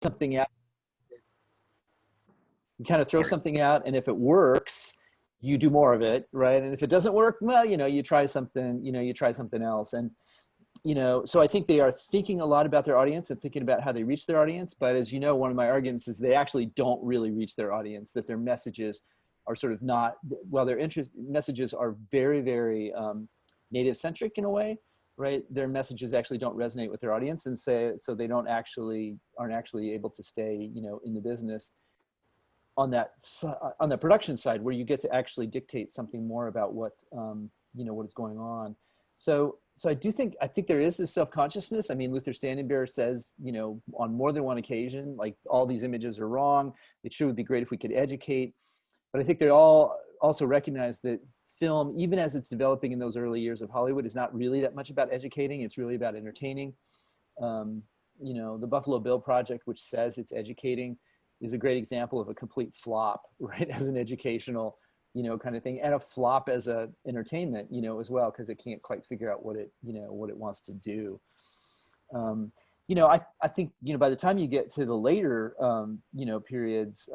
something out. You kind of throw something out, and if it works, you do more of it, right? And if it doesn't work, well, you try something, you try something else. And, so I think they are thinking a lot about their audience and thinking about how they reach their audience. But as you know, one of my arguments is they actually don't really reach their audience, that their messages are sort of not, while their messages are very, very native centric in a way, right? Their messages actually don't resonate with their audience, and so they aren't actually able to stay, in the business on the production side, where you get to actually dictate something more about what, what is going on. So I think there is this self-consciousness. I mean, Luther Standing Bear says, on more than one occasion, like, all these images are wrong. It sure would be great if we could educate. But I think they all also recognize that film, even as it's developing in those early years of Hollywood, is not really that much about educating. It's really about entertaining. The Buffalo Bill Project, which says it's educating, is a great example of a complete flop, right? As an educational, kind of thing, and a flop as a entertainment, as well, because it can't quite figure out what it wants to do. I think, by the time you get to the later, periods,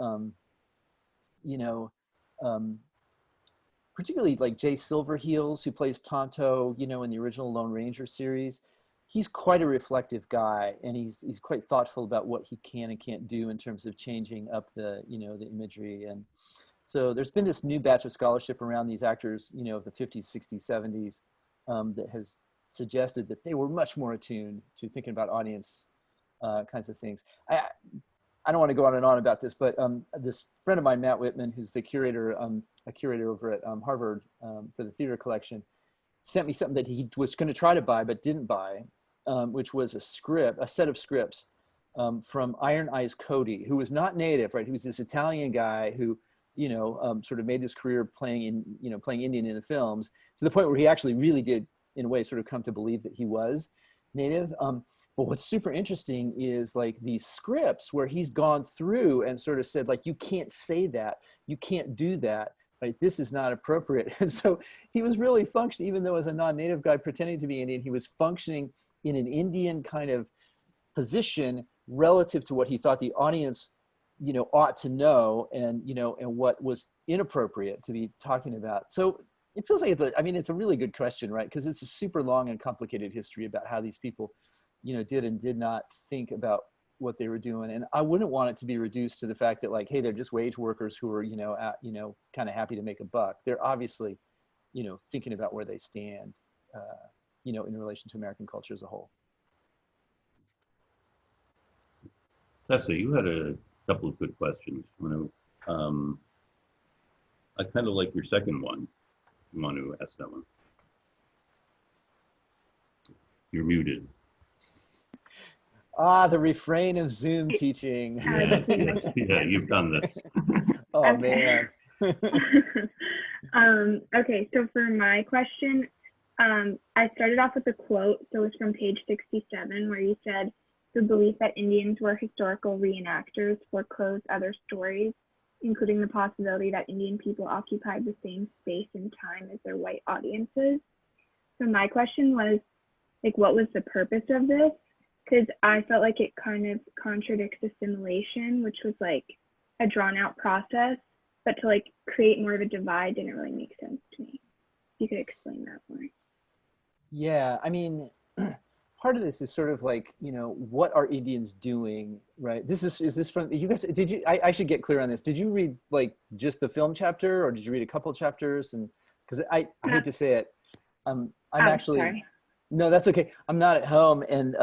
particularly like Jay Silverheels, who plays Tonto, in the original Lone Ranger series, he's quite a reflective guy, and he's quite thoughtful about what he can and can't do in terms of changing up the, the imagery. And so there's been this new batch of scholarship around these actors, of the 50s, 60s, 70s, that has suggested that they were much more attuned to thinking about audience kinds of things. I don't want to go on and on about this, but this friend of mine, Matt Whitman, who's the curator, a curator over at Harvard for the theater collection, sent me something that he was going to try to buy but didn't buy, which was a set of scripts from Iron Eyes Cody, who was not native, right? He was this Italian guy who, sort of made his career playing Indian in the films, to the point where he actually really did, in a way, sort of come to believe that he was native. But what's super interesting is, like, these scripts where he's gone through and sort of said, like, you can't say that, you can't do that, right? This is not appropriate. And so he was really functioning, even though as a non-native guy pretending to be Indian, he was functioning in an Indian kind of position relative to what he thought the audience, ought to know, and, and what was inappropriate to be talking about. So it feels like it's a really good question, right? Because it's a super long and complicated history about how these people, did and did not think about what they were doing. And I wouldn't want it to be reduced to the fact that, like, hey, they're just wage workers who are, kind of happy to make a buck. They're obviously, thinking about where they stand, in relation to American culture as a whole. Tessa, you had a couple of good questions. I kind of like your second one. You want to ask that one? You're muted. Ah, the refrain of Zoom teaching. Yeah, you've done this. Oh, okay. Man. Okay, so for my question, I started off with a quote. So it's from page 67, where you said, the belief that Indians were historical reenactors foreclosed other stories, including the possibility that Indian people occupied the same space and time as their white audiences. So my question was, like, what was the purpose of this? Because I felt like it kind of contradicts assimilation, which was like a drawn out process, but to like create more of a divide didn't really make sense to me. If you could explain that more. Yeah, I mean, part of this is sort of like, what are Indians doing, right? Is this from, you guys, I should get clear on this. Did you read, like, just the film chapter, or did you read a couple chapters? And because I hate to say it, I'm actually, sorry. No, that's okay. I'm not at home, and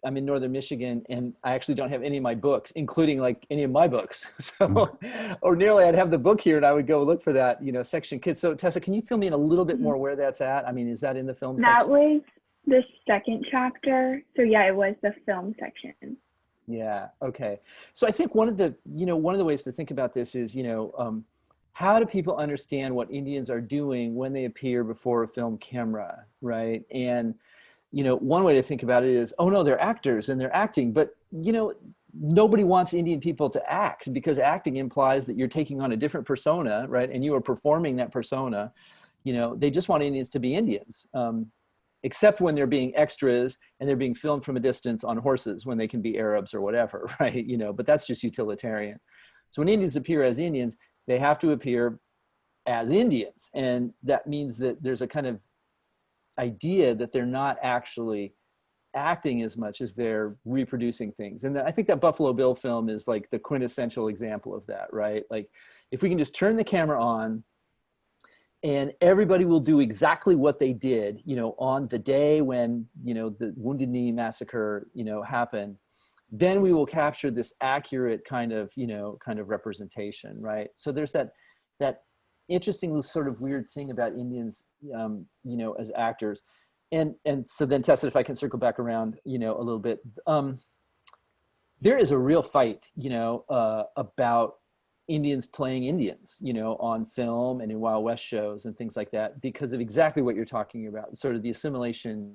I'm in Northern Michigan, and I actually don't have any of my books, including like any of my books. So ordinarily I'd have the book here and I would go look for that, section kids. So Tessa, can you fill me in a little bit more where that's at? I mean, is that in the film section? That was the second chapter. So yeah, it was the film section. Yeah. Okay. So I think one of the ways to think about this is, how do people understand what Indians are doing when they appear before a film camera, right? And, one way to think about it is, oh no, they're actors and they're acting, but, nobody wants Indian people to act, because acting implies that you're taking on a different persona, right? And you are performing that persona. They just want Indians to be Indians. except when they're being extras and they're being filmed from a distance on horses when they can be Arabs or whatever, right? You know, but that's just utilitarian. So when Indians appear as Indians, they have to appear as Indians. And that means that there's a kind of idea that they're not actually acting as much as they're reproducing things. And I think that Buffalo Bill film is like the quintessential example of that, right? Like if we can just turn the camera on and everybody will do exactly what they did, you know, on the day when, you know, the Wounded Knee massacre, you know, happened, then we will capture this accurate kind of, you know, kind of representation, right? So there's that interesting sort of weird thing about Indians, you know, as actors. And so then Tessa, if I can circle back around, you know, a little bit, there is a real fight, you know, about Indians playing Indians, you know, on film and in Wild West shows and things like that, because of exactly what you're talking about, sort of the assimilation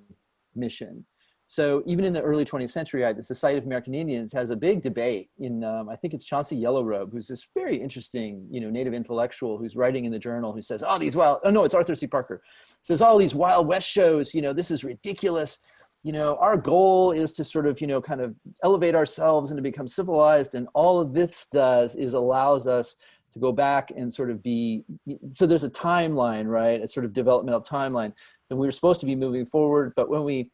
mission. So even in the early 20th century, the Society of American Indians has a big debate in, I think it's Chauncey Yellowrobe, who's this very interesting, you know, Native intellectual who's writing in the journal who says, it's Arthur C. Parker, says all these Wild West shows, you know, this is ridiculous. You know, our goal is to sort of, you know, kind of elevate ourselves and to become civilized. And all of this does is allows us to go back and sort of be, so there's a timeline, right? A sort of developmental timeline. And we were supposed to be moving forward, but when we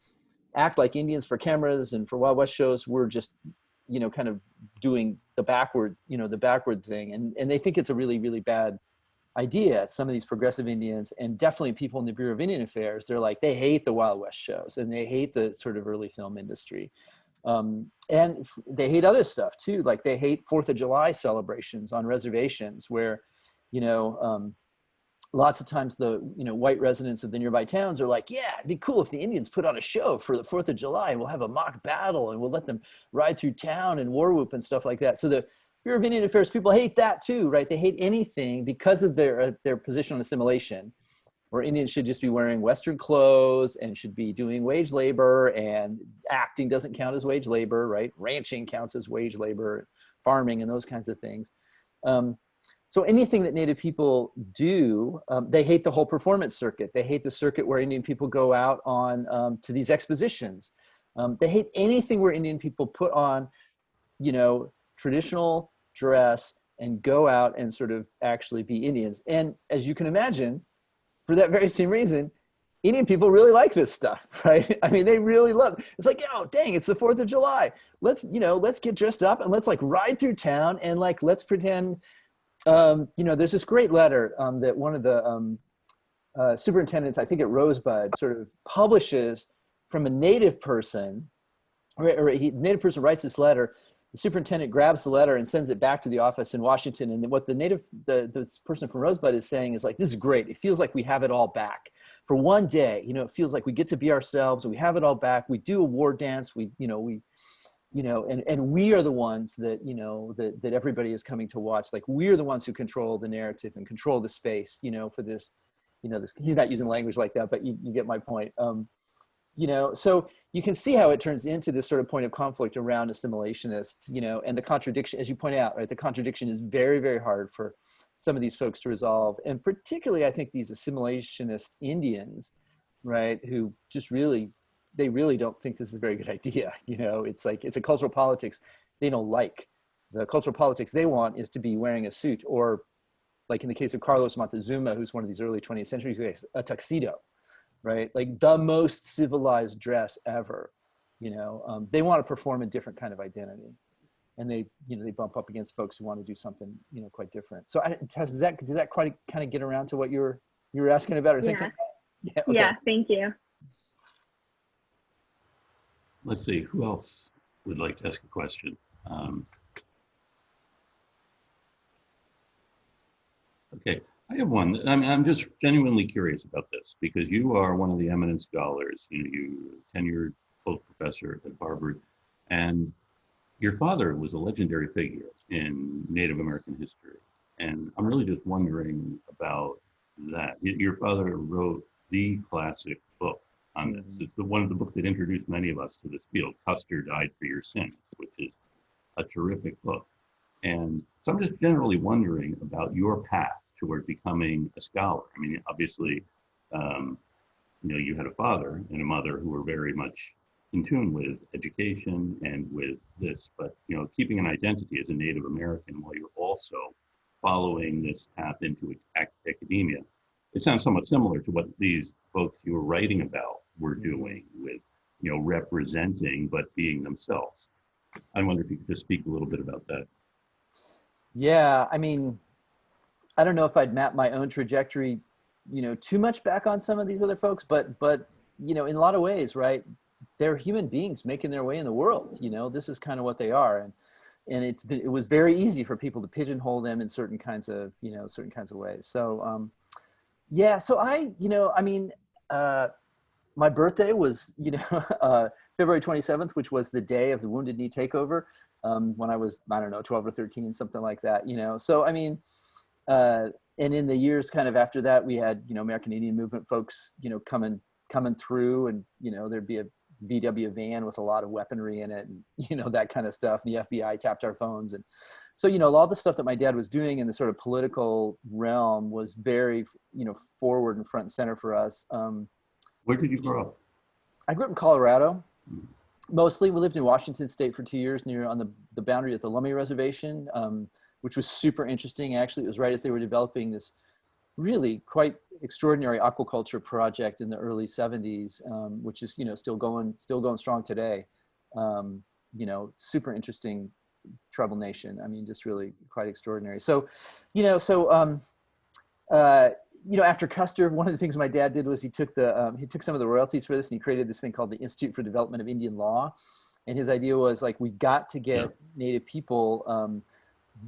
act like Indians for cameras and for Wild West shows, we're just, you know, kind of doing the backward thing. And they think it's a really, really bad idea. Some of these progressive Indians, and definitely people in the Bureau of Indian Affairs, they're like, they hate the Wild West shows and they hate the sort of early film industry. And they hate other stuff too. Like they hate 4th of July celebrations on reservations where, you know, lots of times the, you know, white residents of the nearby towns are like, yeah, it'd be cool if the Indians put on a show for the 4th of July and we'll have a mock battle and we'll let them ride through town and war whoop and stuff like that. So the Bureau of Indian Affairs people hate that too, right? They hate anything because of their position on assimilation, where Indians should just be wearing Western clothes and should be doing wage labor, and acting doesn't count as wage labor, right? Ranching counts as wage labor, farming and those kinds of things. So anything that Native people do, they hate the whole performance circuit. They hate the circuit where Indian people go out on to these expositions. They hate anything where Indian people put on, you know, traditional dress and go out and sort of actually be Indians. And as you can imagine, for that very same reason, Indian people really like this stuff, right? I mean, they really love it. It's like, oh, dang, it's the 4th of July. Let's get dressed up and let's like ride through town and like, let's pretend. You know, there's this great letter that one of the superintendents, I think at Rosebud, sort of publishes from a Native person, or a Native person writes this letter. The superintendent grabs the letter and sends it back to the office in Washington. And what the person from Rosebud is saying is like, this is great. It feels like we have it all back for one day. You know, it feels like we get to be ourselves and we have it all back. We do a war dance. And we are the ones that, you know, that everybody is coming to watch. Like we're the ones who control the narrative and control the space, you know, for this, you know, this, he's not using language like that, but you get my point. You know, so you can see how it turns into this sort of point of conflict around assimilationists, you know, and the contradiction, as you point out, right, the contradiction is very, very hard for some of these folks to resolve. And particularly, I think these assimilationist Indians, right, who just really, they really don't think this is a very good idea. You know, it's like, it's a cultural politics they don't like. The cultural politics they want is to be wearing a suit, or like in the case of Carlos Montezuma, who's one of these early 20th century guys, a tuxedo, right? Like the most civilized dress ever. You know, they want to perform a different kind of identity. And they, you know, they bump up against folks who want to do something, you know, quite different. So Tess, does that quite kind of get around to what you were asking about or thinking? Yeah. Okay. Yeah, thank you. Let's see, who else would like to ask a question? Okay, I have one. I'm just genuinely curious about this because you are one of the eminent scholars. You know, you tenured full professor at Harvard, and your father was a legendary figure in Native American history. And I'm really just wondering about that. Your father wrote the classic book on this. It's one of the books that introduced many of us to this field, Custer Died for Your Sins, which is a terrific book. And so I'm just generally wondering about your path toward becoming a scholar. I mean, obviously, you had a father and a mother who were very much in tune with education and with this, but, keeping an identity as a Native American while you're also following this path into academia. It sounds somewhat similar to what these folks you were writing about were doing with, representing, but being themselves. I wonder if you could just speak a little bit about that. Yeah, I mean, I don't know if I'd map my own trajectory, too much back on some of these other folks, but in a lot of ways, right? They're human beings making their way in the world. This is kind of what they are, and it was very easy for people to pigeonhole them in certain kinds of ways. So yeah, so my birthday was February 27th, which was the day of the Wounded Knee takeover, when I was, I don't know, 12 or 13, something like that. So and in the years kind of after that, we had American Indian Movement folks coming through, and there'd be a VW van with a lot of weaponry in it, and that kind of stuff. The FBI tapped our phones, and so all the stuff that my dad was doing in the sort of political realm was very forward and front and center for us. Where did you grow up? I grew up in Colorado. Mostly, we lived in Washington State for 2 years, on the boundary of the Lummi Reservation, which was super interesting. Actually, it was right as they were developing this really quite extraordinary aquaculture project in the early 70s, which is still going strong today. Super interesting tribal nation. I mean, just really quite extraordinary. So, after Custer, one of the things my dad did was he took some of the royalties for this, and he created this thing called the Institute for Development of Indian Law. And his idea was like, we got to get Native people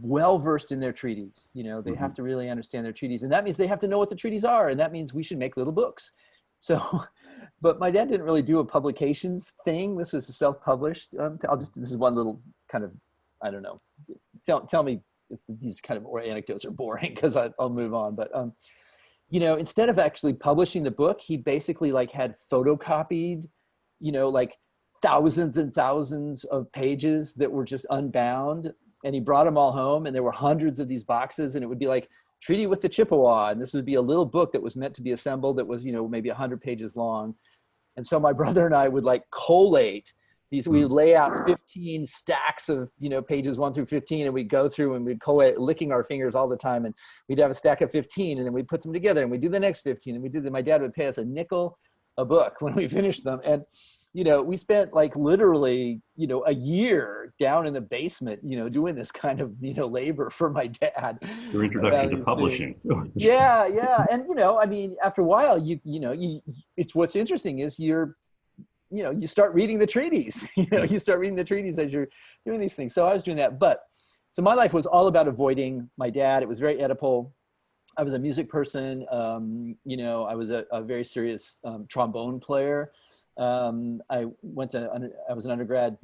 well-versed in their treaties. They have to really understand their treaties, and that means they have to know what the treaties are, and that means we should make little books. So, but my dad didn't really do a publications thing. This was self-published. This is one little kind of, I don't know, tell me if these kind of anecdotes are boring, because I'll move on. But instead of actually publishing the book, he basically had photocopied, thousands and thousands of pages that were just unbound. And he brought them all home, and there were hundreds of these boxes, and it would be like Treaty with the Chippewa. And this would be a little book that was meant to be assembled that was, maybe 100 pages long. And so my brother and I would collate these. We would lay out 15 stacks of, pages 1 through 15, and we'd go through and we'd collate, licking our fingers all the time. And we'd have a stack of 15, and then we'd put them together, and we'd do the next 15. And we did them. My dad would pay us a nickel a book when we finished them. And we spent literally, a year down in the basement, doing this kind of, labor for my dad. Your introduction to publishing. Yeah. And, after a while, it's what's interesting is you start reading the treaties, you start reading the treaties as you're doing these things. So I was doing that. So my life was all about avoiding my dad. It was very Oedipal. I was a music person. I was a very serious trombone player. I was an undergrad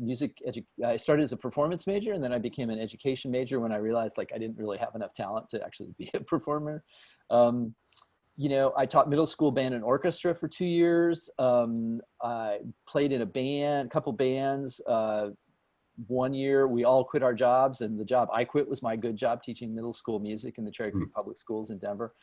I started as a performance major, and then I became an education major when I realized I didn't really have enough talent to actually be a performer. I taught middle school band and orchestra for 2 years. I played in a couple bands. 1 year we all quit our jobs, and the job I quit was my good job teaching middle school music in the Cherry Creek Public Schools in Denver.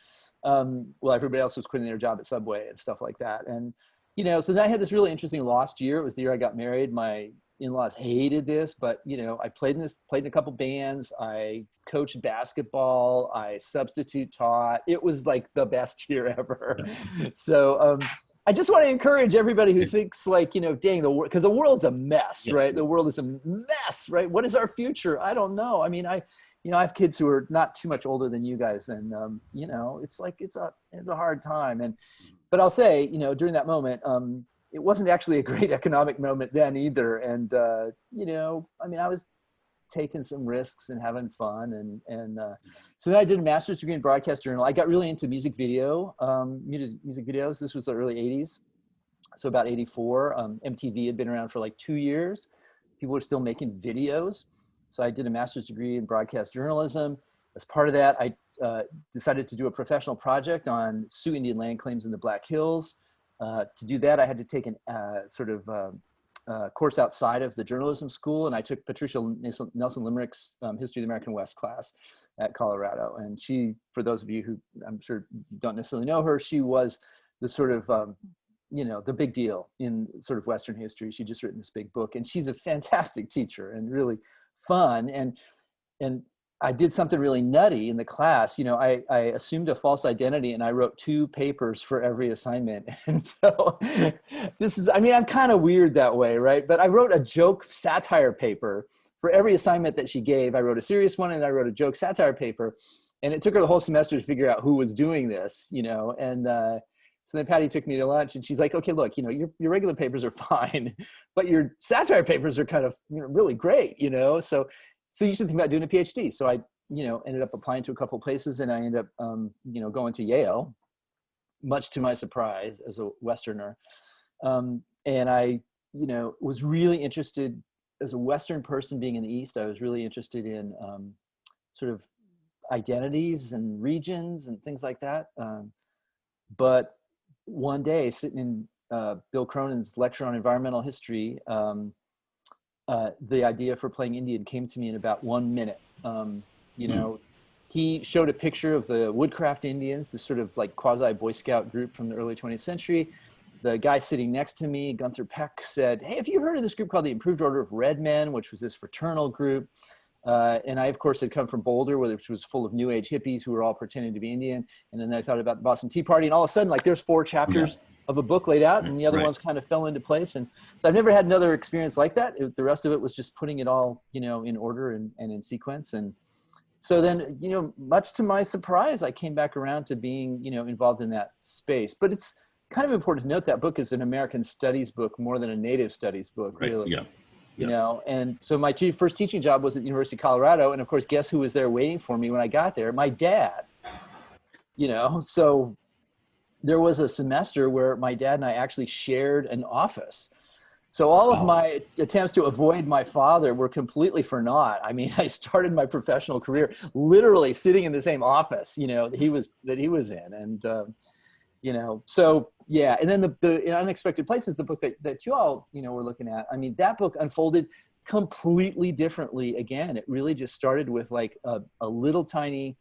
Well, everybody else was quitting their job at Subway and stuff like that. And so then I had this really interesting lost year. It was the year I got married. My in-laws hated this, but I played in a couple bands. I coached basketball. I substitute taught. It was the best year ever. So I just want to encourage everybody who thinks dang, because the world's a mess, right? The world is a mess, right? What is our future? I don't know. I mean, I have kids who are not too much older than you guys, and it's a hard time. But I'll say, during that moment, it wasn't actually a great economic moment then either. And, I was taking some risks and having fun. So then I did a master's degree in broadcast journal. I got really into music videos. This was the early 80s. So about 84, MTV had been around for 2 years. People were still making videos. So I did a master's degree in broadcast journalism. As part of that, I decided to do a professional project on Sioux Indian land claims in the Black Hills. To do that, I had to take a course outside of the journalism school, and I took Patricia Nelson Limerick's History of the American West class at Colorado. And she, for those of you who I'm sure don't necessarily know her, she was the sort of you know, the big deal in sort of Western history. She'd just written this big book, and she's a fantastic teacher and really fun. And I did something really nutty in the class. You know, I assumed a false identity, and I wrote 2 papers for every assignment. And so this is, I mean, I'm kind of weird that way, right? But I wrote a joke satire paper for every assignment that she gave. I wrote a serious one, and I wrote a joke satire paper. And it took her the whole semester to figure out who was doing this, you know. And so then Patty took me to lunch, and she's like, okay, look, you know, your regular papers are fine, but your satire papers are kind of, you know, really great, you know. So you should think about doing a PhD. So I, you know, ended up applying to a couple of places, and I ended up, you know, going to Yale, much to my surprise as a Westerner. And I, you know, was really interested as a Western person being in the East. I was really interested in sort of identities and regions and things like that. But one day, sitting in Bill Cronin's lecture on environmental history, the idea for playing Indian came to me in about 1 minute. You know, he showed a picture of the Woodcraft Indians, this sort of like quasi Boy Scout group from the early 20th century. The guy sitting next to me, Gunther Peck, said, hey, have you heard of this group called the Improved Order of Red Men, which was this fraternal group? And I, of course, had come from Boulder, which was full of New Age hippies who were all pretending to be Indian. And then I thought about the Boston Tea Party, and all of a sudden, like, there's 4 chapters of a book laid out, and the other ones kind of fell into place. And so I've never had another experience like that. The rest of it was just putting it all, you know, in order and in sequence. And so then, you know, much to my surprise, I came back around to being, you know, involved in that space. But it's kind of important to note that book is an American studies book more than a native studies book, really. You know, and so my first teaching job was at the University of Colorado. And of course, guess who was there waiting for me when I got there? My dad, you know. So there was a semester where my dad and I actually shared an office. So all of my attempts to avoid my father were completely for naught. I mean, I started my professional career literally sitting in the same office, you know, that he was in. And, you know, so yeah. And then the Unexpected Places, the book that you all, you know, were looking at, I mean, that book unfolded completely differently. Again, it really just started with like a little tiny,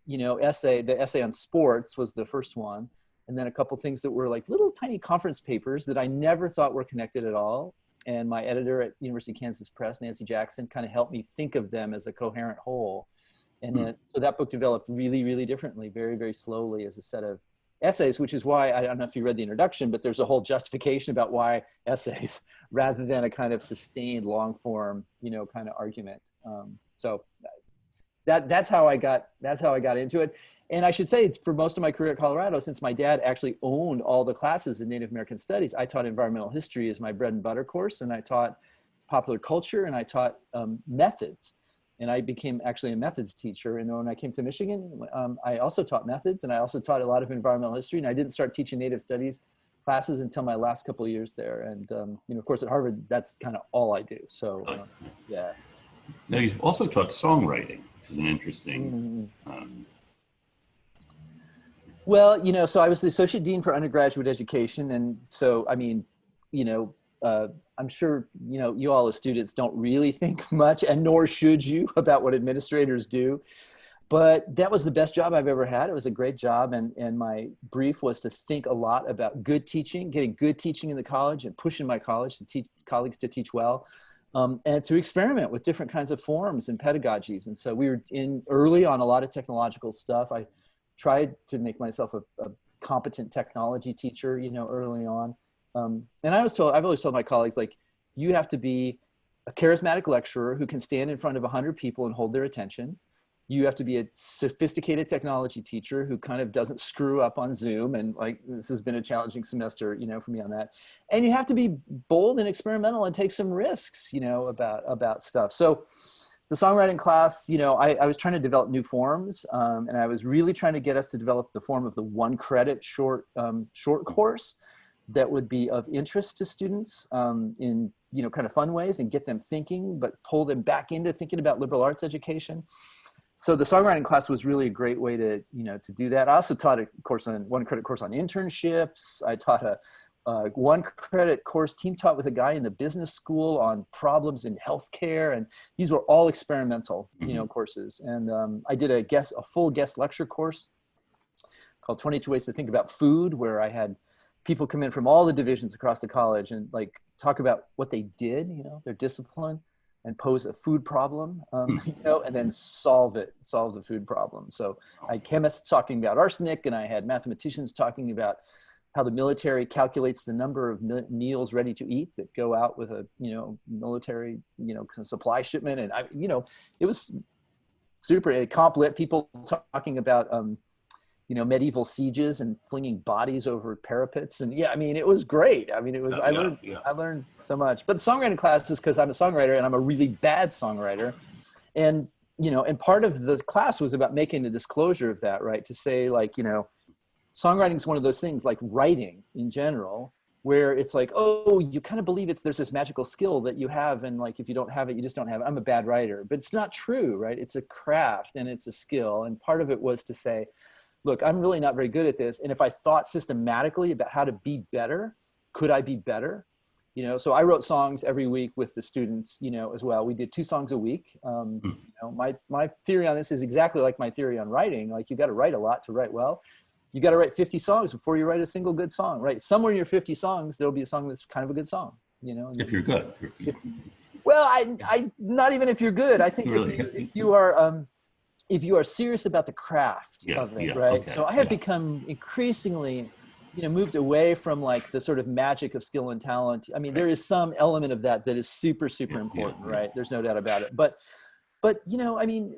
you know, essay. The essay on sports was the first one. And then a couple things that were like little tiny conference papers that I never thought were connected at all. And my editor at University of Kansas Press, Nancy Jackson, kind of helped me think of them as a coherent whole. And then, so that book developed really, really differently, very, very slowly as a set of essays, which is why, I don't know if you read the introduction, but there's a whole justification about why essays rather than a kind of sustained long form, you know, kind of argument. So that's how I got into it. And I should say, for most of my career at Colorado, since my dad actually owned all the classes in Native American Studies, I taught environmental history as my bread and butter course, and I taught popular culture, and I taught methods. And I became actually a methods teacher. And when I came to Michigan, I also taught methods, and I also taught a lot of environmental history. And I didn't start teaching Native Studies classes until my last couple of years there. And you know, of course, at Harvard, that's kind of all I do. So yeah. Now, you've also taught songwriting, which is an interesting. Well, you know, so I was the associate dean for undergraduate education. And so, I mean, you know, I'm sure, you know, you all as students don't really think much, and nor should you, about what administrators do. But that was the best job I've ever had. It was a great job. And my brief was to think a lot about good teaching, getting good teaching in the college and pushing my college to teach colleagues to teach well. And to experiment with different kinds of forms and pedagogies. And so we were in early on a lot of technological stuff. I tried to make myself a competent technology teacher, you know, early on. And I've always told my colleagues, like, you have to be a charismatic lecturer who can stand in front of 100 people and hold their attention. You have to be a sophisticated technology teacher who kind of doesn't screw up on Zoom. And like, this has been a challenging semester, you know, for me on that. And you have to be bold and experimental and take some risks, you know, about stuff. So the songwriting class, you know, I was trying to develop new forms, and I was really trying to get us to develop the form of the 1 credit short course that would be of interest to students in, you know, kind of fun ways, and get them thinking, but pull them back into thinking about liberal arts education. So the songwriting class was really a great way to, you know, to do that. I also taught a course on 1 credit course on internships. I taught a 1 credit course team taught with a guy in the business school on problems in healthcare. And these were all experimental, you know, courses. And I did a full guest lecture course called 22 Ways to Think About Food, where I had people come in from all the divisions across the college and like talk about what they did, you know, their discipline, and pose a food problem, you know, and then solve the food problem. So I had chemists talking about arsenic, and I had mathematicians talking about how the military calculates the number of meals ready to eat that go out with a, you know, military, you know, supply shipment. And I, you know, it was super complex. People talking about, you know, medieval sieges and flinging bodies over parapets. And yeah, I mean, it was great. I mean, it was, I learned so much. But songwriting classes, because I'm a songwriter and I'm a really bad songwriter. And, you know, and part of the class was about making a disclosure of that, right? To say like, you know, songwriting is one of those things like writing in general, where it's like, oh, you kind of believe there's this magical skill that you have. And like, if you don't have it, you just don't have it. I'm a bad writer, but it's not true, right? It's a craft and it's a skill. And part of it was to say, look, I'm really not very good at this. And if I thought systematically about how to be better, could I be better? You know, so I wrote songs every week with the students, you know, as well. We did 2 songs a week. You know, my theory on this is exactly like my theory on writing. Like, you got to write a lot to write well. You got to write 50 songs before you write a single good song, right? Somewhere in your 50 songs, there'll be a song that's kind of a good song, you know? If you're good. Well, I not even if you're good. I think really? if you are serious about the craft of it, right? Okay. So I have become increasingly, you know, moved away from like the sort of magic of skill and talent. I mean, there is some element of that is super, super important, right? There's no doubt about it. But, you know, I mean,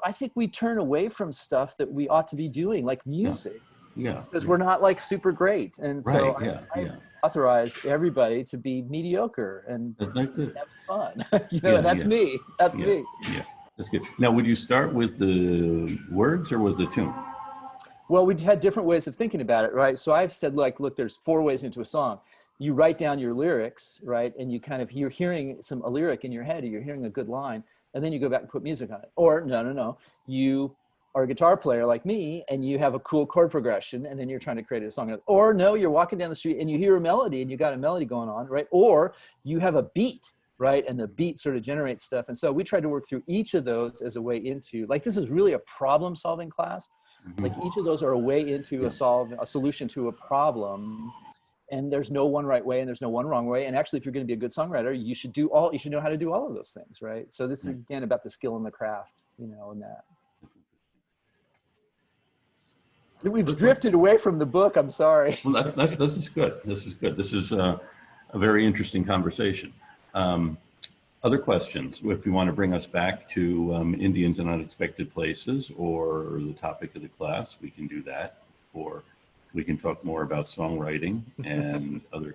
I think we turn away from stuff that we ought to be doing, like music. Yeah. Because we're not like super great. And so I authorize everybody to be mediocre and have fun. You know, and that's me. That's me. Yeah. That's good. Now, would you start with the words or with the tune? Well, we had different ways of thinking about it, right? So I've said, like, look, there's 4 ways into a song. You write down your lyrics, right? And you kind of, you're hearing a lyric in your head, or you're hearing a good line, and then you go back and put music on it. Or no, you are a guitar player like me, and you have a cool chord progression, and then you're trying to create a song. Or no, you're walking down the street and you hear a melody and you got a melody going on, right? Or you have a beat, right? And the beat sort of generates stuff. And so we tried to work through each of those as a way into, like, this is really a problem solving class. Like, each of those are a way into a solution to a problem. And there's no one right way and there's no one wrong way. And actually, if you're going to be a good songwriter, you should know how to do all of those things, right? So this is again about the skill and the craft, you know, and that. We've drifted away from the book. I'm sorry. Well, this is good. This is good. This is a very interesting conversation. Other questions, if you want to bring us back to Indians in Unexpected Places or the topic of the class, we can do that. Or we can talk more about songwriting and other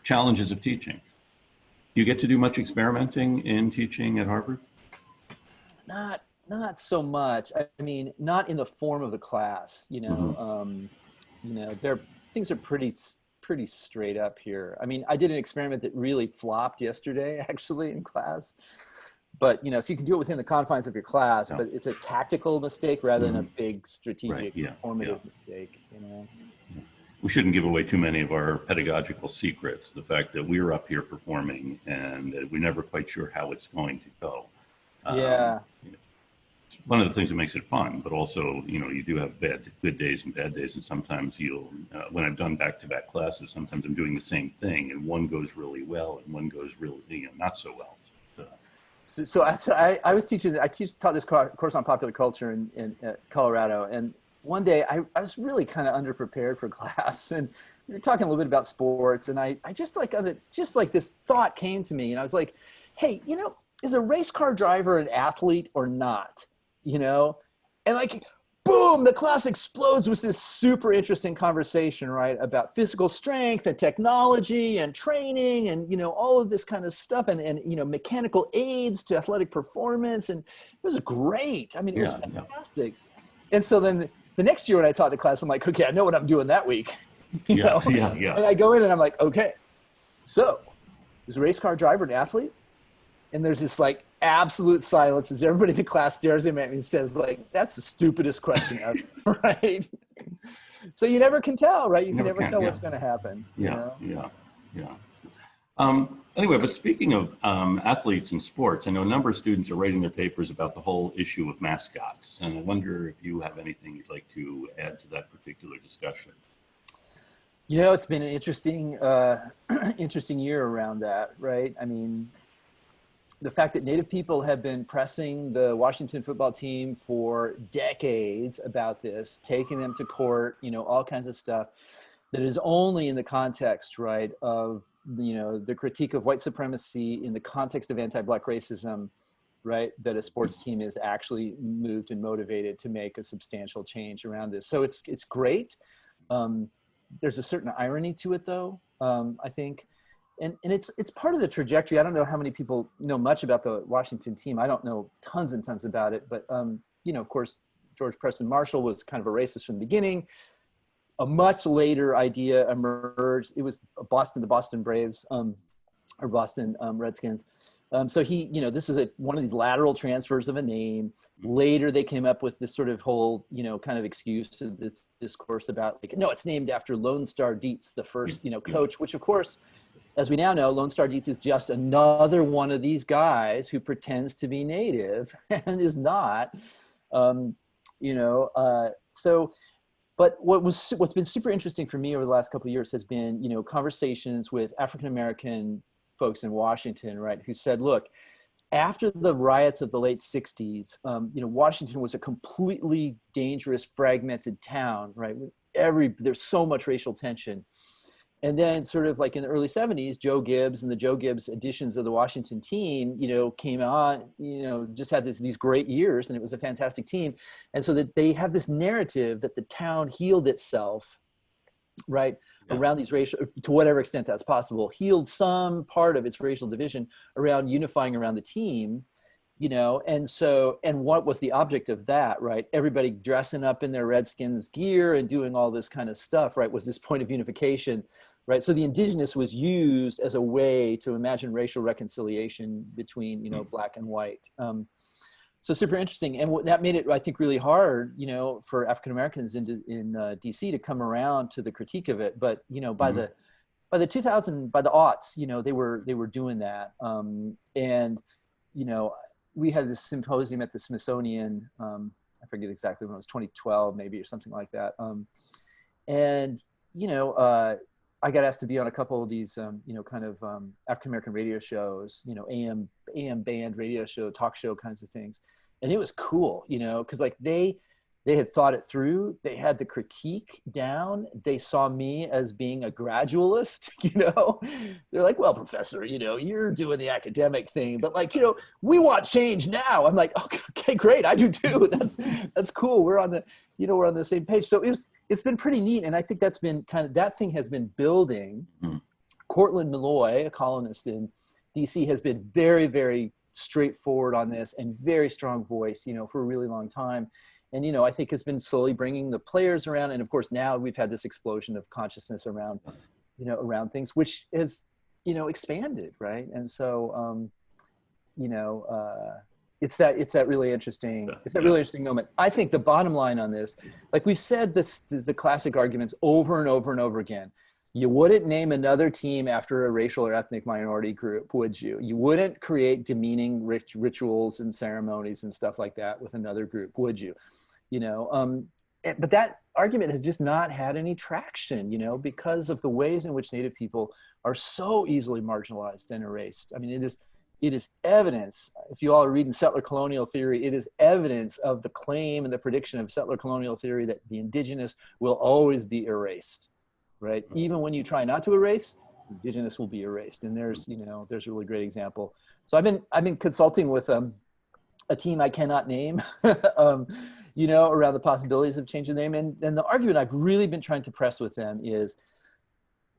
challenges of teaching. Do you get to do much experimenting in teaching at Harvard? Not so much. I mean, not in the form of the class, you know. You know, things are pretty straight up here. I mean, I did an experiment that really flopped yesterday, actually, in class. But, you know, so you can do it within the confines of your class, but it's a tactical mistake rather than a big strategic, formative mistake, you know. We shouldn't give away too many of our pedagogical secrets. The fact that we're up here performing and we're never quite sure how it's going to go. You know, one of the things that makes it fun, but also, you know, you do have good days and bad days. And sometimes when I've done back-to-back classes, sometimes I'm doing the same thing and one goes really well and one goes really, you know, not so well. So I was teaching, taught this course on popular culture in Colorado. And one day I was really kind of underprepared for class, and we were talking a little bit about sports. And I just like this thought came to me, and I was like, hey, you know, is a race car driver an athlete or not? You know, and like, boom, the class explodes with this super interesting conversation, right? About physical strength and technology and training and, you know, all of this kind of stuff and you know, mechanical aids to athletic performance. And it was great. I mean, it was fantastic. And so then the next year when I taught the class, I'm like, okay, I know what I'm doing that week. You know? And I go in and I'm like, okay, so is a race car driver an athlete? And there's this like absolute silence as everybody in the class stares at me and says, like, that's the stupidest question ever, right? So you never can tell, right? You can never tell what's going to happen. Anyway, but speaking of athletes and sports, I know a number of students are writing their papers about the whole issue of mascots. And I wonder if you have anything you'd like to add to that particular discussion. It's been an interesting, interesting year around that, right? I mean, the fact that Native people have been pressing the Washington football team for decades about this, taking them to court, all kinds of stuff that is only in the context, right, of, the critique of white supremacy in the context of anti-Black racism, right, that a sports team is actually moved and motivated to make a substantial change around this. So it's great. There's a certain irony to it, though, I think. And it's part of the trajectory. I don't know how many people know much about the Washington team. I don't know tons and tons about it. But, of course, George Preston Marshall was kind of a racist from the beginning. A much later idea emerged. It was the Boston Braves, or Boston Redskins. So this is one of these lateral transfers of a name. Later, they came up with this sort of whole, kind of excuse to this discourse about, like, no, it's named after Lone Star Dietz, the first, coach, which, of course, as we now know, Lone Star Dietz is just another one of these guys who pretends to be Native and is not. But what's been super interesting for me over the last couple of years has been, conversations with African-American folks in Washington, right, who said, look, after the riots of the late 60s, Washington was a completely dangerous, fragmented town, right? There's so much racial tension. And then sort of like in the early 70s, Joe Gibbs and the Joe Gibbs editions of the Washington team, came on, just had these great years, and it was a fantastic team. And so that they have this narrative that the town healed itself, right, around these racial, to whatever extent that's possible, healed some part of its racial division around unifying around the team, and what was the object of that, right? Everybody dressing up in their Redskins gear and doing all this kind of stuff, right, was this point of unification. Right, so the indigenous was used as a way to imagine racial reconciliation between, Black and white. So super interesting, and that made it, I think, really hard, for African Americans in DC to come around to the critique of it. But by the aughts, they were doing that, and we had this symposium at the Smithsonian. I forget exactly when it was, 2012 maybe, or something like that, and I got asked to be on a couple of these, African-American radio shows, AM band radio show, talk show kinds of things. And it was cool, because like they had thought it through. They had the critique down. They saw me as being a gradualist, They're like, well, professor, you're doing the academic thing, but like, we want change now. I'm like, okay, great. I do too. That's cool. We're on the same page. So it's been pretty neat. And I think that's been that thing has been building. Cortland Malloy, a columnist in DC, has been very, very straightforward on this and very strong voice, for a really long time. And, I think has been slowly bringing the players around. And of course, now we've had this explosion of consciousness around, around things, which has, expanded. Right. And so, it's that really interesting, really interesting moment. I think the bottom line on this, like we've said the classic arguments over and over and over again. You wouldn't name another team after a racial or ethnic minority group, would you? You wouldn't create demeaning rituals and ceremonies and stuff like that with another group, would you? But that argument has just not had any traction, because of the ways in which Native people are so easily marginalized and erased. I mean, it is evidence, if you all are reading settler colonial theory, it is evidence of the claim and the prediction of settler colonial theory that the indigenous will always be erased. Right. Even when you try not to erase, indigenous will be erased. And there's a really great example. So I've been consulting with a team I cannot name, around the possibilities of changing the name. And the argument I've really been trying to press with them is,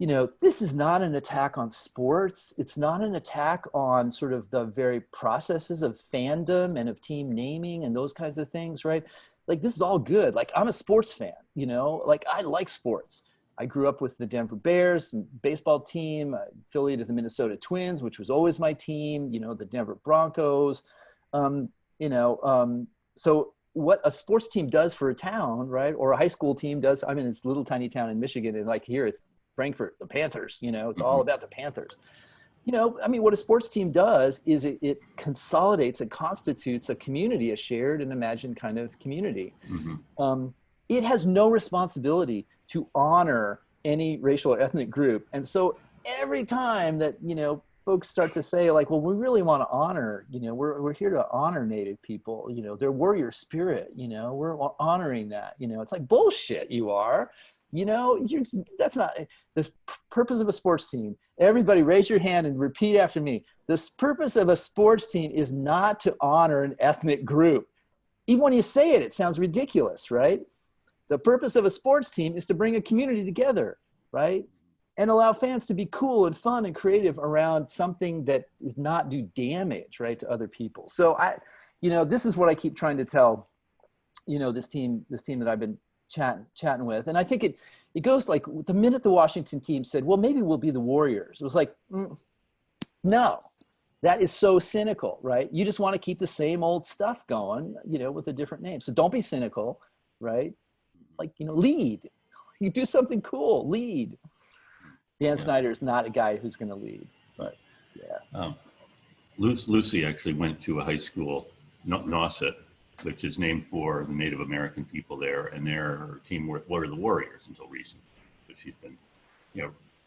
this is not an attack on sports. It's not an attack on sort of the very processes of fandom and of team naming and those kinds of things, right? Like, this is all good. Like, I'm a sports fan, like I like sports. I grew up with the Denver Bears and baseball team, affiliated with the Minnesota Twins, which was always my team, the Denver Broncos. So what a sports team does for a town, right, or a high school team does, I mean, it's a little tiny town in Michigan, and like here, it's Frankfurt, the Panthers, it's all about the Panthers. I mean, what a sports team does is it consolidates, it constitutes a community, a shared and imagined kind of community. It has no responsibility to honor any racial or ethnic group. And so every time that, folks start to say like, well, we really want to honor, we're here to honor Native people, their warrior spirit, we're honoring that, it's like bullshit you are, that's not the purpose of a sports team. Everybody raise your hand and repeat after me. The purpose of a sports team is not to honor an ethnic group. Even when you say it, it sounds ridiculous, right? The purpose of a sports team is to bring a community together, right? And allow fans to be cool and fun and creative around something that does not do damage, right, to other people. So this is what I keep trying to tell, this team that I've been chatting with. And I think it goes like the minute the Washington team said, well, maybe we'll be the Warriors. It was like, no, that is so cynical, right? You just want to keep the same old stuff going, with a different name. So don't be cynical, right? Like, lead. You do something cool, lead. Dan Snyder is not a guy who's going to lead, but yeah. Lucy actually went to a high school, Nauset, which is named for the Native American people there, and their team were the Warriors until recently. So she's been,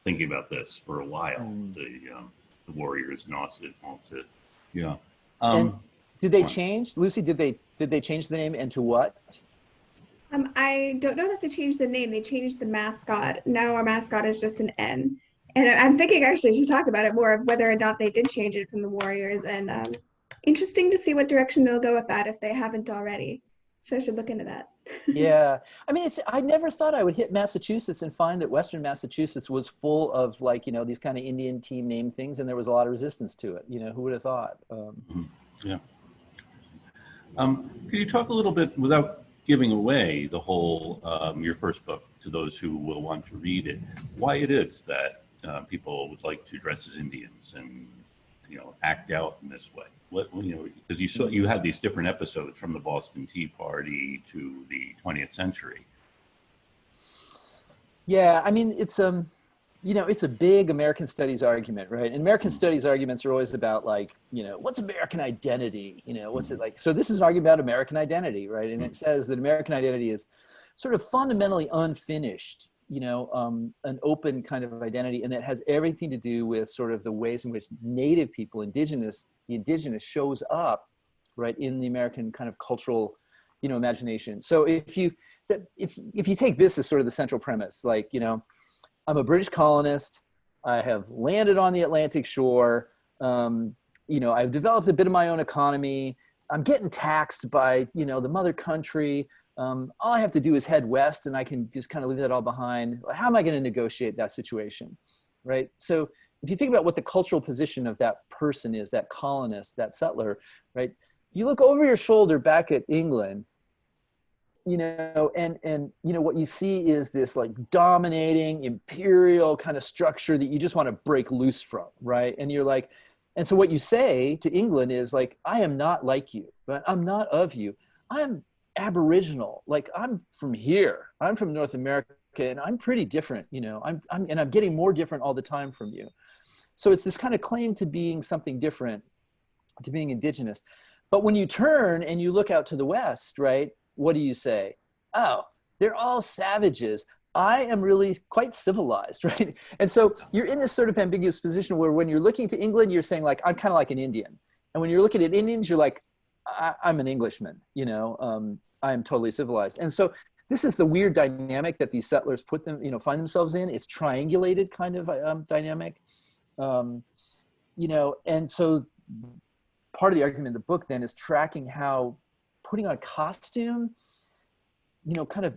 thinking about this for a while. The Warriors, Nauset. Yeah. And did they change, Lucy? Did they change the name and to what? I don't know that they changed the name. They changed the mascot. Now our mascot is just an N. And I'm thinking actually you talked about it more of whether or not they did change it from the Warriors. And interesting to see what direction they'll go with that if they haven't already. So I should look into that. Yeah. I mean, I never thought I would hit Massachusetts and find that Western Massachusetts was full of like, these kind of Indian team name things. And there was a lot of resistance to it. Who would have thought? Yeah. Could you talk a little bit without giving away the whole, your first book to those who will want to read it, why it is that people would like to dress as Indians and, act out in this way? Because you had these different episodes from the Boston Tea Party to the 20th century. Yeah, I mean, it's a big American studies argument, right? And American studies arguments are always about like, what's American identity? What's it like? So this is an argument about American identity, right? And it says that American identity is sort of fundamentally unfinished, an open kind of identity, and that has everything to do with sort of the ways in which Native people, the indigenous shows up, right, in the American kind of cultural, imagination. So if you take this as sort of the central premise, like, I'm a British colonist. I have landed on the Atlantic shore. I've developed a bit of my own economy. I'm getting taxed by, the mother country. All I have to do is head west and I can just kind of leave that all behind. How am I going to negotiate that situation, right? So if you think about what the cultural position of that person is, that colonist, that settler, right? You look over your shoulder back at England, and what you see is this like dominating imperial kind of structure that you just want to break loose from, right? And you're like, and so what you say to England is like, I am not like you, but I'm not of you. I'm Aboriginal. Like I'm from here. I'm from North America, and I'm pretty different. I'm getting more different all the time from you. So it's this kind of claim to being something different, to being indigenous. But when you turn and you look out to the west, right? What do you say? Oh, they're all savages. I am really quite civilized, right? And so you're in this sort of ambiguous position where when you're looking to England, you're saying like, I'm kind of like an Indian. And when you're looking at Indians, you're like, I'm an Englishman, I am totally civilized. And so this is the weird dynamic that these settlers find themselves in. It's triangulated kind of dynamic, and so part of the argument in the book then is tracking how putting on a costume, kind of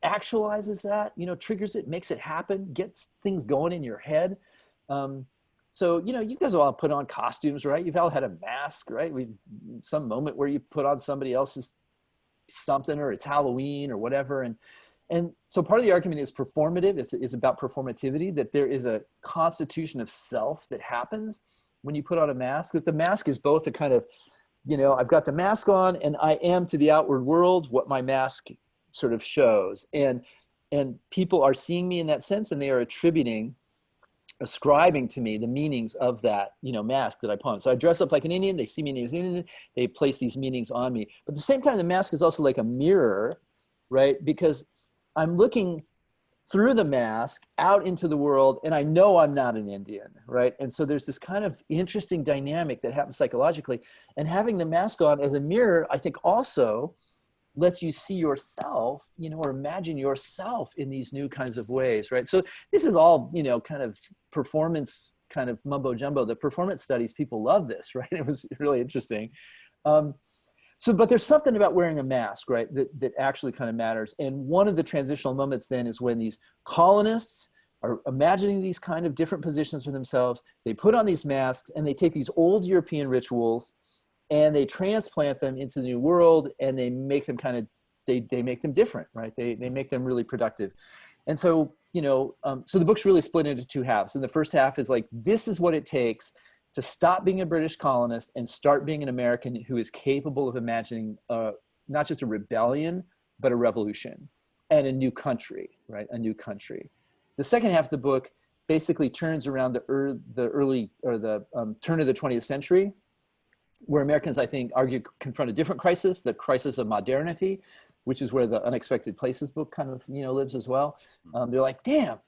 actualizes that, triggers it, makes it happen, gets things going in your head. So, you guys all put on costumes, right? You've all had a mask, right? Some moment where you put on somebody else's something, or it's Halloween or whatever. And so part of the argument is performative. It's about performativity, that there is a constitution of self that happens when you put on a mask, that the mask is both a kind of, I've got the mask on and I am to the outward world what my mask sort of shows. And people are seeing me in that sense, and they are ascribing to me the meanings of that, mask that I put on. So I dress up like an Indian, they see me as an Indian, they place these meanings on me. But at the same time, the mask is also like a mirror, right? Because I'm looking through the mask out into the world, and I know I'm not an Indian, right? And so there's this kind of interesting dynamic that happens psychologically, and having the mask on as a mirror, I think also lets you see yourself, you know, or imagine yourself in these new kinds of ways, right? So this is all, you know, kind of performance kind of mumbo jumbo. The performance studies, people love this, right? It was really interesting. But there's something about wearing a mask, right, that actually kind of matters. And one of the transitional moments then is when these colonists are imagining these kind of different positions for themselves. They put on these masks and they take these old European rituals and they transplant them into the new world, and they make them kind of, they make them different, right? They make them really productive. And so, you know, so the book's really split into two halves. And the first half is like, this is what it takes to stop being a British colonist and start being an American who is capable of imagining not just a rebellion, but a revolution and a new country, right? A new country. The second half of the book basically turns around the turn of the 20th century, where Americans, I think, confront a different crisis, the crisis of modernity, which is where the Unexpected Places book kind of, you know, lives as well. They're like, damn,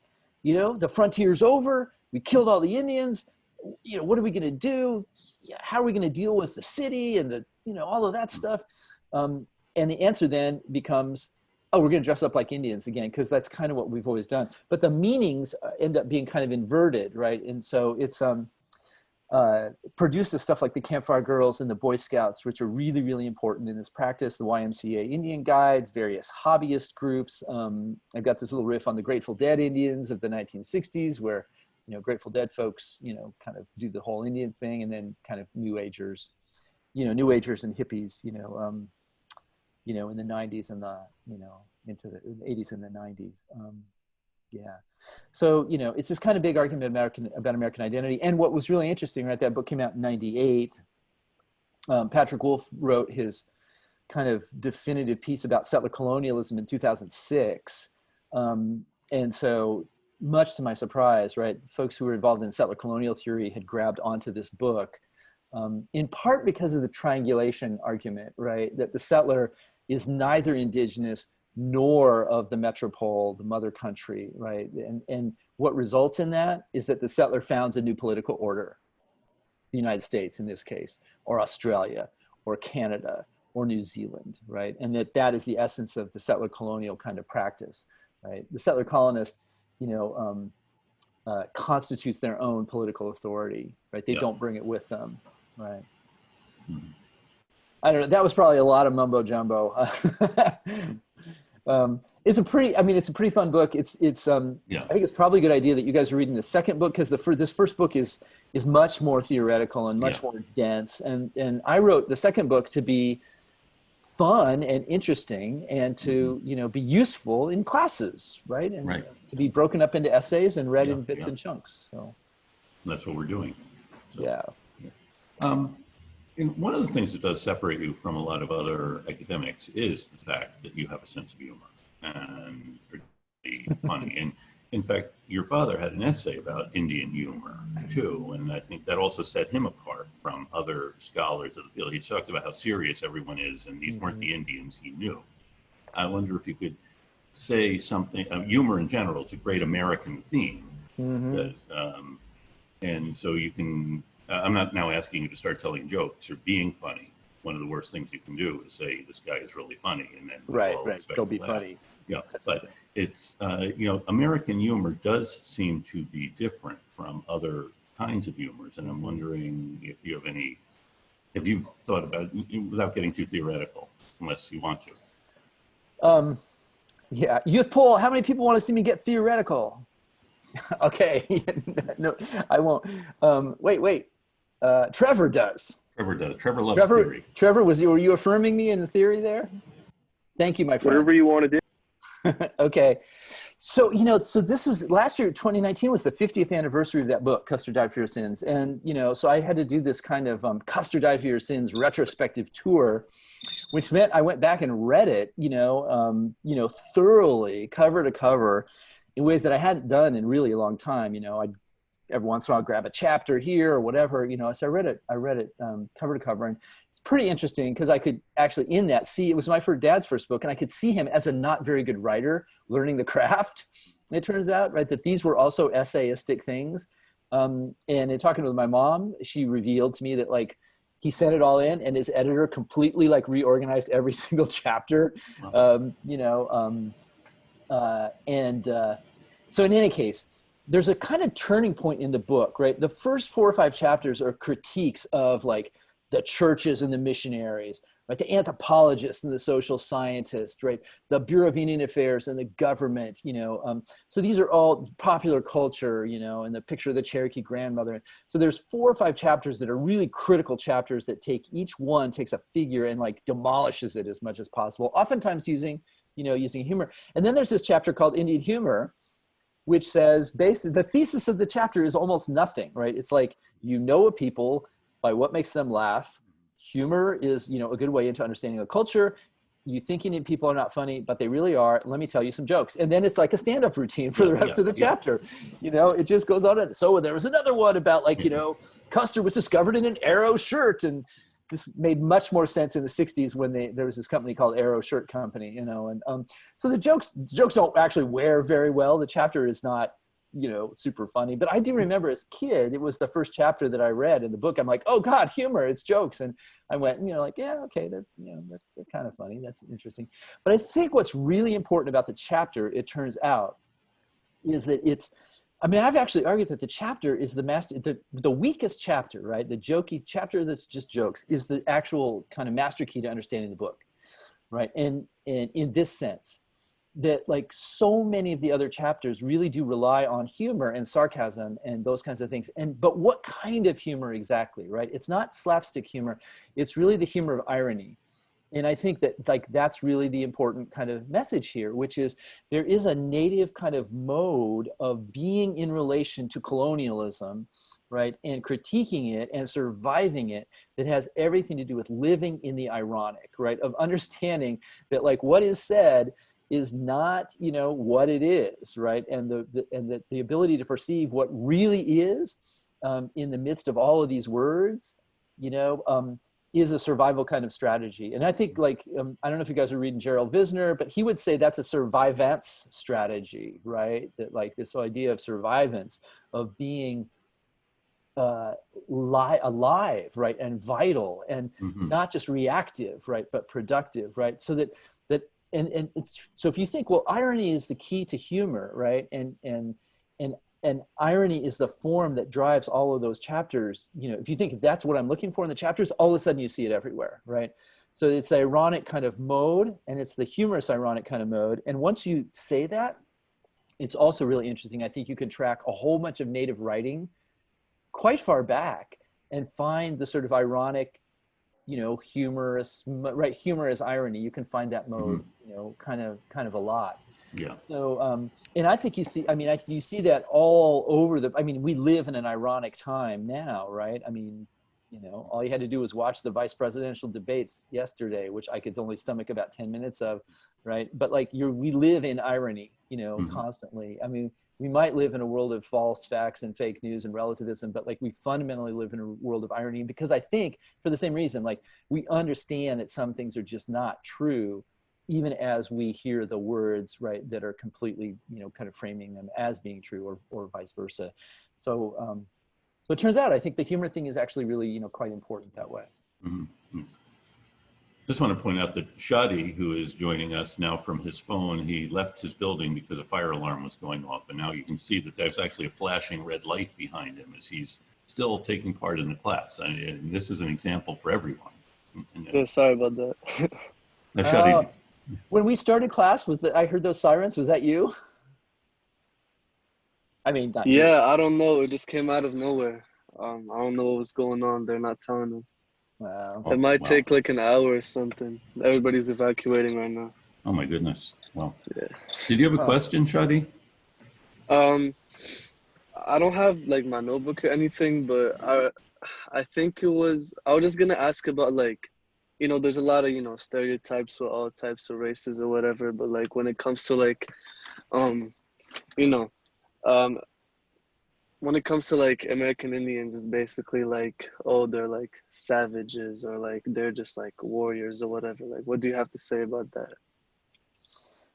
you know, the frontier's over. We killed all the Indians. You know, what are we going to do? How are we going to deal with the city and the, you know, all of that stuff? And the answer then becomes, oh, we're going to dress up like Indians again, because that's kind of what we've always done. But the meanings end up being kind of inverted, right? And so it's produces stuff like the Campfire Girls and the Boy Scouts, which are really, really important in this practice, the YMCA Indian Guides, various hobbyist groups. I've got this little riff on the Grateful Dead Indians of the 1960s, where, you know, Grateful Dead folks, you know, kind of do the whole Indian thing, and then kind of New Agers and hippies, you know, in the 90s and the, you know, into the 80s and the 90s. Yeah. So, you know, it's this kind of big argument about American identity. And what was really interesting, right, that book came out in 98. Patrick Wolf wrote his kind of definitive piece about settler colonialism in 2006. And so, much to my surprise, right, folks who were involved in settler colonial theory had grabbed onto this book, in part because of the triangulation argument, right, that the settler is neither indigenous nor of the metropole, the mother country, right? And what results in that is that the settler founds a new political order, the United States in this case, or Australia, or Canada, or New Zealand, right? And that is the essence of the settler colonial kind of practice, right? The settler colonist, you know, constitutes their own political authority, right? They don't bring it with them, right? I don't know, that was probably a lot of mumbo jumbo. It's a pretty fun book. I think it's probably a good idea that you guys are reading the second book, because this first book is much more theoretical and much more dense. And I wrote the second book to be fun and interesting and to, you know, be useful in classes, right? And to be broken up into essays and read in bits and chunks. So that's what we're doing. So, yeah. And one of the things that does separate you from a lot of other academics is the fact that you have a sense of humor and are funny. And in fact, your father had an essay about Indian humor too, and I think that also set him apart from other scholars of the field. He talked about how serious everyone is, and these weren't the Indians he knew. I wonder if you could say something. Humor in general is a great American theme, and so you can. I'm not now asking you to start telling jokes or being funny. One of the worst things you can do is say, this guy is really funny, and then go be funny. Yeah, but it's, you know, American humor does seem to be different from other kinds of humors, and I'm wondering if you have you thought about it, without getting too theoretical, unless you want to. Yeah, youth poll, how many people want to see me get theoretical? Okay, no, I won't. Wait. Trevor does. Trevor loves theory. Trevor, were you affirming me in the theory there? Thank you, my friend. Whatever you want to do. Okay. So, you know, so this was last year, 2019 was the 50th anniversary of that book, Custer Died for Your Sins. And, you know, so I had to do this kind of Custer Died for Your Sins retrospective tour, which meant I went back and read it, thoroughly, cover to cover, in ways that I hadn't done in really a long time. You know, I'd every once in a while grab a chapter here or whatever, you know. So I read it cover to cover, and it's pretty interesting because I could actually in that see, it was my dad's first book, and I could see him as a not very good writer learning the craft, it turns out, right, that these were also essayistic things. And in talking with my mom, she revealed to me that like he sent it all in and his editor completely like reorganized every single chapter. Wow. So in any case, there's a kind of turning point in the book, right? The first 4 or 5 chapters are critiques of like the churches and the missionaries, right? The anthropologists and the social scientists, right? The Bureau of Indian Affairs and the government, so these are all popular culture, and the picture of the Cherokee grandmother. So there's 4 or 5 chapters that are really critical chapters that each one takes a figure and like demolishes it as much as possible, oftentimes using humor. And then there's this chapter called Indian Humor, which says basically the thesis of the chapter is almost nothing, right? It's like, a people by what makes them laugh. Humor is, a good way into understanding a culture. You think Indian people are not funny, but they really are. Let me tell you some jokes. And then it's like a stand-up routine for the rest of the chapter. It just goes on. And so there was another one about like, Custer was discovered in an Arrow shirt. And this made much more sense in the 60s when there was this company called Arrow Shirt Company, so the jokes don't actually wear very well. The chapter is not, super funny, but I do remember as a kid, it was the first chapter that I read in the book. I'm like, oh God, humor, it's jokes. And I went, like, yeah, okay, they're kind of funny. That's interesting. But I think what's really important about the chapter, it turns out, is that I've actually argued that the chapter is the weakest chapter, right? The jokey chapter that's just jokes is the actual kind of master key to understanding the book, right? And in this sense, that like so many of the other chapters really do rely on humor and sarcasm and those kinds of things. But what kind of humor exactly, right? It's not slapstick humor. It's really the humor of irony. And I think that like that's really the important kind of message here, which is there is a native kind of mode of being in relation to colonialism, right? And critiquing it and surviving it that has everything to do with living in the ironic, right? Of understanding that like what is said is not, what it is, right? And the ability to perceive what really is in the midst of all of these words, is a survival kind of strategy. And I think like, I don't know if you guys are reading Gerald Visner, but he would say that's a survivance strategy, right? That like this idea of survivance, of being alive, right? And vital and not just reactive, right? But productive, right? So that and it's, so if you think, well, irony is the key to humor, right? And irony is the form that drives all of those chapters. If you think if that's what I'm looking for in the chapters, all of a sudden you see it everywhere, right? So it's the ironic kind of mode and it's the humorous ironic kind of mode. And once you say that, it's also really interesting. I think you can track a whole bunch of native writing quite far back and find the sort of ironic, humorous, right? Humor as irony. You can find that mode, kind of a lot. Yeah. So, and I think you see that all over we live in an ironic time now, right? All you had to do was watch the vice presidential debates yesterday, which I could only stomach about 10 minutes of, right? But like we live in irony, constantly. We might live in a world of false facts and fake news and relativism, but like we fundamentally live in a world of irony because I think for the same reason, like we understand that some things are just not true, even as we hear the words, right, that are completely, kind of framing them as being true or vice versa. So, so it turns out, I think the humor thing is actually really, quite important that way. Mm-hmm. Just want to point out that Shadi, who is joining us now from his phone, he left his building because a fire alarm was going off. And now you can see that there's actually a flashing red light behind him as he's still taking part in the class. And this is an example for everyone. Yeah, sorry about that. Now, Shadi, when we started class, I heard those sirens. Was that you? Not you. Yeah, I don't know. It just came out of nowhere. I don't know what was going on. They're not telling us. Wow. It might take like an hour or something. Everybody's evacuating right now. Oh my goodness. Well, yeah. Did you have a question, Shadi? I don't have like my notebook or anything, but I think I was just gonna ask about like, there's a lot of, stereotypes for all types of races or whatever, but like when it comes to like, when it comes to like American Indians, it's basically like, oh, they're like savages or like they're just like warriors or whatever. Like, what do you have to say about that?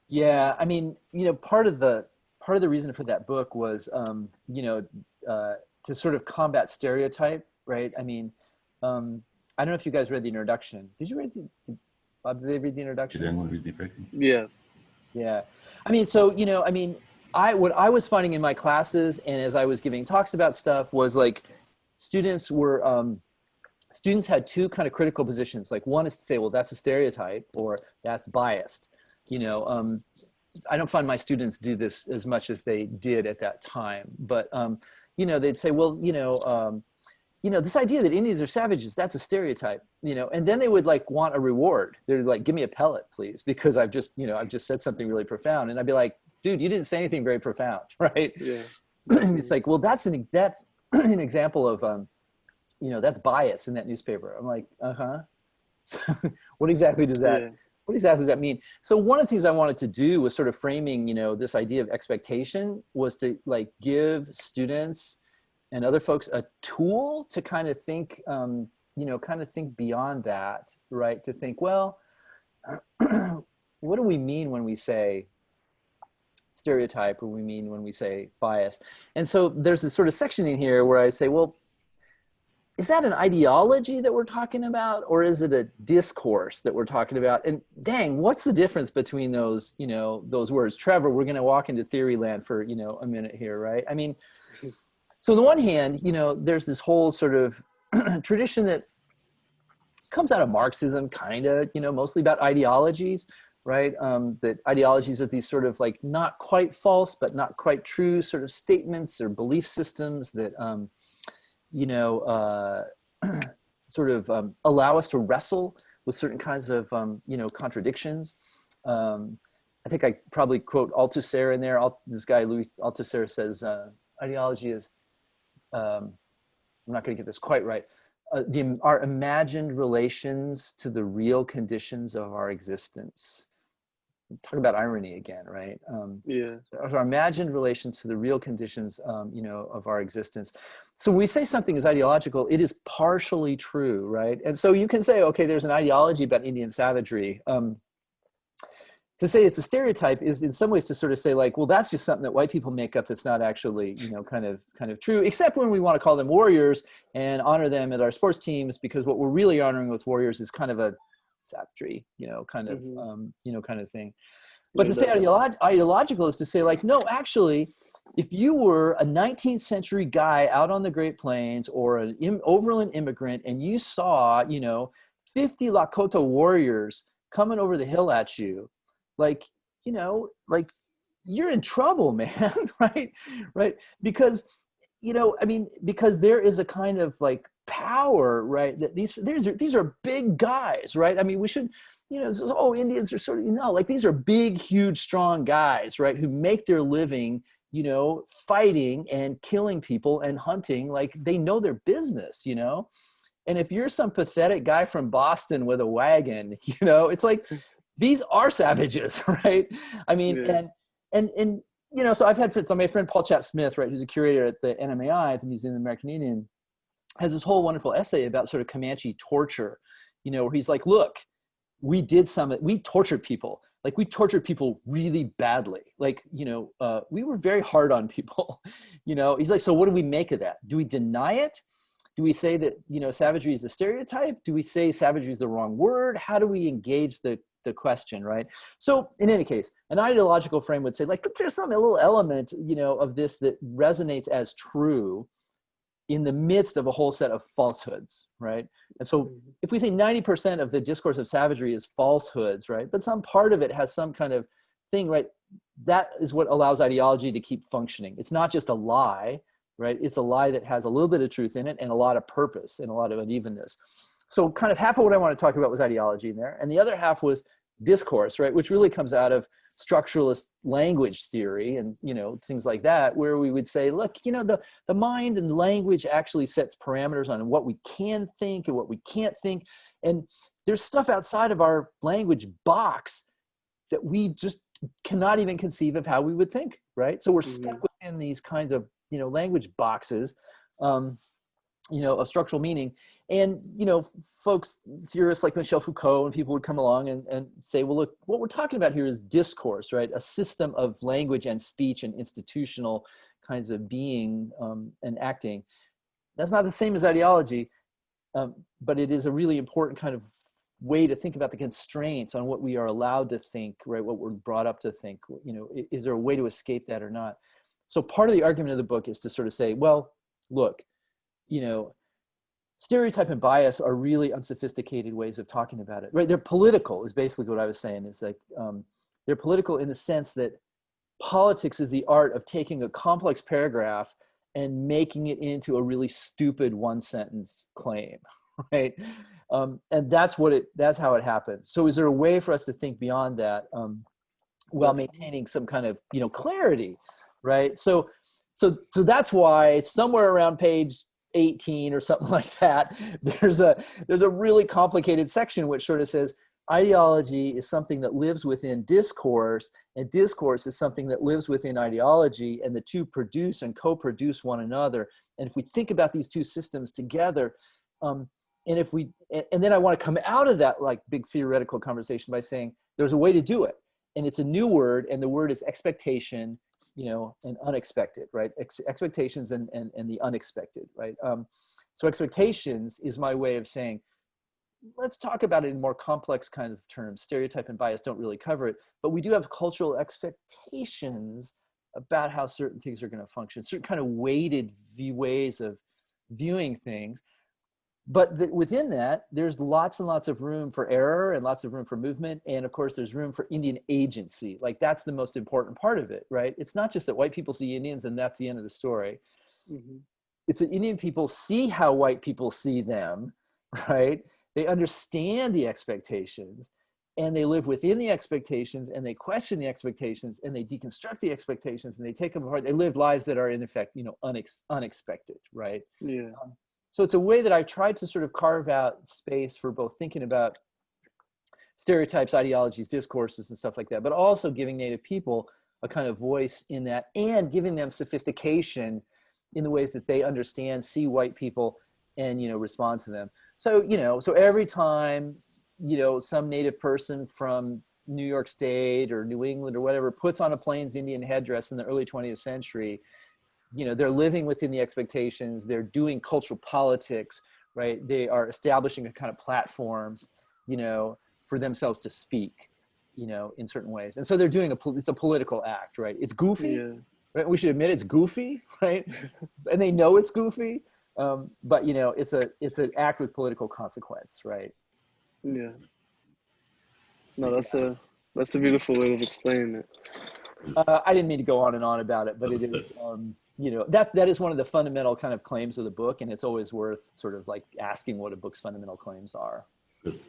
Yeah, part part of the reason for that book was, you know, to sort of combat stereotype, right? I mean, I don't know if you guys read the introduction. Did you read Bob, did they read the introduction? Did anyone read the introduction? Yeah. Yeah. I mean, so, you know, I mean, what I was finding in my classes and as I was giving talks about stuff was like students had two kind of critical positions. Like one is to say, well, that's a stereotype or that's biased. You know, I don't find my students do this as much as they did at that time, but, you know, they'd say, well, you know, this idea that Indians are savages, that's a stereotype, you know, and then they would like want a reward. They're like, give me a pellet, please, because I've just said something really profound. And I'd be like, dude, you didn't say anything very profound, right? Yeah. It's like, well, that's an example of, you know, that's bias in that newspaper. I'm like, So what exactly does that, what exactly does that mean? So one of the things I wanted to do was sort of framing, you know, this idea of expectation was to like give students and other folks a tool to kind of think, you know, kind of think beyond that, right? To think, well, what do we mean when we say stereotype, or we mean when we say bias? And so there's this sort of section in here where I say, well, is that an ideology that we're talking about, or is it a discourse that we're talking about? And dang, what's the difference between those, you know, those words? Trevor, we're going to walk into theory land for, you know, a minute here, right? I mean, so on the one hand, you know, there's this whole sort of tradition that comes out of Marxism, kind of, you know, mostly about ideologies, right? That ideologies are these sort of like not quite false, but not quite true sort of statements or belief systems that, you know, sort of allow us to wrestle with certain kinds of, you know, contradictions. I think I probably quote Althusser in there. This guy, Louis Althusser, says, ideology is, I'm not going to get this quite right, our imagined relations to the real conditions of our existence. Talk about irony again, right? Yeah. Our imagined relations to the real conditions, you know, of our existence. So when we say something is ideological, it is partially true, right? And so you can say, okay, there's an ideology about Indian savagery. To say it's a stereotype is in some ways to sort of say like, well, that's just something that white people make up that's not actually, you know, kind of true, except when we want to call them warriors and honor them at our sports teams, because what we're really honoring with warriors is kind of a savagery, you know, kind of, you know, kind of thing. But to say ideological is to say like, no, actually, if you were a 19th century guy out on the Great Plains or an overland immigrant and you saw, you know, 50 Lakota warriors coming over the hill at you, like, you know, like you're in trouble, man, right? Right. Because, you know, I mean, because there is a kind of like power, right? That these are big guys, right? I mean, we should, you know, oh, Indians are sort of, you know, like these are big, huge, strong guys, right? Who make their living, you know, fighting and killing people and hunting, like they know their business, you know? And if you're some pathetic guy from Boston with a wagon, you know, it's like, these are savages, right? I mean, and you know, so I've had friends, so my friend Paul Chapp-Smith, right, who's a curator at the NMAI, at the Museum of the American Indian, has this whole wonderful essay about sort of Comanche torture, you know, where he's like, look, we tortured people. Like we tortured people really badly. Like, you know, we were very hard on people, you know. He's like, so what do we make of that? Do we deny it? Do we say that, you know, savagery is a stereotype? Do we say savagery is the wrong word? How do we engage the question, right? So in any case, an ideological frame would say, like, look, there's some little element, you know, of this that resonates as true in the midst of a whole set of falsehoods, right? And so if we say 90% of the discourse of savagery is falsehoods, right? But some part of it has some kind of thing, right? That is what allows ideology to keep functioning. It's not just a lie, right? It's a lie that has a little bit of truth in it and a lot of purpose and a lot of unevenness. So kind of half of what I want to talk about was ideology in there. And the other half was discourse, right? Which really comes out of structuralist language theory and, you know, things like that, where we would say, look, you know, the mind and language actually sets parameters on what we can think and what we can't think. And there's stuff outside of our language box that we just cannot even conceive of how we would think, right? So we're stuck within these kinds of, you know, language boxes, you know, of structural meaning. And, you know, folks, theorists like Michel Foucault and people would come along and say, well, look, what we're talking about here is discourse, right? A system of language and speech and institutional kinds of being and acting. That's not the same as ideology, but it is a really important kind of way to think about the constraints on what we are allowed to think, right? What we're brought up to think, you know, is there a way to escape that or not? So part of the argument of the book is to sort of say, well, look, you know, stereotype and bias are really unsophisticated ways of talking about it, right? They're political is basically what I was saying. It's like, they're political in the sense that politics is the art of taking a complex paragraph and making it into a really stupid one sentence claim, right? And that's how it happens. So is there a way for us to think beyond that while maintaining some kind of, you know, clarity, right? So that's why somewhere around page 18 or something like that, there's a really complicated section which sort of says ideology is something that lives within discourse, and discourse is something that lives within ideology, and the two produce and co-produce one another. And if we think about these two systems together, and then I want to come out of that like big theoretical conversation by saying there's a way to do it, and it's a new word, and the word is expectation, you know, and unexpected, right? Expectations and the unexpected, right? So expectations is my way of saying, let's talk about it in more complex kinds of terms. Stereotype and bias don't really cover it, but we do have cultural expectations about how certain things are going to function, certain kind of weighted ways of viewing things. But within that, there's lots and lots of room for error and lots of room for movement. And of course, there's room for Indian agency. Like that's the most important part of it, right? It's not just that white people see Indians and that's the end of the story. Mm-hmm. It's that Indian people see how white people see them, right? They understand the expectations and they live within the expectations and they question the expectations and they deconstruct the expectations and they take them apart. They live lives that are in effect, you know, unexpected, right? Yeah. So it's a way that I tried to sort of carve out space for both thinking about stereotypes, ideologies, discourses, and stuff like that, but also giving Native people a kind of voice in that and giving them sophistication in the ways that they understand, see white people, and, you know, respond to them. So, you know, so every time, you know, some Native person from New York State or New England or whatever puts on a Plains Indian headdress in the early 20th century, you know, they're living within the expectations, they're doing cultural politics, right? They are establishing a kind of platform, you know, for themselves to speak, you know, in certain ways. And so they're doing it's a political act, right? It's goofy, yeah. Right? We should admit it's goofy, right? And they know it's goofy, but you know, it's an act with political consequence, right? Yeah. No, that's a beautiful way of explaining it. I didn't mean to go on and on about it, but it is, you know, that is one of the fundamental kind of claims of the book, and it's always worth sort of like asking what a book's fundamental claims are. Good.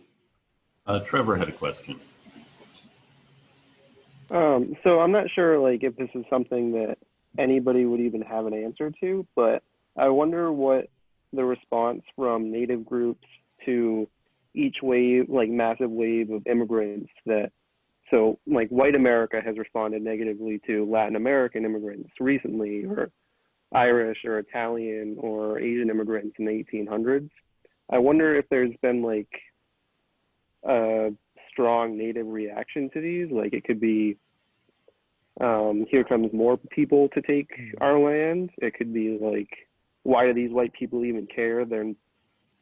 Trevor had a question. So I'm not sure like if this is something that anybody would even have an answer to, but I wonder what the response from Native groups to each wave, like massive wave of immigrants so like white America has responded negatively to Latin American immigrants recently, or Irish or Italian or Asian immigrants in the 1800s. I wonder if there's been like a strong Native reaction to these. Like it could be, here comes more people to take our land. It could be like, why do these white people even care?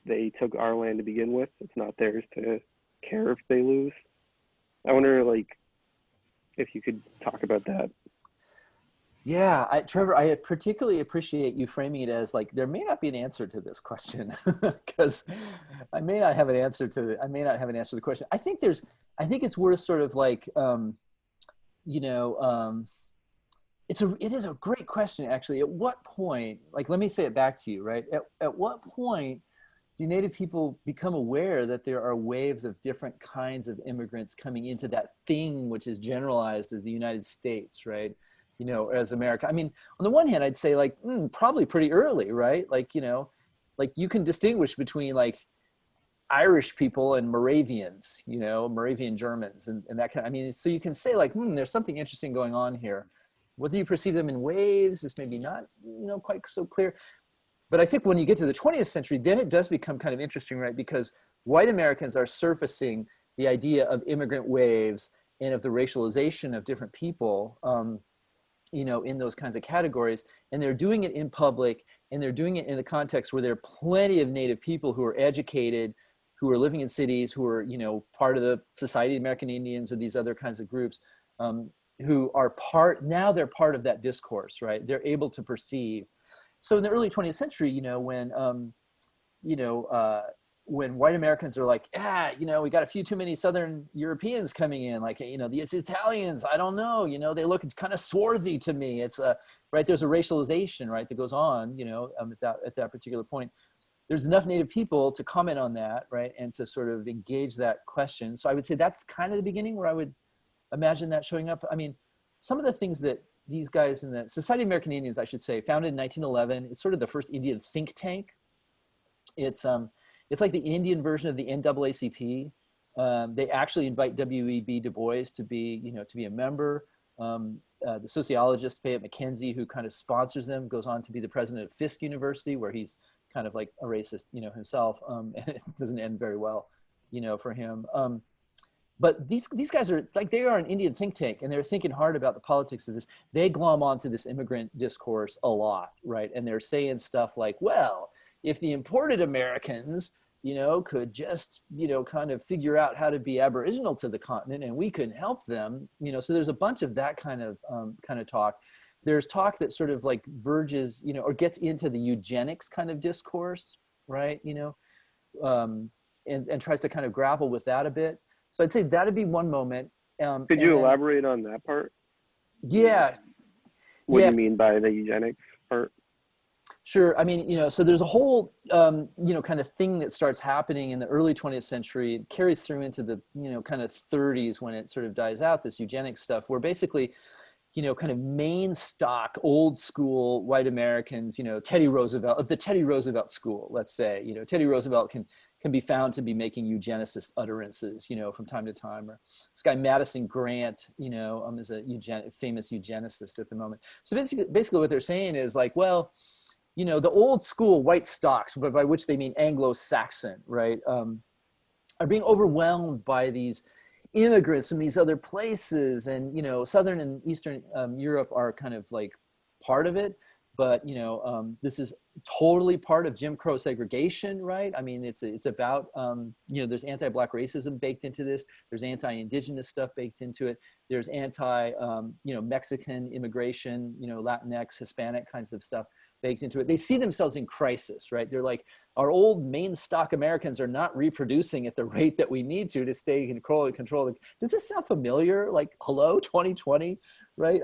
They took our land to begin with. It's not theirs to care if they lose. I wonder, like, if you could talk about that. Yeah, Trevor, I particularly appreciate you framing it as like, there may not be an answer to this question because I may not have an answer to the question. I think it's worth sort of like, you know, it is a great question, actually. At what point, like, let me say it back to you, right? At what point do Native people become aware that there are waves of different kinds of immigrants coming into that thing which is generalized as the United States, right? You know, as America. I mean, on the one hand, I'd say like, probably pretty early, right? Like, you know, like you can distinguish between like Irish people and Moravians, you know, Moravian Germans and that kind of, I mean, so you can say like, there's something interesting going on here. Whether you perceive them in waves is maybe not, you know, quite so clear. But I think when you get to the 20th century, then it does become kind of interesting, right? Because white Americans are surfacing the idea of immigrant waves and of the racialization of different people, you know, in those kinds of categories. And they're doing it in public, and they're doing it in the context where there are plenty of Native people who are educated, who are living in cities, who are, you know, part of the Society of American Indians or these other kinds of groups, who are now they're part of that discourse, right? They're able to perceive. So in the early 20th century, you know, when white Americans are like, you know, we got a few too many Southern Europeans coming in, like, you know, these Italians, I don't know, you know, they look kind of swarthy to me. It's right, there's a racialization, right, that goes on, you know, at that particular point. There's enough Native people to comment on that, right, and to sort of engage that question. So I would say that's kind of the beginning where I would imagine that showing up. I mean, some of the things that these guys in the Society of American Indians, I should say, founded in 1911, it's sort of the first Indian think tank. It's like the Indian version of the NAACP. They actually invite W.E.B. Du Bois to be, you know, to be a member. The sociologist Fayette McKenzie, who kind of sponsors them, goes on to be the president of Fisk University, where he's kind of like a racist, you know, himself, and it doesn't end very well, you know, for him. But these guys are like, they are an Indian think tank, and they're thinking hard about the politics of this. They glom onto this immigrant discourse a lot, right? And they're saying stuff like, well, if the imported Americans, you know, could just, you know, kind of figure out how to be Aboriginal to the continent, and we could help them, you know. So there's a bunch of that kind of talk. There's talk that sort of like verges, you know, or gets into the eugenics kind of discourse, right? You know, and tries to kind of grapple with that a bit. So I'd say that'd be one moment. Could you elaborate on that part? Yeah. What do you mean by the eugenics part? Sure. I mean, you know, so there's a whole, you know, kind of thing that starts happening in the early 20th century. It carries through into the, you know, kind of 30s when it sort of dies out, this eugenics stuff, where basically, you know, kind of main stock, old school white Americans, you know, Teddy Roosevelt, of the Teddy Roosevelt school, let's say, you know, Teddy Roosevelt can be found to be making eugenicist utterances, you know, from time to time. Or this guy Madison Grant, you know, is a famous eugenicist at the moment. So basically what they're saying is like, well, you know, the old school white stocks, by which they mean Anglo-Saxon, right, are being overwhelmed by these immigrants from these other places. And, you know, Southern and Eastern Europe are kind of like part of it. But, you know, this is totally part of Jim Crow segregation, right? I mean, it's about, you know, there's anti-Black racism baked into this. There's anti-Indigenous stuff baked into it. There's you know, Mexican immigration, you know, Latinx, Hispanic kinds of stuff baked into it. They see themselves in crisis, right? They're like, our old main stock Americans are not reproducing at the rate that we need to stay in control. Does this sound familiar? Like, hello, 2020, right?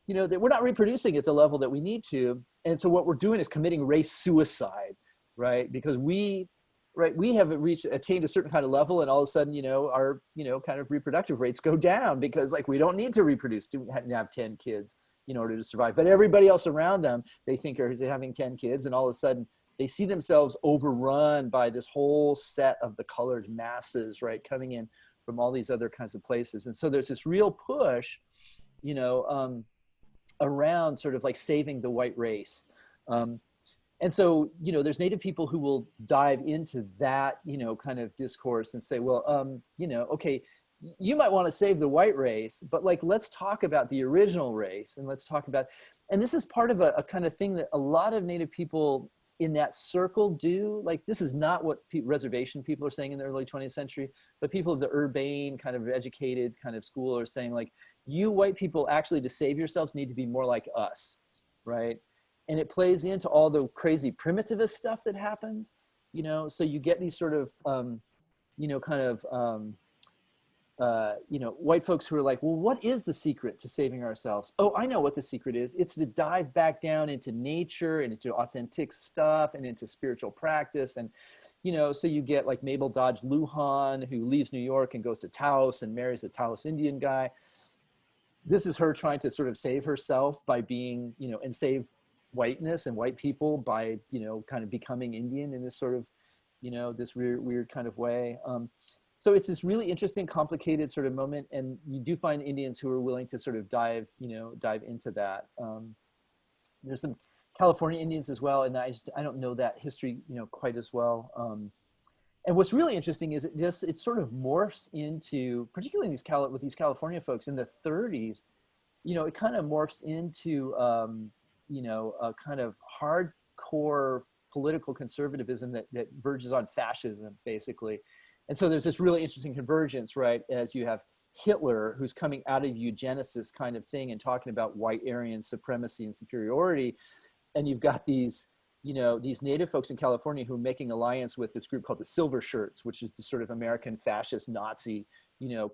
You know, we're not reproducing at the level that we need to. And so what we're doing is committing race suicide, right? Because we have attained a certain kind of level, and all of a sudden, you know, our, you know, kind of reproductive rates go down because like we don't need to reproduce to have 10 kids in order to survive. But everybody else around them, they think are having 10 kids, and all of a sudden they see themselves overrun by this whole set of the colored masses, right, coming in from all these other kinds of places. And so there's this real push, you know, around sort of like saving the white race. And so, you know, there's Native people who will dive into that, you know, kind of discourse and say, well, you know, okay, you might want to save the white race, but like, let's talk about the original race, and let's talk about, and this is part of a kind of thing that a lot of Native people in that circle do. Like, this is not what reservation people are saying in the early 20th century, but people of the urbane kind of educated kind of school are saying like, you white people actually, to save yourselves, need to be more like us, right? And it plays into all the crazy primitivist stuff that happens, you know. So you get these sort of, you know, kind of, you know, white folks who are like, well, what is the secret to saving ourselves? Oh, I know what the secret is. It's to dive back down into nature and into authentic stuff and into spiritual practice. And, you know, so you get like Mabel Dodge Lujan, who leaves New York and goes to Taos and marries a Taos Indian guy. This is her trying to sort of save herself by being, you know, and save whiteness and white people by, you know, kind of becoming Indian in this sort of, you know, this weird kind of way. So it's this really interesting, complicated sort of moment. And you do find Indians who are willing to sort of dive into that. There's some California Indians as well. And I don't know that history, quite as well. And what's really interesting is it sort of morphs into, particularly with these California folks in the 30s, it kind of morphs into, a kind of hardcore political conservatism that verges on fascism, basically. And so there's this really interesting convergence, right? As you have Hitler, who's coming out of eugenicist kind of thing and talking about white Aryan supremacy and superiority. And you've got these native folks in California who are making alliance with this group called the Silver Shirts, which is the sort of American fascist Nazi,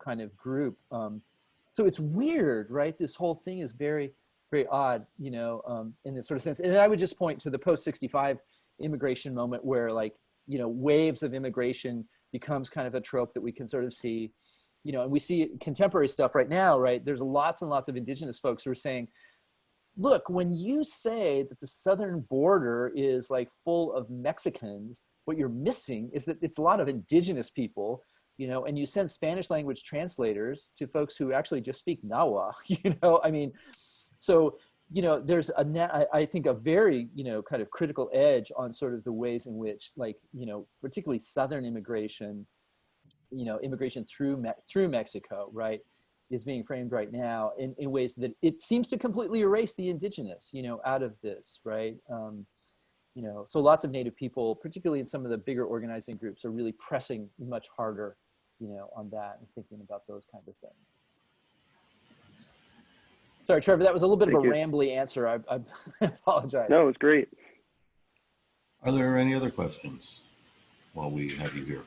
kind of group. So it's weird, right? This whole thing is very, very odd, in this sort of sense. And I would just point to the post-65 immigration moment where waves of immigration becomes kind of a trope that we can sort of see, and we see contemporary stuff right now, right? There's lots and lots of indigenous folks who are saying, look, when you say that the southern border is full of Mexicans, what you're missing is that it's a lot of indigenous people, and you send Spanish language translators to folks who actually just speak Nahua, so, there's I think a very, kind of critical edge on sort of the ways in which particularly southern immigration, immigration through Mexico, right, is being framed right now in ways that it seems to completely erase the indigenous, out of this, right? So lots of Native people, particularly in some of the bigger organizing groups, are really pressing much harder, on that and thinking about those kinds of things. Sorry, Trevor, that was a little bit of a rambly answer. I apologize. No, it was great. Are there any other questions while we have you here?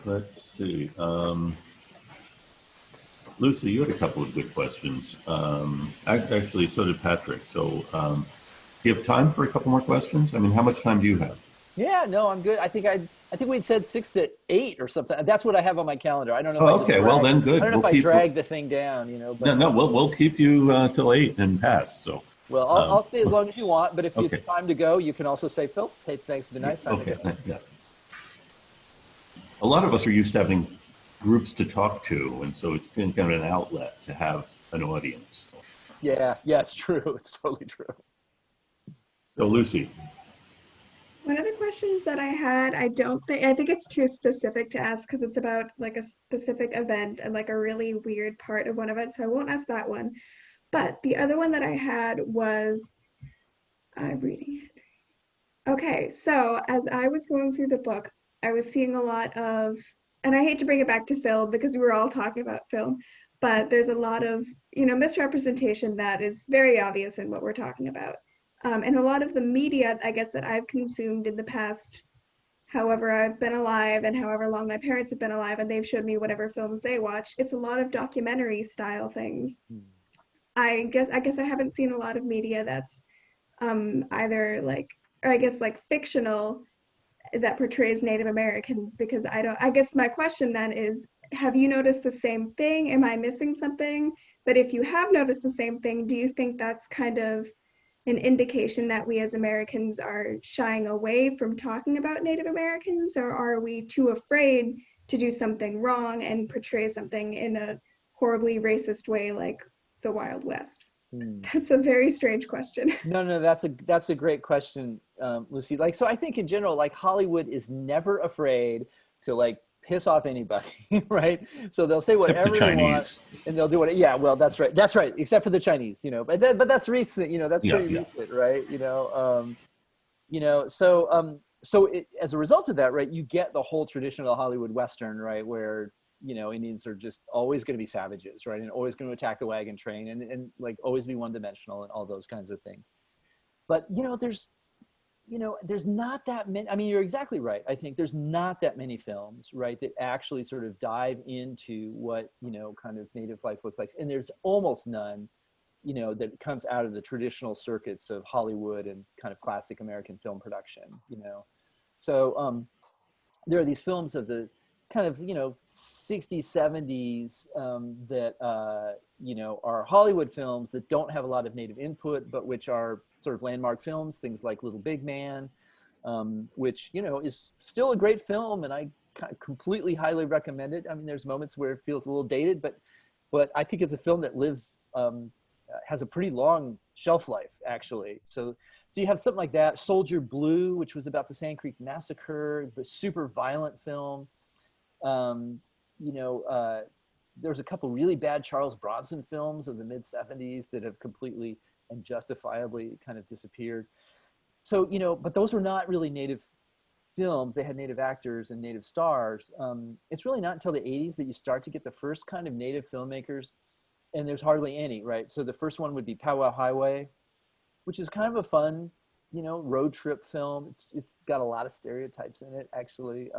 Let's see. Lucy, you had a couple of good questions. Actually, so did Patrick. So do you have time for a couple more questions? I mean, how much time do you have? Yeah, no, I'm good. I think we'd said 6 to 8 or something. That's what I have on my calendar. I don't know. Oh, okay. Well, then good. I don't know if I dragged the thing down, But, no, we'll keep you till 8 and past. So. Well, I'll stay as long as you want. But if it's time to go, you can also say, Phil, hey, thanks. It's been nice time to go. Yeah. A lot of us are used to having groups to talk to, and so it's been kind of an outlet to have an audience. Yeah, it's true. It's totally true. So, Lucy. One of the questions that I had, I think it's too specific to ask because it's about a specific event and a really weird part of one of it, so I won't ask that one. But the other one that I had was, I'm reading it. Okay, so as I was going through the book, I was seeing a lot of, and I hate to bring it back to film because we were all talking about film, but there's a lot of, misrepresentation that is very obvious in what we're talking about. And a lot of the media, I guess, that I've consumed in the past, however I've been alive and however long my parents have been alive, and they've showed me whatever films they watch, it's a lot of documentary style things. I guess I haven't seen a lot of media that's either fictional that portrays Native Americans, because I guess my question then is, have you noticed the same thing? Am I missing something? But if you have noticed the same thing, do you think that's kind of an indication that we as Americans are shying away from talking about Native Americans, or are we too afraid to do something wrong and portray something in a horribly racist way like the Wild West? That's a very strange question. No, that's a great question, Lucy. So I think in general, Hollywood is never afraid to piss off anybody, right? So they'll say whatever they want, and they'll do what. Yeah, well, that's right, except for the Chinese, But that's recent, that's pretty recent, right? So as a result of that, right, you get the whole traditional Hollywood Western, right, where Indians are just always going to be savages, right, and always going to attack the wagon train, and always be one-dimensional and all those kinds of things. But there's not that many. I mean, you're exactly right. I think there's not that many films, right, that actually sort of dive into what kind of Native life looks like, and there's almost none, that comes out of the traditional circuits of Hollywood and kind of classic American film production. So there are these films of the kind of 60s, 70s that are Hollywood films that don't have a lot of Native input, but which are sort of landmark films, things like Little Big Man, which is still a great film, and I completely highly recommend it. I mean, there's moments where it feels a little dated, but but I think it's a film that lives, has a pretty long shelf life, actually. So you have something like that. Soldier Blue, which was about the Sand Creek Massacre, the super violent film. You know, there's a couple really bad Charles Bronson films of the mid-70s that have completely and justifiably kind of disappeared. So, you know, but those were not really native films. They had native actors and native stars. It's really not until the 80s that you start to get the first kind of native filmmakers, and there's hardly any, right? So the first one would be Powwow Highway, which is kind of a fun, you know, road trip film. It's got a lot of stereotypes in it, actually.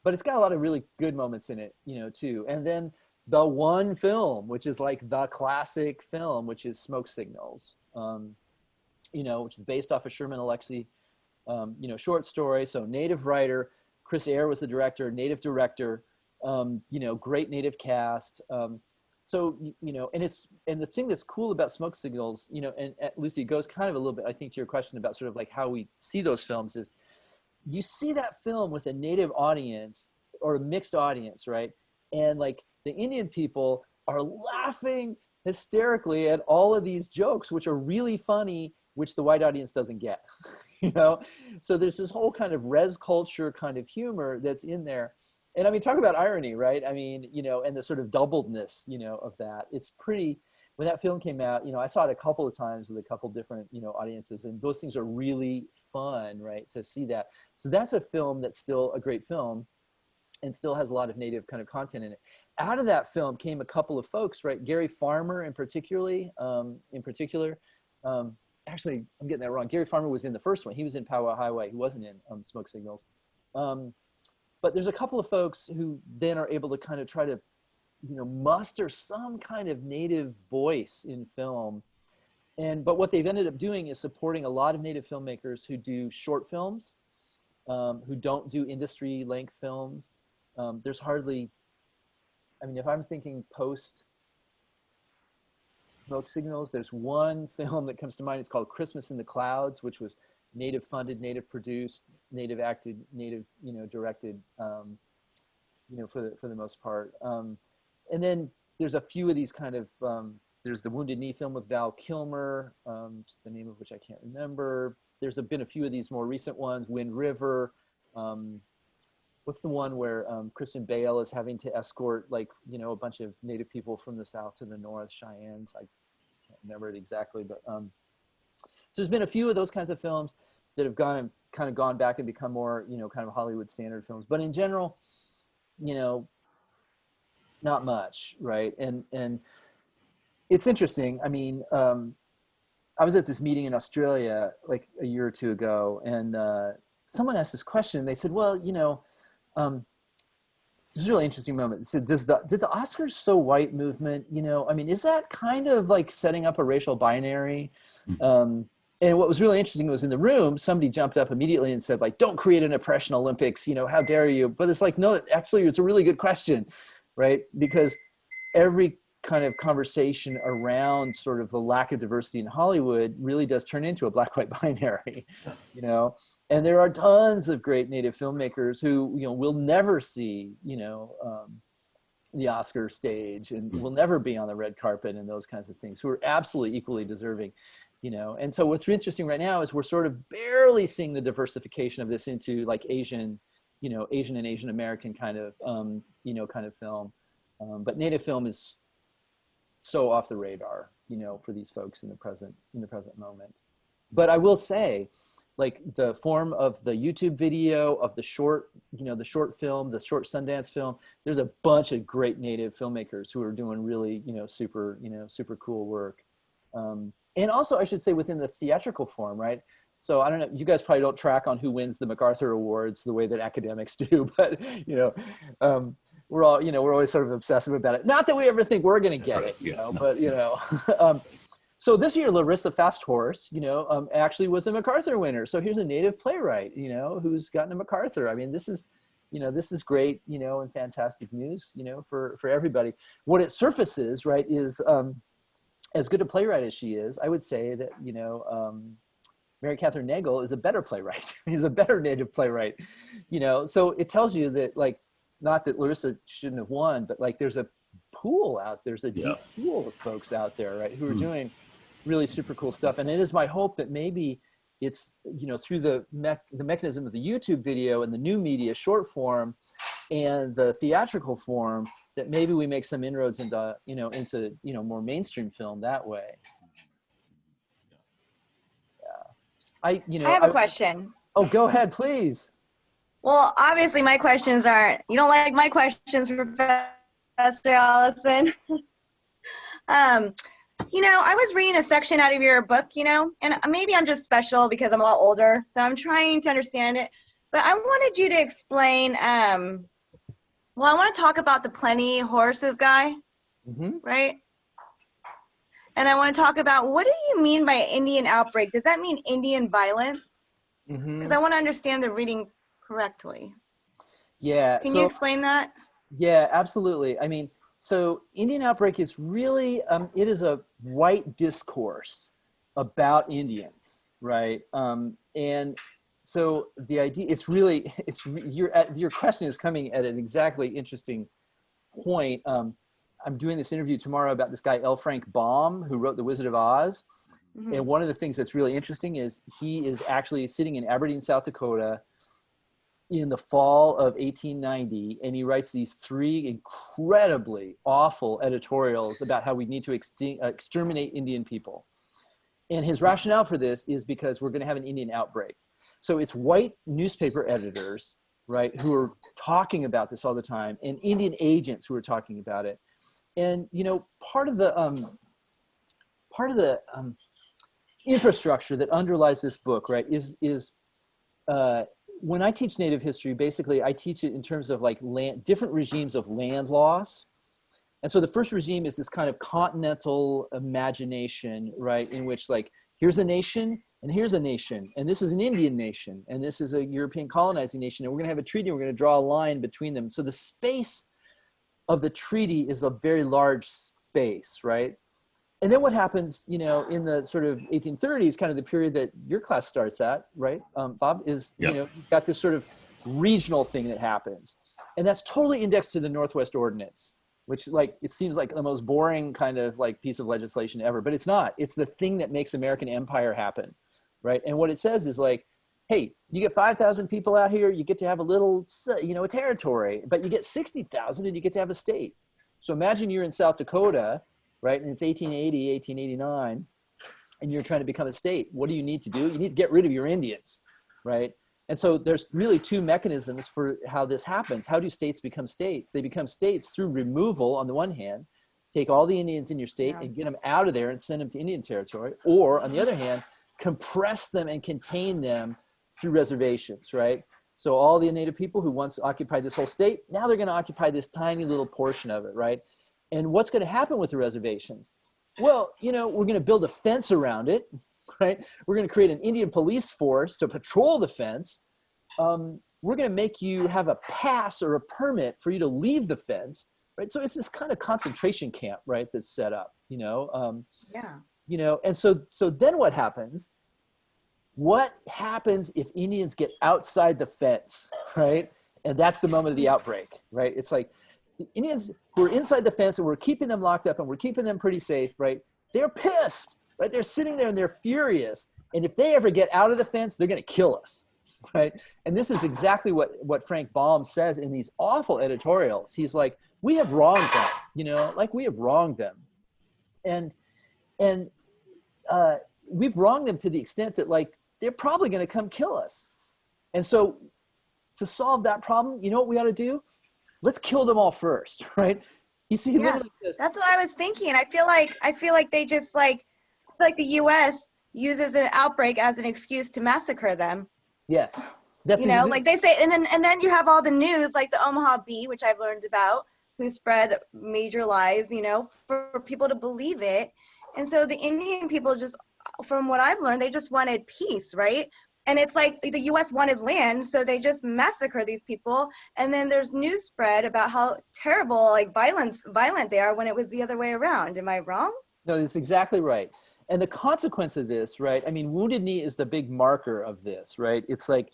But it's got a lot of really good moments in it, you know, too. And then the one film, which is like the classic film, which is Smoke Signals, you know, which is based off of Sherman Alexie, you know, short story. So native writer, Chris Eyre was the director, native director, you know, great native cast. So, you know, and the thing that's cool about Smoke Signals, you know, and Lucy, it goes kind of a little bit, I think, to your question about sort of like how we see those films is, you see that film with a native audience or a mixed audience, right? And like the Indian people are laughing hysterically at all of these jokes, which are really funny, which the white audience doesn't get, you know? So there's this whole kind of res culture kind of humor that's in there. And I mean, talk about irony, right? I mean, you know, and the sort of doubledness, you know, of that. It's pretty, when that film came out, you know, I saw it a couple of times with a couple different, you know, audiences, and those things are really fun, right, to see that. So that's a film that's still a great film and still has a lot of native kind of content in it. Out of that film came a couple of folks, right? Gary Farmer in particular, actually, I'm getting that wrong. Gary Farmer was in the first one. He was in Powwow Highway. He wasn't in Smoke Signals. But there's a couple of folks who then are able to kind of try to, you know, muster some kind of native voice in film. But what they've ended up doing is supporting a lot of native filmmakers who do short films, who don't do industry length films. There's hardly, I mean, if I'm thinking post Smoke Signals, there's one film that comes to mind. It's called Christmas in the Clouds, which was native funded, native produced, native acted, native, you know, directed, you know, for the most part. And then there's a few of these kind of, there's the Wounded Knee film with Val Kilmer, just the name of which I can't remember. There's been a few of these more recent ones, Wind River. What's the one where Christian Bale is having to escort, like, you know, a bunch of native people from the south to the north, Cheyennes. I can't remember it exactly, but so there's been a few of those kinds of films that have kind of gone back and become more, you know, kind of Hollywood standard films. But in general, you know, not much, right? And it's interesting. I mean, I was at this meeting in Australia like a year or two ago, and someone asked this question. They said, well, you know, this is a really interesting moment. It said, did the Oscars So White movement, you know, I mean, is that kind of like setting up a racial binary? And what was really interesting was in the room, somebody jumped up immediately and said, like, don't create an oppression Olympics, you know, how dare you? But it's like, no, actually, it's a really good question, right? Because every kind of conversation around sort of the lack of diversity in Hollywood really does turn into a black-white binary, you know? And there are tons of great native filmmakers who, you know, will never see, you know, the Oscar stage and will never be on the red carpet and those kinds of things, who are absolutely equally deserving. You know, and so what's interesting right now is we're sort of barely seeing the diversification of this into like Asian, you know, Asian and Asian American kind of, you know, kind of film. But native film is so off the radar, you know, for these folks in the present moment. But I will say, like the form of the YouTube video, of the short, you know, the short film, the short Sundance film, there's a bunch of great native filmmakers who are doing really, you know, super cool work. And also, I should say, within the theatrical form, right? So I don't know, you guys probably don't track on who wins the MacArthur Awards the way that academics do, but, you know, we're all, you know, we're always sort of obsessive about it. Not that we ever think we're going to get it, you know, but, you know. So this year, Larissa Fasthorse, you know, actually was a MacArthur winner. So here's a native playwright, you know, who's gotten a MacArthur. I mean, this is, you know, this is great, you know, and fantastic news, you know, for everybody. What it surfaces, right, is, as good a playwright as she is, I would say that, you know, Mary Catherine Nagel is a better playwright. He's a better native playwright, you know? So it tells you that, like, not that Larissa shouldn't have won, but like there's a pool out there. There's a deep pool of folks out there, right, who are doing really super cool stuff. And it is my hope that maybe it's, you know, through the mechanism of the YouTube video and the new media short form and the theatrical form, that maybe we make some inroads into, you know, more mainstream film that way. Yeah. I have a question. Oh, go ahead, please. Well, obviously my questions aren't, you don't like my questions, Professor Allison. You know, I was reading a section out of your book, you know, and maybe I'm just special because I'm a lot older, so I'm trying to understand it. But I wanted you to explain, well, I want to talk about the plenty horses guy, right? And I want to talk about, what do you mean by Indian outbreak? Does that mean Indian violence? Because I want to understand the reading correctly. Yeah. Can you explain that? Yeah, absolutely. I mean, so Indian outbreak is really, it is a white discourse about Indians, right? And so the idea, it's really, your question is coming at an exactly interesting point. I'm doing this interview tomorrow about this guy, L. Frank Baum, who wrote The Wizard of Oz. And one of the things that's really interesting is he is actually sitting in Aberdeen, South Dakota in the fall of 1890, and he writes these 3 incredibly awful editorials about how we need to exterminate Indian people. And his rationale for this is because we're going to have an Indian outbreak. So it's white newspaper editors, right, who are talking about this all the time, and Indian agents who are talking about it. And, you know, part of the infrastructure that underlies this book, right, is when I teach Native history, basically I teach it in terms of like different regimes of land loss. And so the first regime is this kind of continental imagination, right, in which like, here's a nation and here's a nation, and this is an Indian nation, and this is a European colonizing nation, and we're gonna have a treaty, and we're gonna draw a line between them. So the space of the treaty is a very large space, right? And then what happens, you know, in the sort of 1830s, kind of the period that your class starts at, right, Bob, is, you know, you've got this sort of regional thing that happens. And that's totally indexed to the Northwest Ordinance, which, like, it seems like the most boring kind of like piece of legislation ever, but it's not. It's the thing that makes American empire happen, right? And what it says is like, hey, you get 5,000 people out here, you get to have a little, you know, a territory, but you get 60,000 and you get to have a state. So imagine you're in South Dakota, right? And it's 1880, 1889, and you're trying to become a state. What do you need to do? You need to get rid of your Indians, right? And so there's really 2 mechanisms for how this happens. How do states become states? They become states through removal on the one hand, take all the Indians in your state and get them out of there and send them to Indian territory. Or on the other hand, compress them and contain them through reservations, right? So all the Native people who once occupied this whole state, now they're gonna occupy this tiny little portion of it, right? And what's going to happen with the reservations? Well, you know, we're going to build a fence around it, right? We're going to create an Indian police force to patrol the fence. We're going to make you have a pass or a permit for you to leave the fence, right? So it's this kind of concentration camp, right, that's set up, you know? You know, and so then what happens? What happens if Indians get outside the fence, right? And that's the moment of the outbreak, right? It's like, the Indians who are inside the fence and we're keeping them locked up and we're keeping them pretty safe, right? They're pissed, right? They're sitting there and they're furious. And if they ever get out of the fence, they're going to kill us, right? And this is exactly what Frank Baum says in these awful editorials. He's like, we have wronged them, you know, like we have wronged them. And we've wronged them to the extent that like, they're probably going to come kill us. And so to solve that problem, you know what we ought to do? Let's kill them all first, right? You see, literally this. That's what I was thinking. I feel like they just like the U.S. uses an outbreak as an excuse to massacre them. Yes, that's, you know, like they say, and then you have all the news, like the Omaha Bee, which I've learned about, who spread major lies, you know, for people to believe it. And so the Indian people just, from what I've learned, they just wanted peace, right? And it's like the U.S. wanted land, so they just massacre these people. And then there's news spread about how terrible, like violent they are when it was the other way around. Am I wrong? No, that's exactly right. And the consequence of this, right? I mean, Wounded Knee is the big marker of this, right? It's like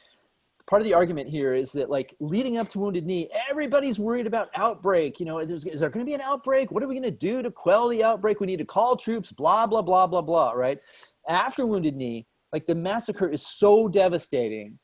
part of the argument here is that, like, leading up to Wounded Knee, everybody's worried about outbreak. You know, is there going to be an outbreak? What are we going to do to quell the outbreak? We need to call troops, blah, blah, blah, blah, blah, right? After Wounded Knee, like, the massacre is so devastating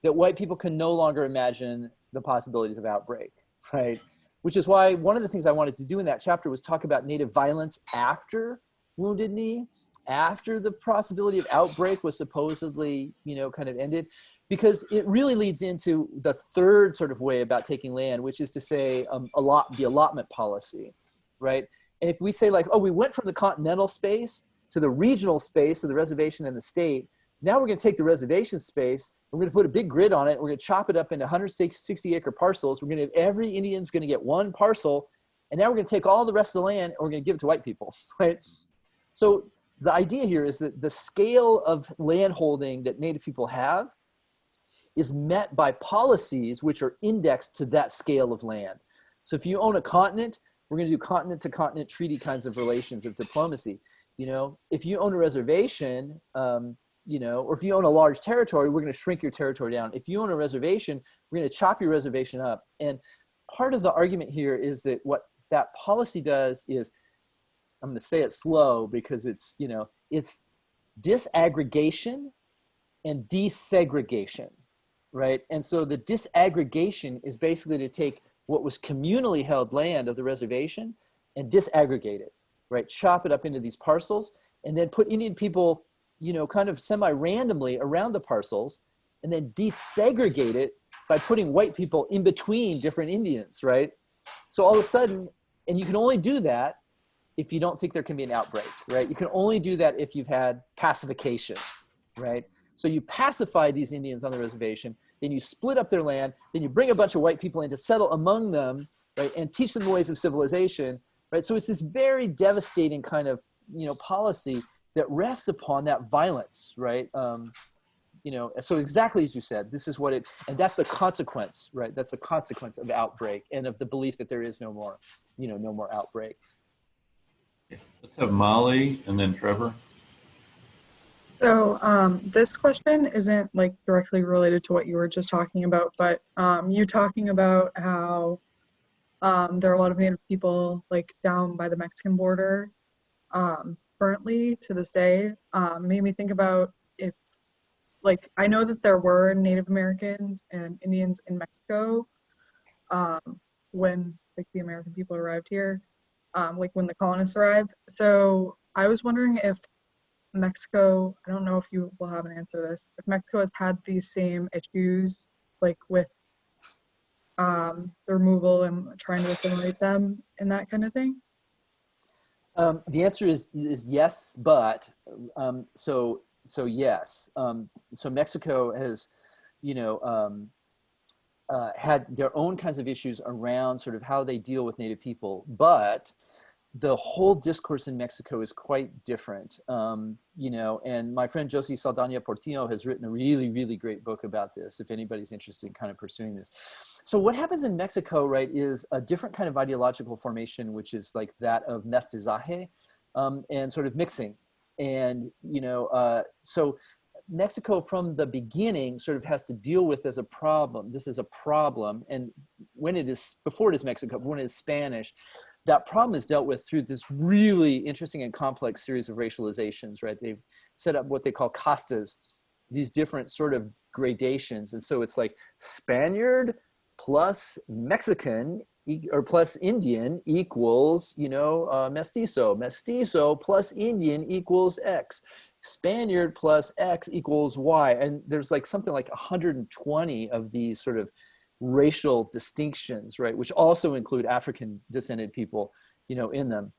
that white people can no longer imagine the possibilities of outbreak, right? Which is why one of the things I wanted to do in that chapter was talk about Native violence after Wounded Knee, after the possibility of outbreak was supposedly, you know, kind of ended, because it really leads into the third sort of way about taking land, which is to say the allotment policy, right? And if we say, like, oh, we went from the continental space to the regional space of the reservation and the state, now we're going to take the reservation space, we're going to put a big grid on it, we're going to chop it up into 160 acre parcels, we're going to have every Indian's going to get one parcel, and now we're going to take all the rest of the land and we're going to give it to white people, right? So the idea here is that the scale of land holding that Native people have is met by policies which are indexed to that scale of land. So if you own a continent, we're going to do continent to continent treaty kinds of relations of diplomacy. You know, if you own a reservation, you know, or if you own a large territory, we're going to shrink your territory down. If you own a reservation, we're going to chop your reservation up. And part of the argument here is that what that policy does is, I'm going to say it slow because it's, you know, it's disaggregation and desegregation, right? And so the disaggregation is basically to take what was communally held land of the reservation and disaggregate it, right? Chop it up into these parcels and then put Indian people, you know, kind of semi-randomly around the parcels, and then desegregate it by putting white people in between different Indians, right? So all of a sudden, and you can only do that if you don't think there can be an outbreak, right? You can only do that if you've had pacification, right? So you pacify these Indians on the reservation, then you split up their land, then you bring a bunch of white people in to settle among them, right? And teach them the ways of civilization, right? So it's this very devastating kind of, you know, policy that rests upon that violence, right? You know, so exactly as you said, this is what it, and that's the consequence, right? That's the consequence of outbreak and of the belief that there is no more, you know, no more outbreak. Let's have Molly and then Trevor. So this question isn't like directly related to what you were just talking about, but you talking about how there are a lot of Native people like down by the Mexican border currently to this day made me think about if, like, I know that there were Native Americans and Indians in Mexico when like the American people arrived here, like when the colonists arrived. So I was wondering if Mexico, I don't know if you will have an answer to this, if Mexico has had these same issues like with the removal and trying to assimilate them and that kind of thing. The answer is yes, but so yes. So Mexico has, you know, had their own kinds of issues around sort of how they deal with Native people, but the whole discourse in Mexico is quite different, you know, and my friend Josie Saldana Portillo has written a really, really great book about this, if anybody's interested in kind of pursuing this. So what happens in Mexico, right, is a different kind of ideological formation, which is like that of mestizaje and sort of mixing. And, you know, so Mexico from the beginning sort of has to deal with as a problem. This is a problem. And when it is, before it is Mexico, when it is Spanish, that problem is dealt with through this really interesting and complex series of racializations, right? They've set up what they call castas, these different sort of gradations. And so it's like Spaniard plus Mexican or plus Indian equals, you know, mestizo. Mestizo plus Indian equals X. Spaniard plus X equals Y. And there's like something like 120 of these sort of racial distinctions, right, which also include African descended people, you know, in them.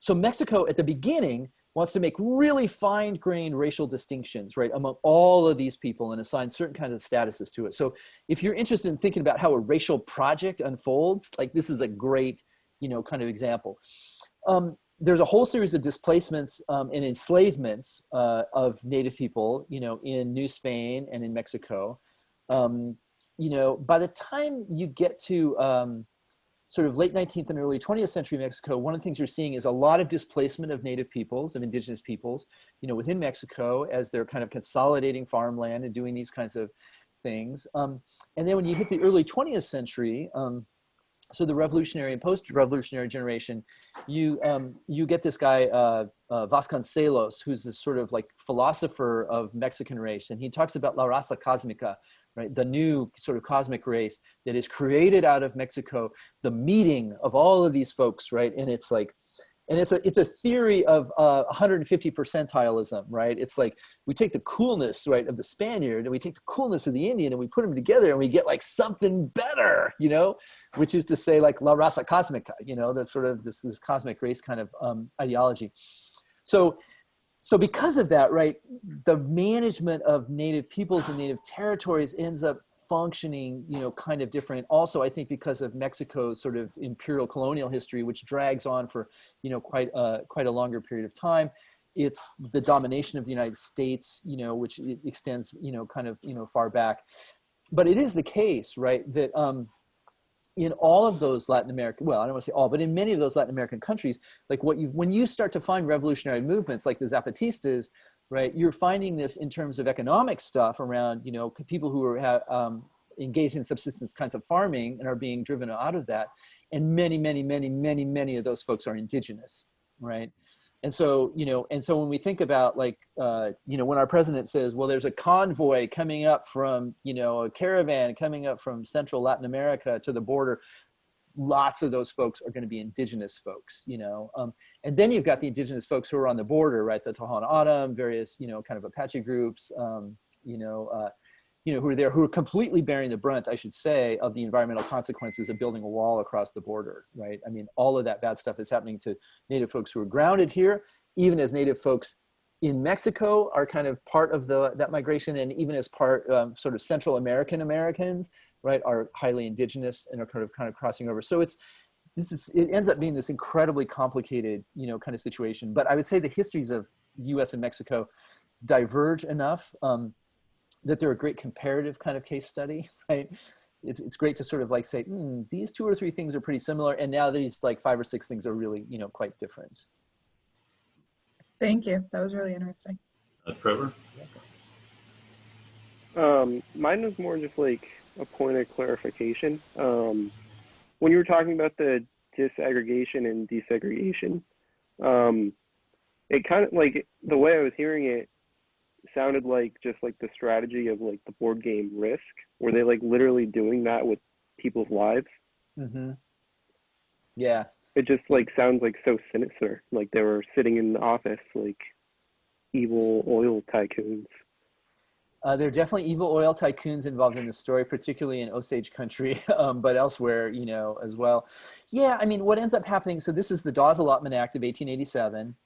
So Mexico at the beginning wants to make really fine-grained racial distinctions, right, among all of these people and assign certain kinds of statuses to it. So if you're interested in thinking about how a racial project unfolds, like this is a great, you know, kind of example. There's a whole series of displacements and enslavements of Native people, you know, in New Spain and in Mexico. You know, by the time you get to sort of late 19th and early 20th century Mexico, one of the things you're seeing is a lot of displacement of Native peoples, of indigenous peoples, you know, within Mexico as they're kind of consolidating farmland and doing these kinds of things. And then when you hit the early 20th century, so the revolutionary and post-revolutionary generation, you get this guy Vasconcelos, who's this sort of like philosopher of Mexican race, and he talks about La Raza Cósmica, right? The new sort of cosmic race that is created out of Mexico, the meeting of all of these folks, right? And it's like, and it's a theory of 150 percentilism, right? It's like we take the coolness, right, of the Spaniard, and we take the coolness of the Indian, and we put them together, and we get like something better, you know, which is to say like La Raza Cósmica, you know, that's sort of this cosmic race kind of ideology. So because of that, right, the management of native peoples and native territories ends up functioning, you know, kind of different. Also, I think because of Mexico's sort of imperial colonial history, which drags on for, you know, quite a longer period of time. It's the domination of the United States, you know, which extends, you know, kind of, you know, far back. But it is the case, right, that in all of those Latin American, well, I don't want to say all, but in many of those Latin American countries, like when you start to find revolutionary movements like the Zapatistas, right, you're finding this in terms of economic stuff around, you know, people who are engaged in subsistence kinds of farming and are being driven out of that. And many of those folks are indigenous, right? And so, you know, when we think about like, you know, when our president says, well, there's a convoy coming up from, you know, a caravan coming up from Central Latin America to the border, lots of those folks are going to be indigenous folks, you know. And then you've got the indigenous folks who are on the border, right? The Tohono O'odham, various, you know, kind of Apache groups, you know, who are there, who are completely bearing the brunt, I should say, of the environmental consequences of building a wall across the border, right? I mean, all of that bad stuff is happening to native folks who are grounded here, even as native folks in Mexico are kind of part of that migration, and even as part sort of Central Americans, right, are highly indigenous and are kind of crossing over. So it ends up being this incredibly complicated, you know, kind of situation. But I would say the histories of U.S. and Mexico diverge enough that they're a great comparative kind of case study, right? It's great to sort of like say, these 2 or 3 things are pretty similar, and now these like 5 or 6 things are really, you know, quite different. Thank you. That was really interesting. Trevor? Mine was more just like a point of clarification. When you were talking about the disaggregation and desegregation, it kind of like the way I was hearing it sounded like just like the strategy of like the board game Risk. Were they like literally doing that with people's lives? Mm-hmm. Yeah. It just like sounds like so sinister. Like they were sitting in the office like evil oil tycoons. There are definitely evil oil tycoons involved in the story, particularly in Osage country, but elsewhere, you know, as well. Yeah, I mean, what ends up happening, so this is the Dawes Allotment Act of 1887.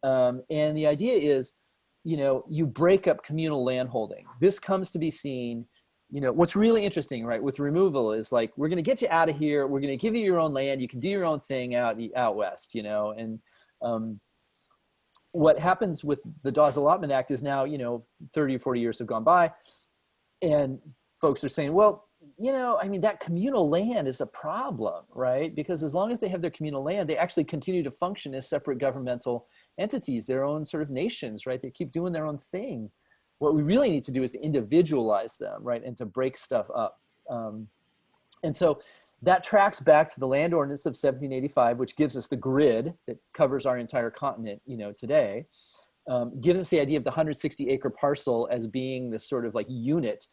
And the idea is, you know, you break up communal landholding. This comes to be seen, you know, what's really interesting, right, with removal is like, we're going to get you out of here. We're going to give you your own land. You can do your own thing out west, you know, and what happens with the Dawes Allotment Act is now, you know, 30 or 40 years have gone by, and folks are saying, well, you know, I mean, that communal land is a problem, right? Because as long as they have their communal land, they actually continue to function as separate governmental entities, their own sort of nations, right? They keep doing their own thing. What we really need to do is to individualize them, right? And to break stuff up. And so that tracks back to the Land Ordinance of 1785, which gives us the grid that covers our entire continent, you know, today. Gives us the idea of the 160-acre parcel as being this sort of like unit.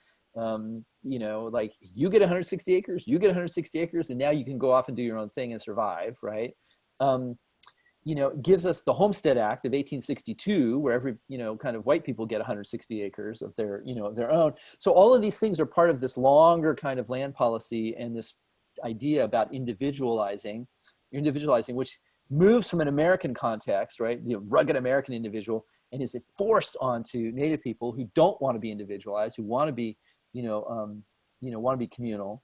You know, like you get 160 acres, you get 160 acres, and now you can go off and do your own thing and survive, right? You know, gives us the Homestead Act of 1862, where every, you know, kind of white people get 160 acres of their, you know, of their own. So all of these things are part of this longer kind of land policy and this idea about individualizing, which moves from an American context, right? The rugged American individual, and is forced onto Native people who don't want to be individualized, who want to be, want to be communal.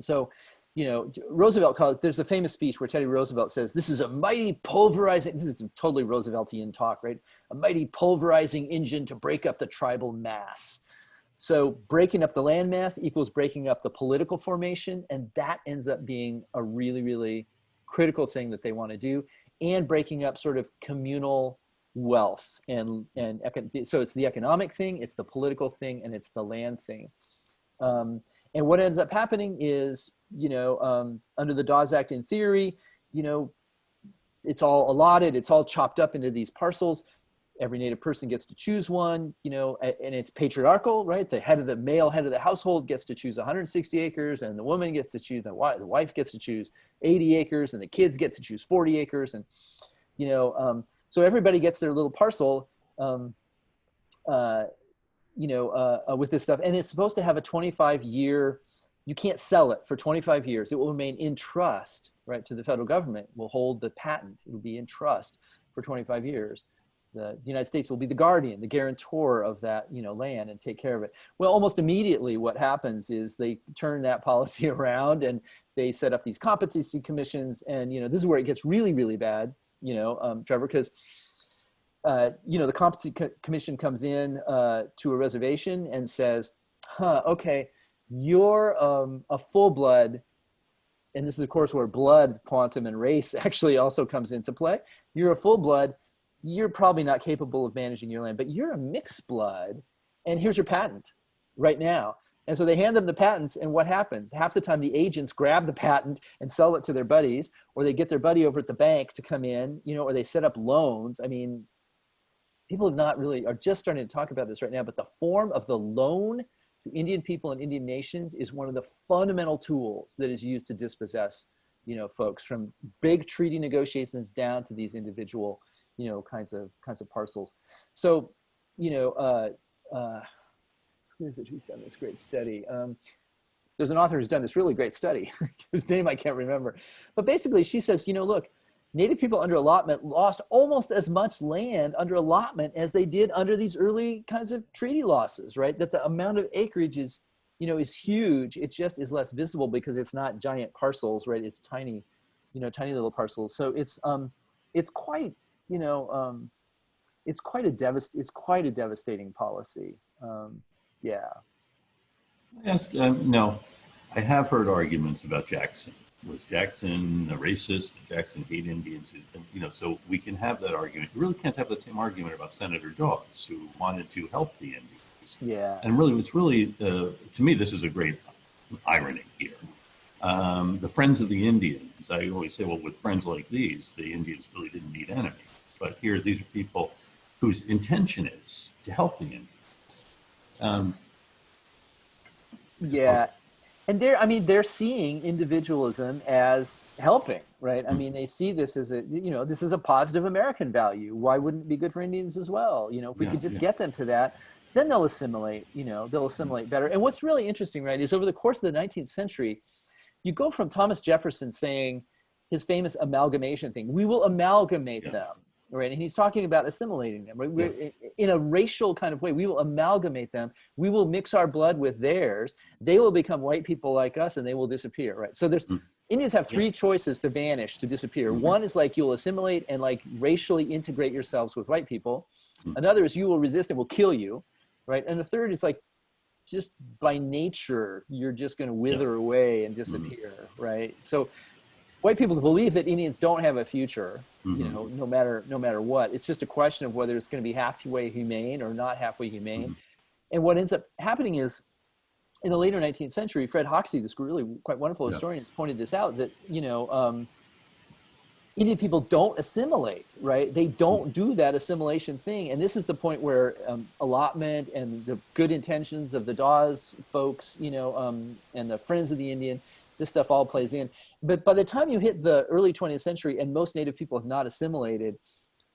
So, you know, Roosevelt calls, there's a famous speech where Teddy Roosevelt says, this is a mighty pulverizing, this is totally Rooseveltian talk, right? A mighty pulverizing engine to break up the tribal mass. So breaking up the land mass equals breaking up the political formation. And that ends up being a really, really critical thing that they want to do, and breaking up sort of communal wealth. So it's the economic thing, it's the political thing, and it's the land thing. And what ends up happening is, under the Dawes Act in theory, it's all allotted, it's all chopped up into these parcels. Every Native person gets to choose one, and it's patriarchal, right? The male head of the household gets to choose 160 acres, and the woman gets to choose, the wife gets to choose 80 acres, and the kids get to choose 40 acres. And, so everybody gets their little parcel, with this stuff. And it's supposed to have a 25-year, you can't sell it for 25 years. It will remain in trust, right, to the federal government. Will hold the patent. It will be in trust for 25 years. The United States will be the guardian, the guarantor of that, land, and take care of it. Well, almost immediately what happens is they turn that policy around and they set up these competency commissions. And, this is where it gets really, really bad, Trevor, because, the competency commission comes in to a reservation and says, okay, you're a full blood, and this is of course where blood, quantum, and race actually also comes into play. You're a full blood, you're probably not capable of managing your land, but you're a mixed blood, and here's your patent right now. And so they hand them the patents, and what happens? Half the time the agents grab the patent and sell it to their buddies, or they get their buddy over at the bank to come in, or they set up loans. I mean, people are just starting to talk about this right now, but the form of the loan to Indian people and Indian nations is one of the fundamental tools that is used to dispossess, folks, from big treaty negotiations down to these individual, kinds of parcels. So, who is it who's done this great study? There's an author who's done this really great study, whose name I can't remember. But basically she says, look, Native people under allotment lost almost as much land under allotment as they did under these early kinds of treaty losses, right? That the amount of acreage is, is huge. It just is less visible because it's not giant parcels, right? It's tiny, tiny little parcels. So it's quite, it's quite a devastating policy. Yeah. Yes, no, I have heard arguments about Jackson. Was Jackson a racist? Jackson hate Indians? So we can have that argument. You really can't have the same argument about Senator Dawes, who wanted to help the Indians. Yeah. And really, it's really, to me, this is a great irony here. The friends of the Indians, I always say, well, with friends like these, the Indians really didn't need enemies. But here, these are people whose intention is to help the Indians. Yeah. And they're seeing individualism as helping, right? I mean, they see this as this is a positive American value. Why wouldn't it be good for Indians as well? If we could just get them to that, then they'll assimilate, they'll assimilate better. And what's really interesting, right, is over the course of the 19th century, you go from Thomas Jefferson saying his famous amalgamation thing, we will amalgamate them, right? And he's talking about assimilating them, right? We're, in a racial kind of way, we will amalgamate them. We will mix our blood with theirs. They will become white people like us, and they will disappear, right? So Indians have three choices to vanish, to disappear. One is like you'll assimilate and like racially integrate yourselves with white people. Another is you will resist and will kill you, right? And the third is like just by nature, you're just going to wither away and disappear, right? So white people believe that Indians don't have a future, no matter what. It's just a question of whether it's going to be halfway humane or not halfway humane. And what ends up happening is, in the later 19th century, Fred Hoxie, this really quite wonderful historian, has pointed this out, that, Indian people don't assimilate, right? They don't do that assimilation thing. And this is the point where allotment and the good intentions of the Dawes folks, and the Friends of the Indian, this stuff all plays in. But by the time you hit the early 20th century and most Native people have not assimilated,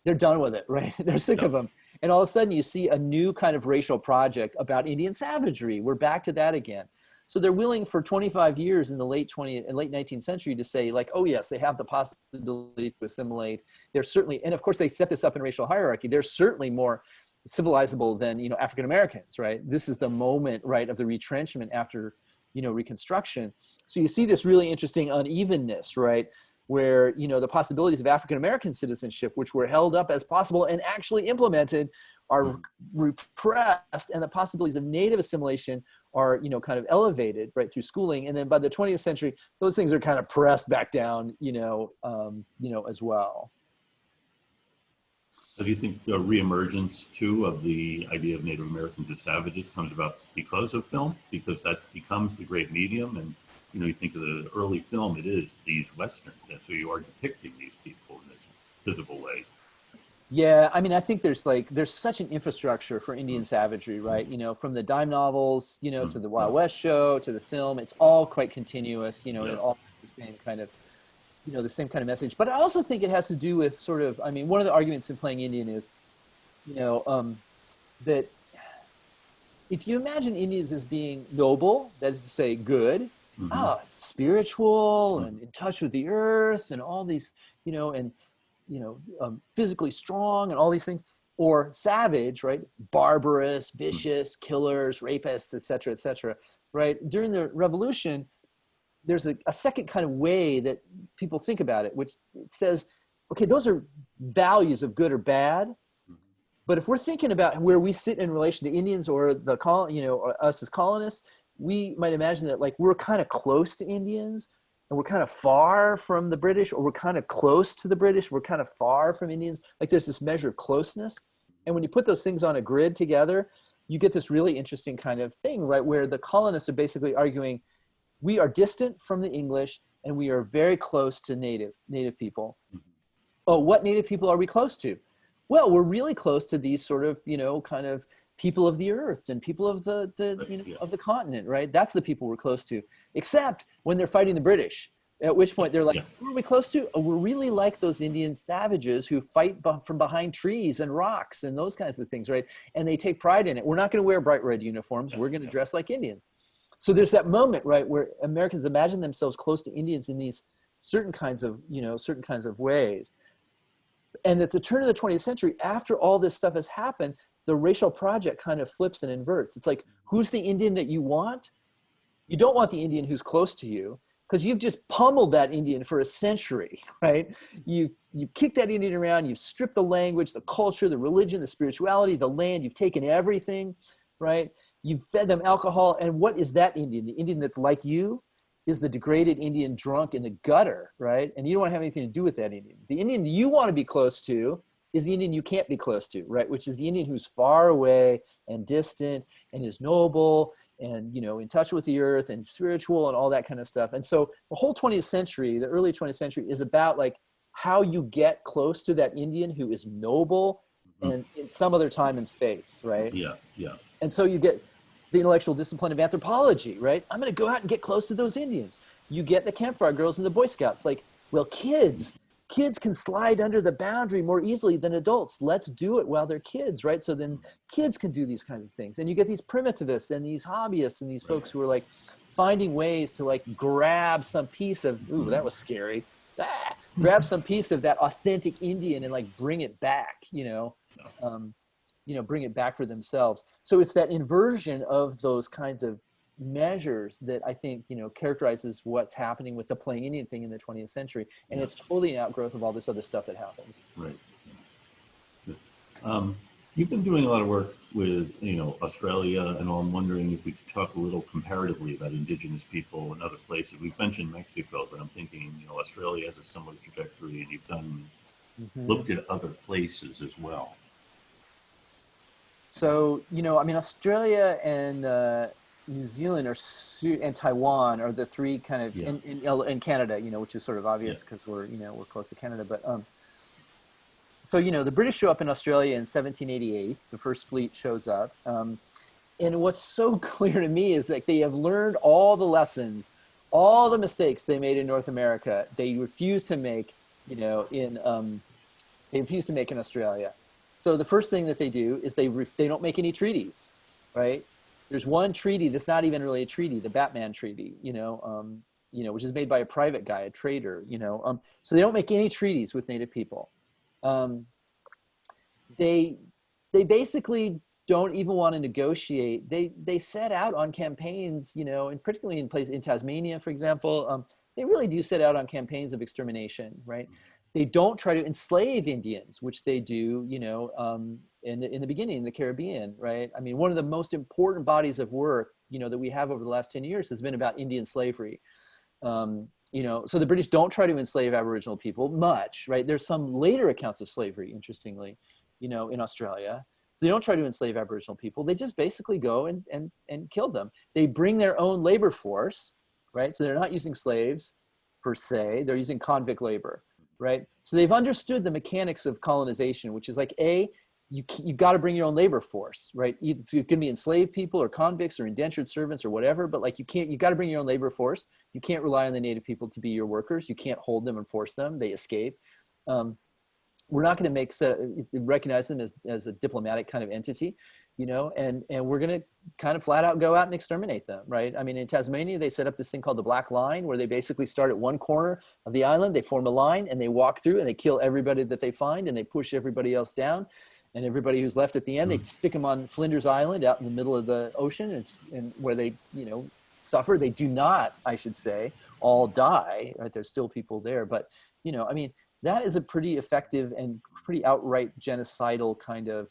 they're done with it, right? They're sick of them. And all of a sudden you see a new kind of racial project about Indian savagery. We're back to that again. So they're willing for 25 years in the late 20th and late 19th century to say like, oh yes, they have the possibility to assimilate. They're certainly, and of course they set this up in racial hierarchy. They're certainly more civilizable than, African Americans, right? This is the moment, right, of the retrenchment after, Reconstruction. So you see this really interesting unevenness, right? Where, the possibilities of African American citizenship, which were held up as possible and actually implemented, are repressed, and the possibilities of Native assimilation are, kind of elevated, right, through schooling. And then by the 20th century, those things are kind of pressed back down, as well. Do you think the reemergence too of the idea of Native Americans as savages comes about because of film? Because that becomes the great medium, and you think of the early film, it is these westerns, and so you are depicting these people in this physical way. Yeah, I mean, I think there's such an infrastructure for Indian savagery, right? From the dime novels, to the Wild West show, to the film, it's all quite continuous, it all has the same kind of, the same kind of message. But I also think it has to do with sort of, I mean, one of the arguments in playing Indian is, that if you imagine Indians as being noble, that is to say good, spiritual and in touch with the earth and all these, and physically strong and all these things, or savage, right? Barbarous, vicious, killers, rapists, et cetera, right? During the revolution, there's a second kind of way that people think about it, which says, okay, those are values of good or bad. But if we're thinking about where we sit in relation to Indians or or us as colonists, we might imagine that like we're kind of close to Indians, and we're kind of far from the British, or we're kind of close to the British, we're kind of far from Indians. Like there's this measure of closeness. And when you put those things on a grid together, you get this really interesting kind of thing, right? Where the colonists are basically arguing, we are distant from the English and we are very close to native people. Oh, what native people are we close to? Well, we're really close to these sort of, kind of people of the earth and people of of the continent, right? That's the people we're close to, except when they're fighting the British, at which point they're like, who are we close to? Oh, we're really like those Indian savages who fight from behind trees and rocks and those kinds of things, right? And they take pride in it. We're not going to wear bright red uniforms. We're going to dress like Indians. So there's that moment, right, where Americans imagine themselves close to Indians in these certain kinds of ways. And at the turn of the 20th century, after all this stuff has happened, the racial project kind of flips and inverts. It's like, who's the Indian that you want? You don't want the Indian who's close to you, because you've just pummeled that Indian for a century, right? You kicked that Indian around, you've stripped the language, the culture, the religion, the spirituality, the land, you've taken everything, right? You've fed them alcohol, and what is that Indian? The Indian that's like you is the degraded Indian drunk in the gutter, right? And you don't want to have anything to do with that Indian. The Indian you want to be close to is the Indian you can't be close to, right? Which is the Indian who's far away and distant and is noble and, in touch with the earth and spiritual and all that kind of stuff. And so the whole 20th century, the early 20th century, is about like how you get close to that Indian who is noble and in some other time and space, right? Yeah. And so you get the intellectual discipline of anthropology, right? I'm going to go out and get close to those Indians. You get the campfire girls and the Boy Scouts. Like, well, kids can slide under the boundary more easily than adults. Let's do it while they're kids, right? So then kids can do these kinds of things. And you get these primitivists and these hobbyists and these folks who are like finding ways to like grab some piece of, ooh, that was scary. Grab some piece of that authentic Indian and like bring it back, bring it back for themselves. So it's that inversion of those kinds of measures that I think, characterizes what's happening with the playing Indian thing in the 20th century. And it's totally an outgrowth of all this other stuff that happens. Right. You've been doing a lot of work with, Australia, and I'm wondering if we could talk a little comparatively about indigenous people in other places. We've mentioned Mexico, but I'm thinking, Australia has a similar trajectory, and you've looked at other places as well. So, Australia and New Zealand and Taiwan are the three kind of, in Canada, which is sort of obvious because we're close to Canada. But so, the British show up in Australia in 1788. The first fleet shows up. And what's so clear to me is that they have learned all the lessons, all the mistakes they made in North America. They refuse to make, in Australia. So the first thing that they do is they don't make any treaties, right? There's one treaty that's not even really a treaty, the Batman Treaty, which is made by a private guy, a trader, So they don't make any treaties with Native people. They basically don't even want to negotiate. They set out on campaigns, and particularly in Tasmania, for example, they really do set out on campaigns of extermination, right? They don't try to enslave Indians, which they do, in the beginning in the Caribbean, right? I mean, one of the most important bodies of work, that we have over the last 10 years has been about Indian slavery. So the British don't try to enslave Aboriginal people much, right? There's some later accounts of slavery, interestingly, in Australia. So they don't try to enslave Aboriginal people. They just basically go and kill them. They bring their own labor force, right? So they're not using slaves per se, they're using convict labor, right? So they've understood the mechanics of colonization, which is like, you got to bring your own labor force, right? It's going to be enslaved people or convicts or indentured servants or whatever, but like you got to bring your own labor force. You can't rely on the native people to be your workers. You can't hold them and force them. They escape. We're not going to recognize them as a diplomatic kind of entity, and we're going to kind of flat out go out and exterminate them, right? I mean, in Tasmania, they set up this thing called the Black Line, where they basically start at one corner of the island, they form a line, and they walk through, and they kill everybody that they find, and they push everybody else down. And everybody who's left at the end, they stick them on Flinders Island out in the middle of the ocean, and where they, suffer. They do not, I should say, all die, right? There's still people there, but, I mean, that is a pretty effective and pretty outright genocidal kind of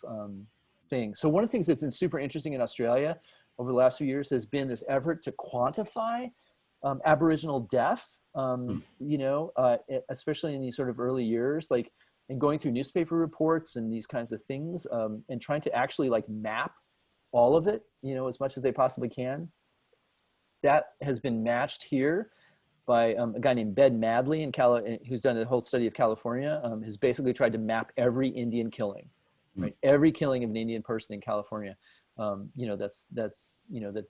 thing. So one of the things that's been super interesting in Australia over the last few years has been this effort to quantify Aboriginal death, especially in these sort of early years, like, and going through newspaper reports and these kinds of things, and trying to actually like map all of it, as much as they possibly can. That has been matched here by a guy named Ben Madley who's done a whole study of California, has basically tried to map every Indian killing, right? Every killing of an Indian person in California, that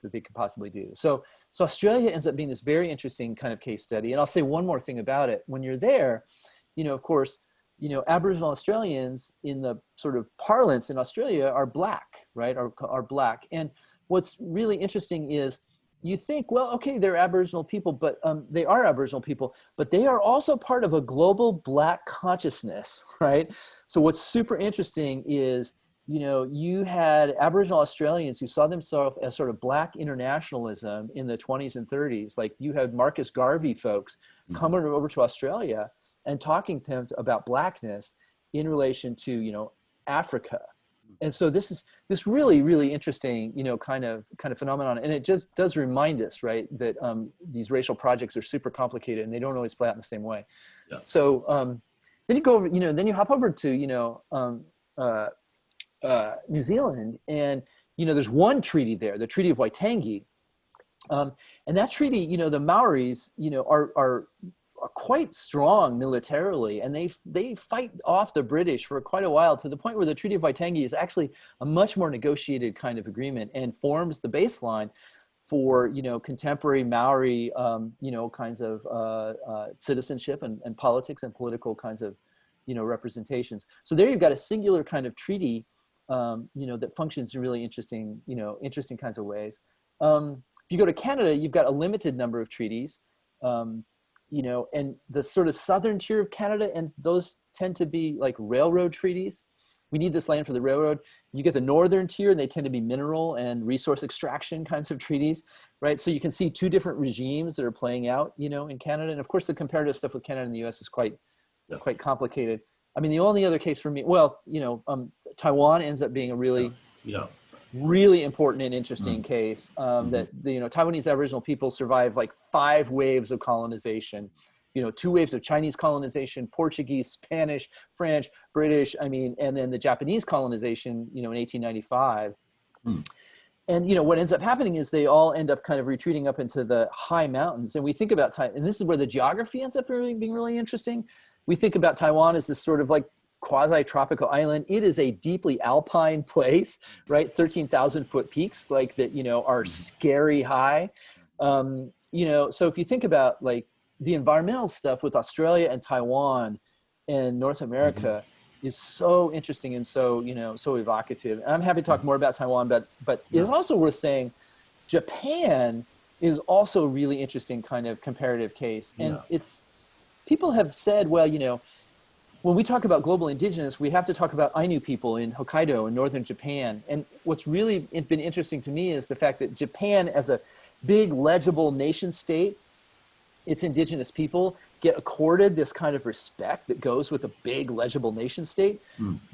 they could possibly do. So Australia ends up being this very interesting kind of case study. And I'll say one more thing about it. When you're there, of course, Aboriginal Australians in the sort of parlance in Australia are black, right? Are black. And what's really interesting is, you think, well, okay, they're Aboriginal people, but they are Aboriginal people, but they are also part of a global black consciousness, right? So what's super interesting is, you had Aboriginal Australians who saw themselves as sort of black internationalism in the 20s and 30s. Like you had Marcus Garvey folks coming over to Australia and talking to them about blackness in relation to, Africa. And so this is this really, really interesting, kind of phenomenon. And it just does remind us, right, that these racial projects are super complicated and they don't always play out in the same way. Yeah. So then you go over, then you hop over to, New Zealand, and, there's one treaty there, the Treaty of Waitangi. And that treaty, the Maoris, are quite strong militarily, and they fight off the British for quite a while, to the point where the Treaty of Waitangi is actually a much more negotiated kind of agreement and forms the baseline for contemporary Maori kinds of citizenship and politics and political kinds of representations. So there you've got a singular kind of treaty that functions in really interesting kinds of ways. If you go to Canada, you've got a limited number of treaties. And the sort of southern tier of Canada, and those tend to be like railroad treaties. We need this land for the railroad. You get the northern tier, and they tend to be mineral and resource extraction kinds of treaties, right? So you can see two different regimes that are playing out, in Canada. And of course, the comparative stuff with Canada and the US is quite complicated. I mean, the only other case for me, Taiwan ends up being a really really important and interesting case, that Taiwanese Aboriginal people survived like 5 waves of colonization, 2 waves of Chinese colonization, Portuguese, Spanish, French, British, and then the Japanese colonization, in 1895. And what ends up happening is they all end up kind of retreating up into the high mountains. And we think about Taiwan, and this is where the geography ends up being really interesting. We think about Taiwan as this sort of like quasi-tropical island. It is a deeply alpine place, right? 13,000 foot peaks, like that, are scary high. So if you think about like the environmental stuff with Australia and Taiwan and North America is so interesting and so, so evocative. And I'm happy to talk more about Taiwan, but it's also worth saying Japan is also a really interesting kind of comparative case. And people have said, well, when we talk about global indigenous, we have to talk about Ainu people in Hokkaido in northern Japan. And what's really been interesting to me is the fact that Japan, as a big legible nation state, its indigenous people get accorded this kind of respect that goes with a big legible nation state.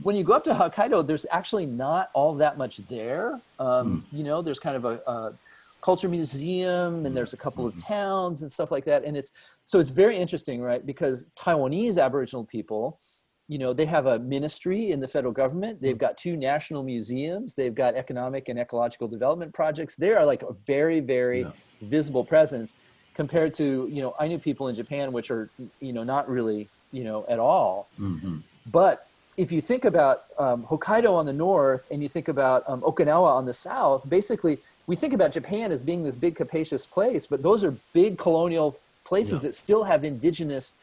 When you go up to Hokkaido, there's actually not all that much there. There's kind of a culture museum, and there's a couple of towns and stuff like that. And it's very interesting, right? Because Taiwanese Aboriginal people they have a ministry in the federal government. They've got 2 national museums. They've got economic and ecological development projects. They are like a very, very visible presence compared to, Ainu people in Japan, which are, not really, at all. Mm-hmm. But if you think about Hokkaido on the north and you think about Okinawa on the south, basically we think about Japan as being this big capacious place, but those are big colonial places that still have indigenous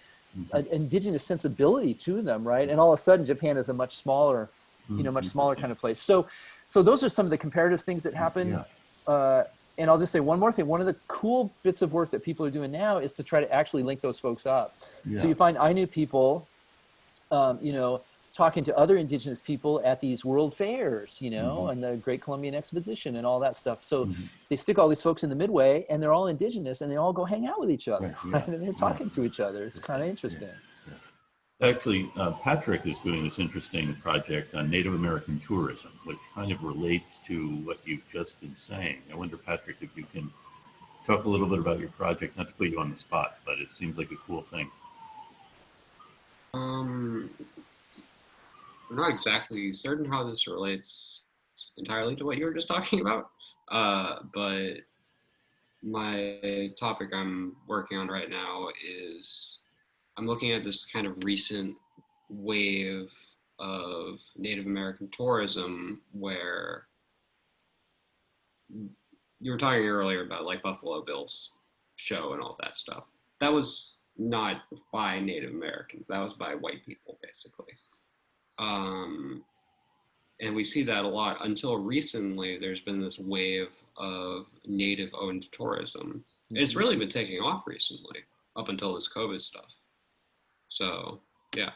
sensibility to them, right? And all of a sudden Japan is a much smaller, much smaller kind of place. So those are some of the comparative things that happen. And I'll just say one more thing. One of the cool bits of work that people are doing now is to try to actually link those folks up. So you find Ainu people, talking to other indigenous people at these world fairs, and the Great Columbian Exposition and all that stuff. So they stick all these folks in the Midway and they're all indigenous and they all go hang out with each other. Right? And they're talking to each other. It's kind of interesting. Actually, Patrick is doing this interesting project on Native American tourism, which kind of relates to what you've just been saying. I wonder, Patrick, if you can talk a little bit about your project, not to put you on the spot, but it seems like a cool thing. I'm not exactly certain how this relates entirely to what you were just talking about, but my topic I'm working on right now is I'm looking at this kind of recent wave of Native American tourism where you were talking earlier about like Buffalo Bill's show and all that stuff. That was not by Native Americans. That was by white people, basically. And we see that a lot. Until recently, there's been this wave of Native-owned tourism. And it's really been taking off recently, up until this COVID stuff. So, yeah.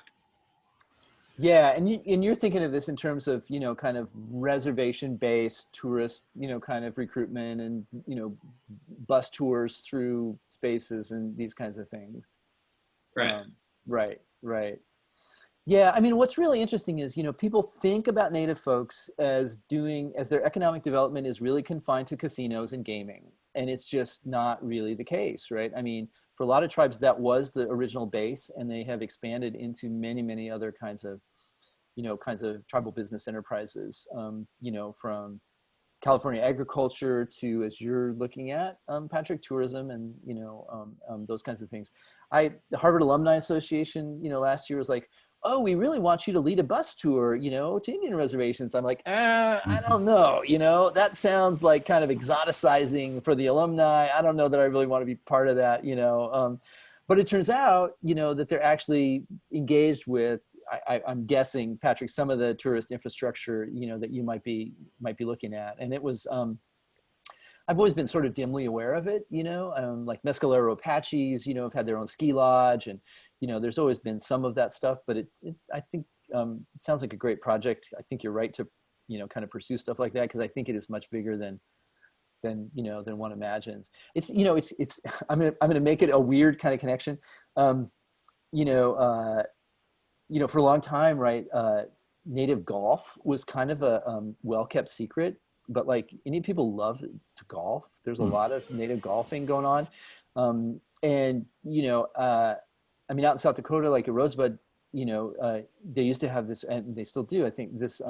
Yeah, and you're thinking of this in terms of, kind of reservation-based tourist, kind of recruitment and, bus tours through spaces and these kinds of things. Right. Right. Yeah, I mean, what's really interesting is, people think about Native folks as their economic development is really confined to casinos and gaming. And it's just not really the case, right? I mean, for a lot of tribes, that was the original base, and they have expanded into many, many other kinds of tribal business enterprises, from California agriculture to, as you're looking at, Patrick, tourism and, those kinds of things. The Harvard Alumni Association, last year was like, oh, we really want you to lead a bus tour, to Indian reservations. I'm like, I don't know, that sounds like kind of exoticizing for the alumni. I don't know that I really want to be part of that, but it turns out, that they're actually engaged with, I'm guessing, Patrick, some of the tourist infrastructure, that you might be looking at. And it was, I've always been sort of dimly aware of it, like Mescalero Apaches, have had their own ski lodge, and, there's always been some of that stuff, but I think it sounds like a great project. I think you're right to, kind of pursue stuff like that, because I think it is much bigger than one imagines. It's, I'm gonna make it a weird kind of connection. For a long time, right, Native golf was kind of a well-kept secret, but like Indian people love to golf. There's a lot of Native golfing going on. And, I mean, out in South Dakota, like at Rosebud, they used to have this, and they still do, I think, this,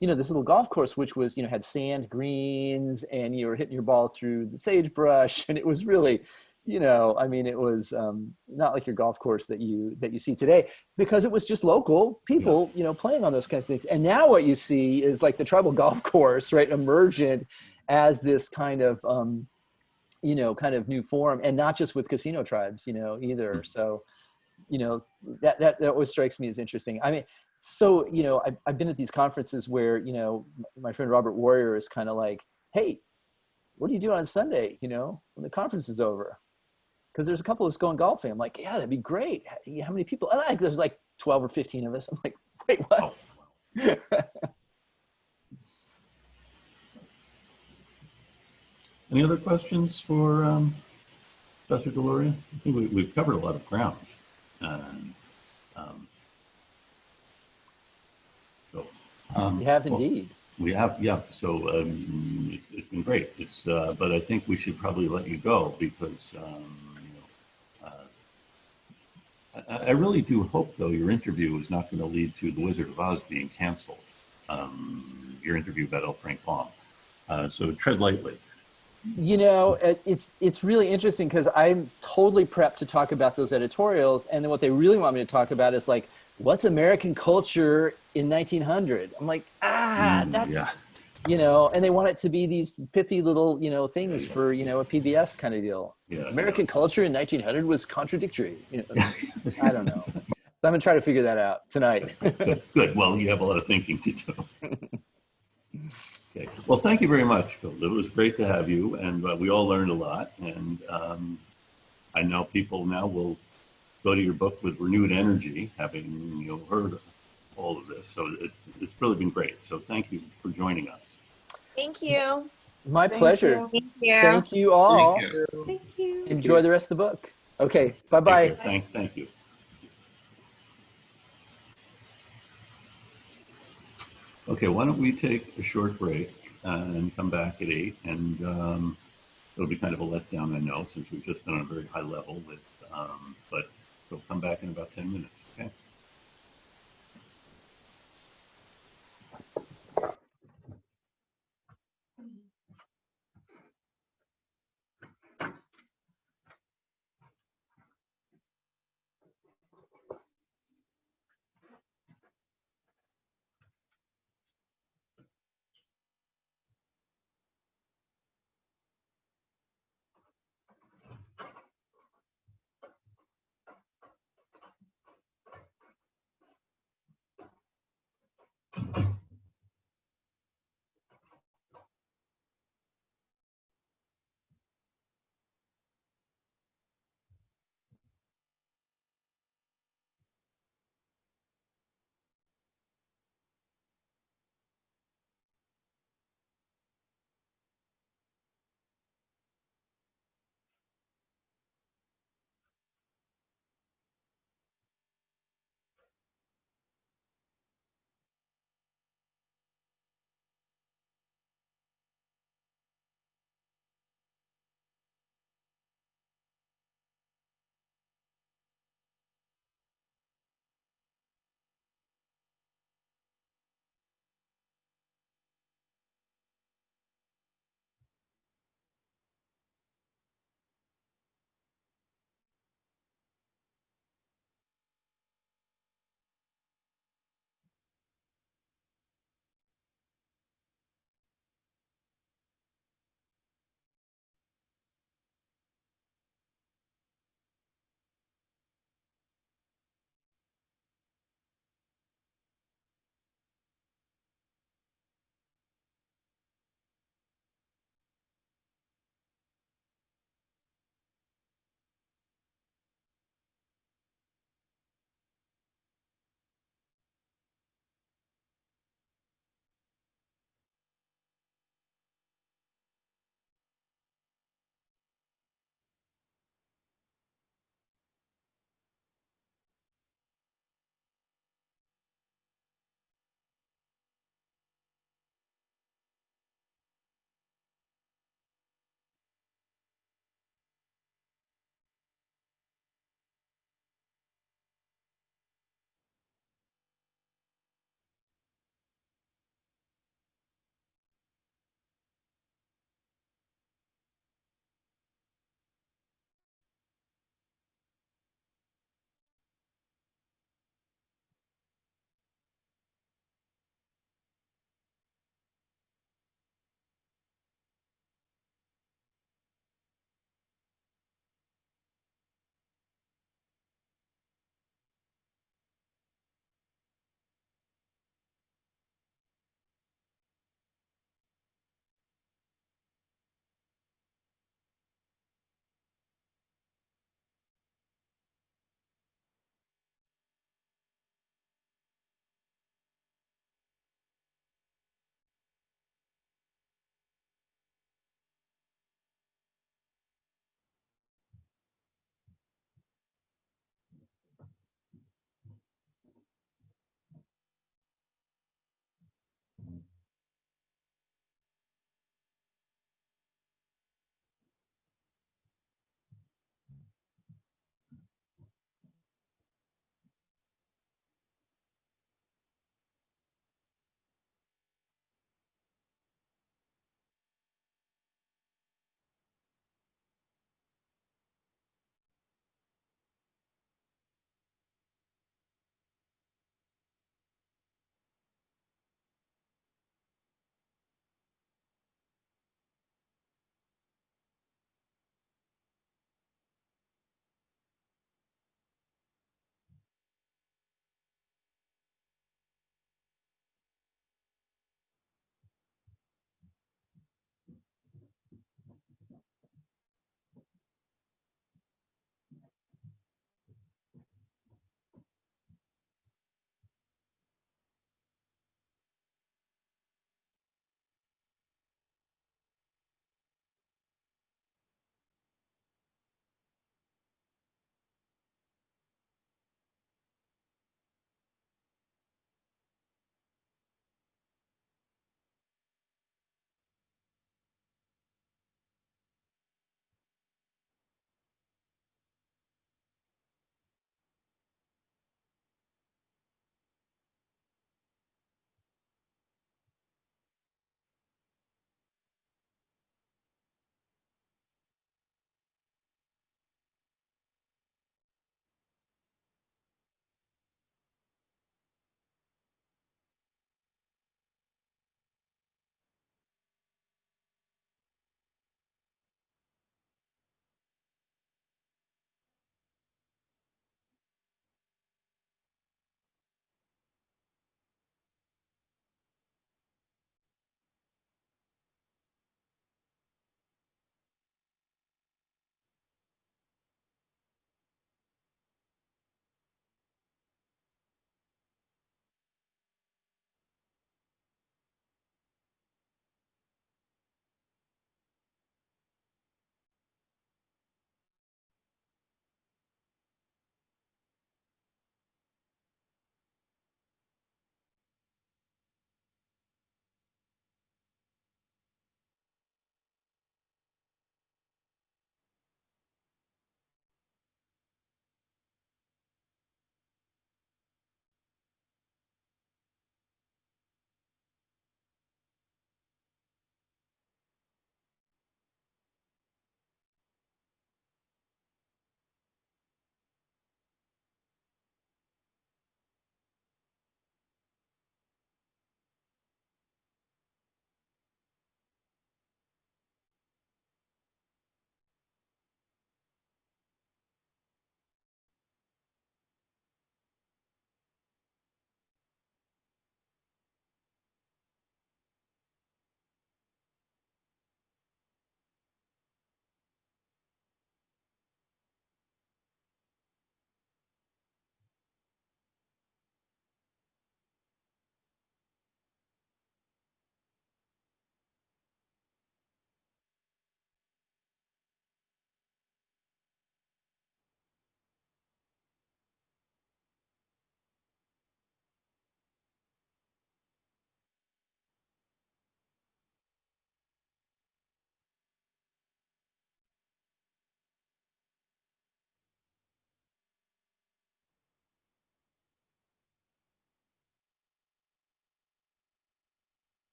this little golf course, which was, had sand greens, and you were hitting your ball through the sagebrush, and it was really, I mean, it was not like your golf course that you see today, because it was just local people, playing on those kinds of things. And now what you see is like the tribal golf course, right, emergent as this kind of, kind of new form, and not just with casino tribes, either. So, that always strikes me as interesting. I mean, so, I've been at these conferences where, my friend Robert Warrior is kind of like, hey, what are you doing on Sunday, when the conference is over? Because there's a couple of us going golfing. I'm like, yeah, that'd be great. How many people? There's like 12 or 15 of us. I'm like, wait, what? Any other questions for Professor Deloria? I think we've covered a lot of ground. We have indeed. We have, yeah. So it's been great. But I think we should probably let you go, because I really do hope, though, your interview is not going to lead to The Wizard of Oz being canceled. Your interview about L. Frank Baum. So tread lightly. You know, it's really interesting because I'm totally prepped to talk about those editorials, and then what they really want me to talk about is like, what's American culture in 1900? I'm like, that's, yeah. you know, and they want it to be these pithy little, you know, things for, you know, a PBS kind of deal. Yeah, American culture in 1900 was contradictory. You know, I don't know. So I'm gonna try to figure that out tonight. Good. Well, you have a lot of thinking to do. Okay. Well, thank you very much, Phil. It was great to have you, and we all learned a lot. And I know people now will go to your book with renewed energy, having heard all of this. So it's really been great. So thank you for joining us. Thank you. My pleasure. You. Thank you. Thank you all. Thank you. Thank you. Enjoy the rest of the book. Okay. Bye-bye. Take care. Thank you. Okay, why don't we take a short break and come back at 8, and it'll be kind of a letdown, I know, since we've just been on a very high level, but we'll come back in about 10 minutes, okay?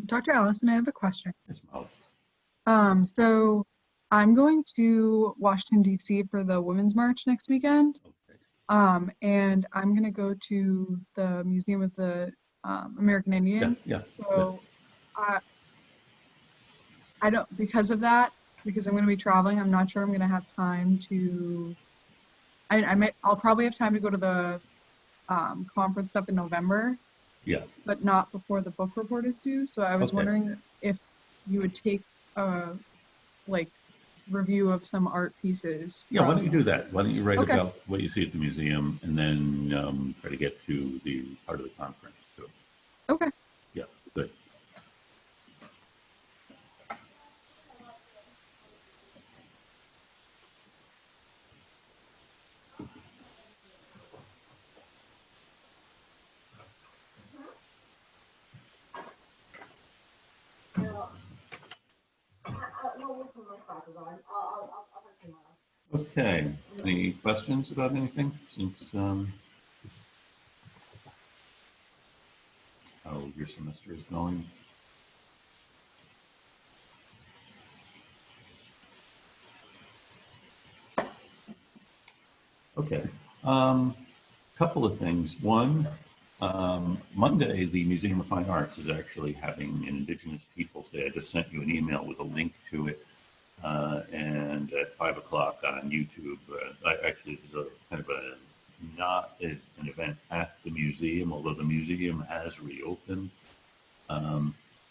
Dr. Allison, I have a question. Yes, Molly. So I'm going to Washington, D.C. for the Women's March next weekend. Okay. And I'm going to go to the Museum of the American Indian. Yeah. So I don't, because of that, because I'm going to be traveling, I'm not sure I'm going to have time to, I'll probably have time to go to the conference stuff in November. Yeah. But not before the book report is due. So I was Okay. wondering if you would take a review of some art pieces. Yeah, why don't you do that? Why don't you write Okay. about what you see at the museum and then try to get to the part of the conference too. Okay. Yeah, good. Okay, any questions about anything since how your semester is going? Okay, couple of things. One, Monday, the Museum of Fine Arts is actually having an Indigenous Peoples Day. I just sent you an email with a link to it. And at 5 o'clock on YouTube, actually there's a kind of not an event at the museum, although the museum has reopened.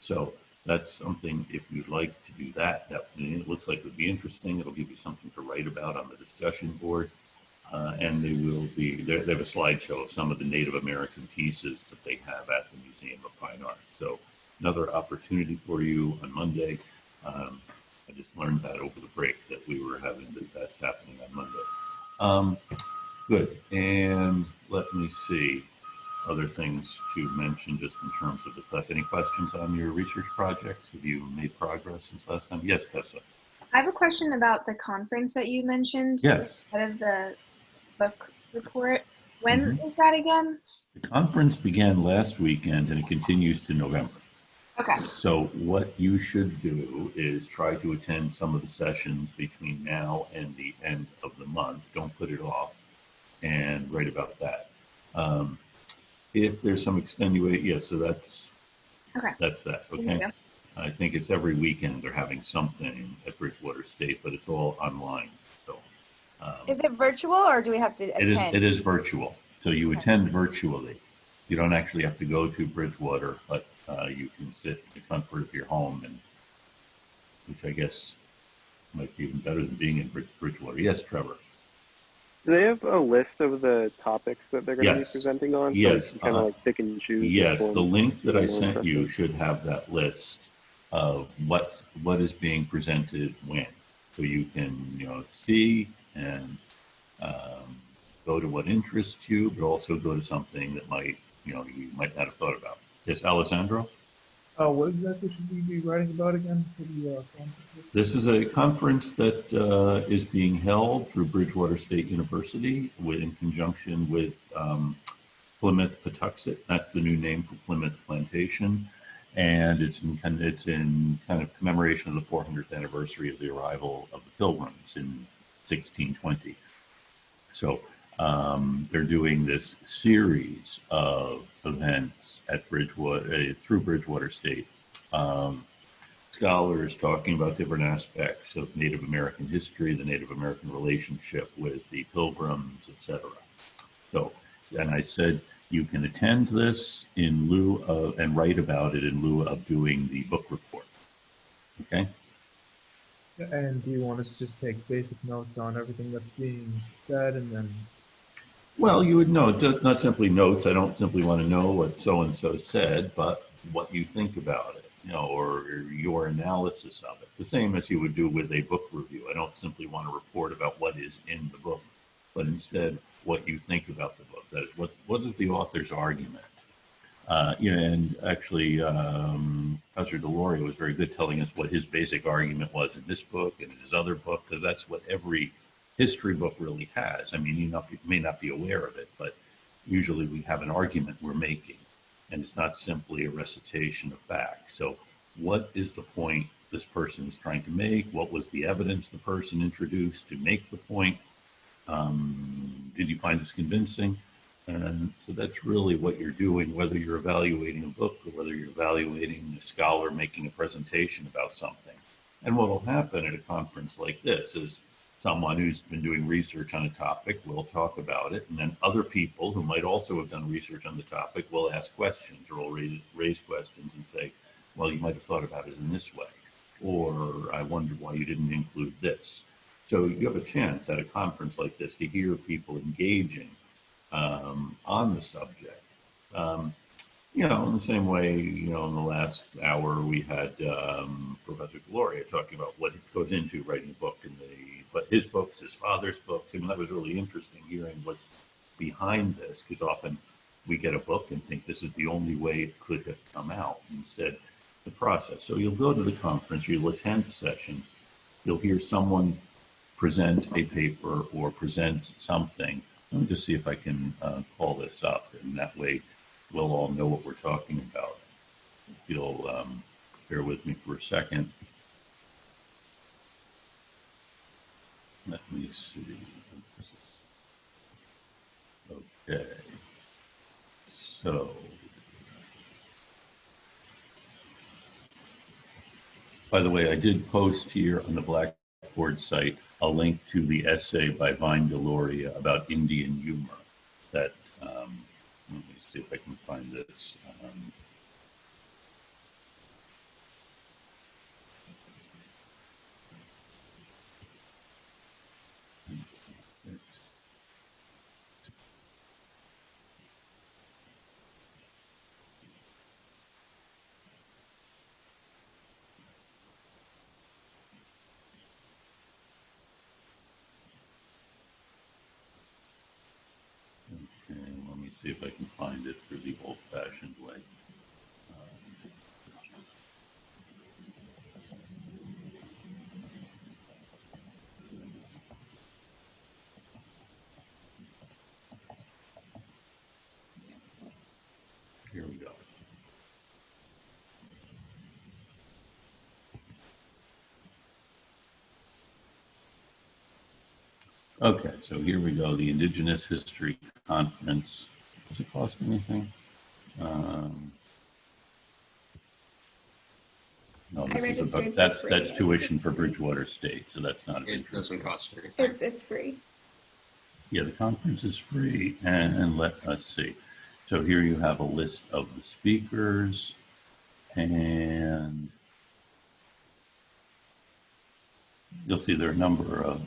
So that's something, if you'd like to do that, it looks like it would be interesting. It'll give you something to write about on the discussion board. And they have a slideshow of some of the Native American pieces that they have at the Museum of Fine Arts. So another opportunity for you on Monday. I just learned that over the break that we were having that's happening on Monday. Good. And let me see other things to mention just in terms of the class. Any questions on your research projects? Have you made progress since last time? Yes, Tessa. I have a question about the conference that you mentioned. Yes. Instead of the book report. When is that again? The conference began last weekend and it continues to November. Okay. So what you should do is try to attend some of the sessions between now and the end of the month. Don't put it off and write about that. If there's some extenuate, so that's that. Okay. I think it's every weekend they're having something at Bridgewater State, but it's all online. So is it virtual or do we have to attend? It is virtual. So you attend virtually. You don't actually have to go to Bridgewater, but you can sit in the comfort of your home, and which I guess might be even better than being in Bridgewater. Yes, Trevor. Do they have a list of the topics that they're going to be presenting on? Yes. So kind of like pick and choose. Yes, the link that I sent you should have that list of what is being presented when, so you can see and go to what interests you, but also go to something that might you might not have thought about. Yes, Alessandro? What exactly should we be writing about again for the conference? This is a conference that is being held through Bridgewater State University in conjunction with Plymouth Patuxet. That's the new name for Plymouth Plantation. And it's in kind of commemoration of the 400th anniversary of the arrival of the Pilgrims in 1620. So they're doing this series of events at Bridgewater through Bridgewater State. Scholars talking about different aspects of Native American history, the Native American relationship with the Pilgrims, etc. So, and I said you can attend this in lieu of and write about it in lieu of doing the book report. Okay. And do you want us to just take basic notes on everything that's being said and then? Well, you would know, not simply notes. I don't simply want to know what so-and-so said, but what you think about it, or your analysis of it. The same as you would do with a book review. I don't simply want to report about what is in the book, but instead what you think about the book. That is, what is the author's argument? And actually, Professor Deloria was very good telling us what his basic argument was in this book and in his other book, because that's what every history book really has. I mean, you may not be aware of it, but usually we have an argument we're making, and it's not simply a recitation of facts. So what is the point this person is trying to make? What was the evidence the person introduced to make the point? Did you find this convincing? And so that's really what you're doing, whether you're evaluating a book or whether you're evaluating a scholar making a presentation about something. And what will happen at a conference like this is someone who's been doing research on a topic will talk about it, and then other people who might also have done research on the topic will ask questions or will raise questions and say, well, you might have thought about it in this way, or I wondered why you didn't include this. So you have a chance at a conference like this to hear people engaging on the subject. You know, in the same way, you know, in the last hour we had Professor Deloria talking about what goes into writing a book, and but his books, his father's books. I mean, that was really interesting hearing what's behind this, because often we get a book and think this is the only way it could have come out. Instead, the process. So you'll go to the conference, you'll attend a session, you'll hear someone present a paper or present something. Let me just see if I can call this up, and that way we'll all know what we're talking about. If you'll bear with me for a second. Let me see. Okay. So, by the way, I did post here on the Blackboard site a link to the essay by Vine DeLoria about Indian humor. That let me see if I can find this. Okay, let me see if I can find it through the old-fashioned way. Here we go. Okay, so here we go, the Indigenous History Conference. Does it cost anything? No, I this is registered about, for that's free. tuition for Bridgewater State, so that's not. It doesn't cost anything. It's free. Yeah, the conference is free, and let us see. So here you have a list of the speakers, and you'll see there are a number of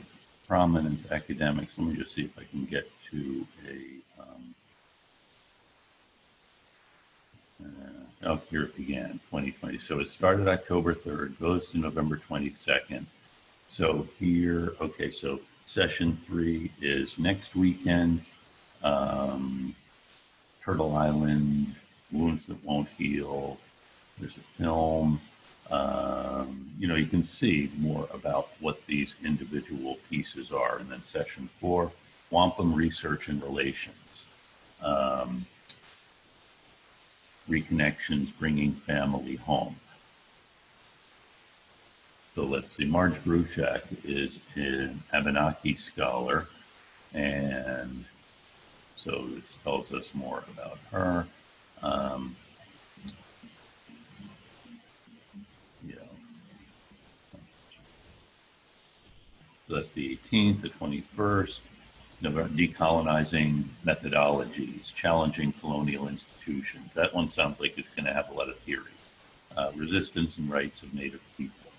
prominent academics. Let me just see if I can get to a, oh, here it began, 2020. So it started October 3rd, goes to November 22nd. So here, okay, so session 3 is next weekend. Turtle Island, Wounds That Won't Heal. There's a film. You know, you can see more about what these individual pieces are. And then session 4, Wampum Research and Relations. Reconnections, Bringing Family Home. So let's see, Marge Bruchak is an Abenaki scholar, and so this tells us more about her. Yeah. So that's the 18th, the 21st, Decolonizing Methodologies, Challenging Colonial Institutions. That one sounds like it's going to have a lot of theory. Resistance and Rights of Native People.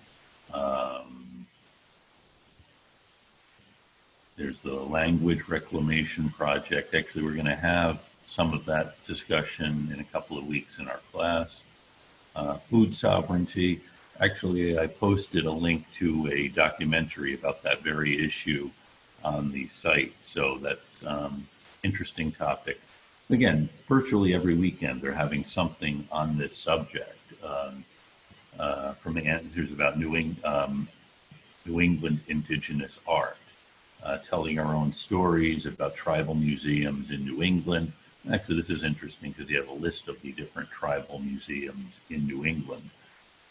There's the Language Reclamation Project. Actually, we're going to have some of that discussion in a couple of weeks in our class. Food sovereignty. Actually, I posted a link to a documentary about that very issue on the site. So that's interesting topic. Again, virtually every weekend they're having something on this subject. From the answers about New England indigenous art, telling our own stories about tribal museums in New England, Actually, this is interesting because you have a list of the different tribal museums in New England,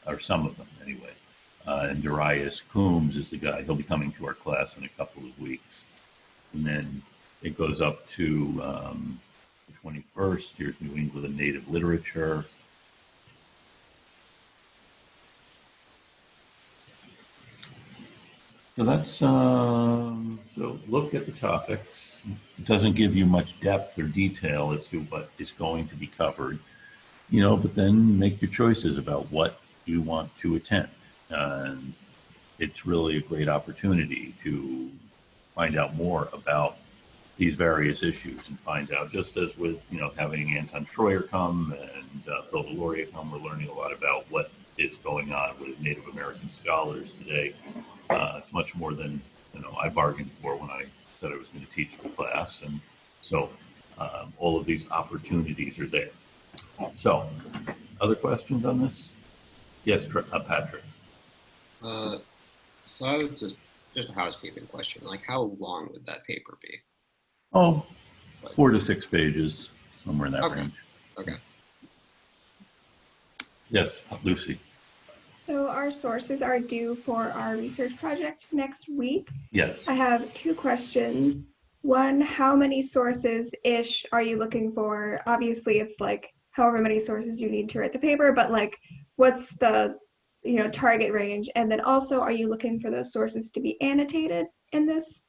or some of them anyway. And Darius Coombs is the guy. He'll be coming to our class in a couple of weeks. And then it goes up to the 21st. Here's New England Native Literature. So that's, so look at the topics. It doesn't give you much depth or detail as to what is going to be covered, you know, but then make your choices about what you want to attend. And it's really a great opportunity to find out more about these various issues and find out, just as with, you know, having Anton Troyer come and Philip Deloria come, we're learning a lot about what is going on with Native American scholars today. It's much more than, you know, I bargained for when I said I was going to teach the class. And so all of these opportunities are there. So other questions on this? Yes, Patrick. So I was just a housekeeping question. Like, how long would that paper be? Oh, 4 to 6 pages, somewhere in that range. Okay. Yes, Lucy. So our sources are due for our research project next week. Yes. I have 2 questions. One, how many sources-ish are you looking for? Obviously, it's like however many sources you need to write the paper, but like, what's the, you know, target range? And then also, are you looking for those sources to be annotated in this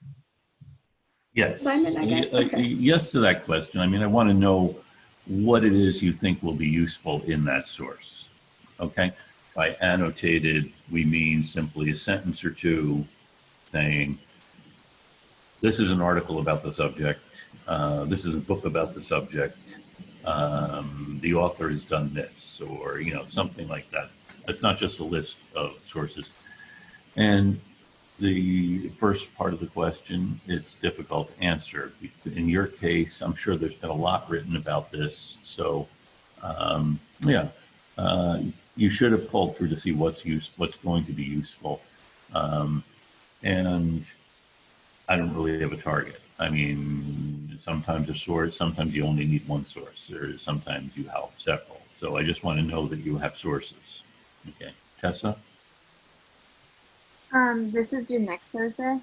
Yes. assignment, I guess? Okay. Yes to that question. I mean, I want to know what it is you think will be useful in that source. Okay. By annotated, we mean simply a sentence or two saying, this is an article about the subject. This is a book about the subject. The author has done this, or, you know, something like that. It's not just a list of sources. And the first part of the question, it's difficult to answer. In your case, I'm sure there's been a lot written about this. So, yeah. You should have pulled through to see what's going to be useful. And I don't really have a target. I mean, sometimes a source, sometimes you only need one source, or sometimes you have several. So I just want to know that you have sources. Okay. Tessa? This is due next Thursday.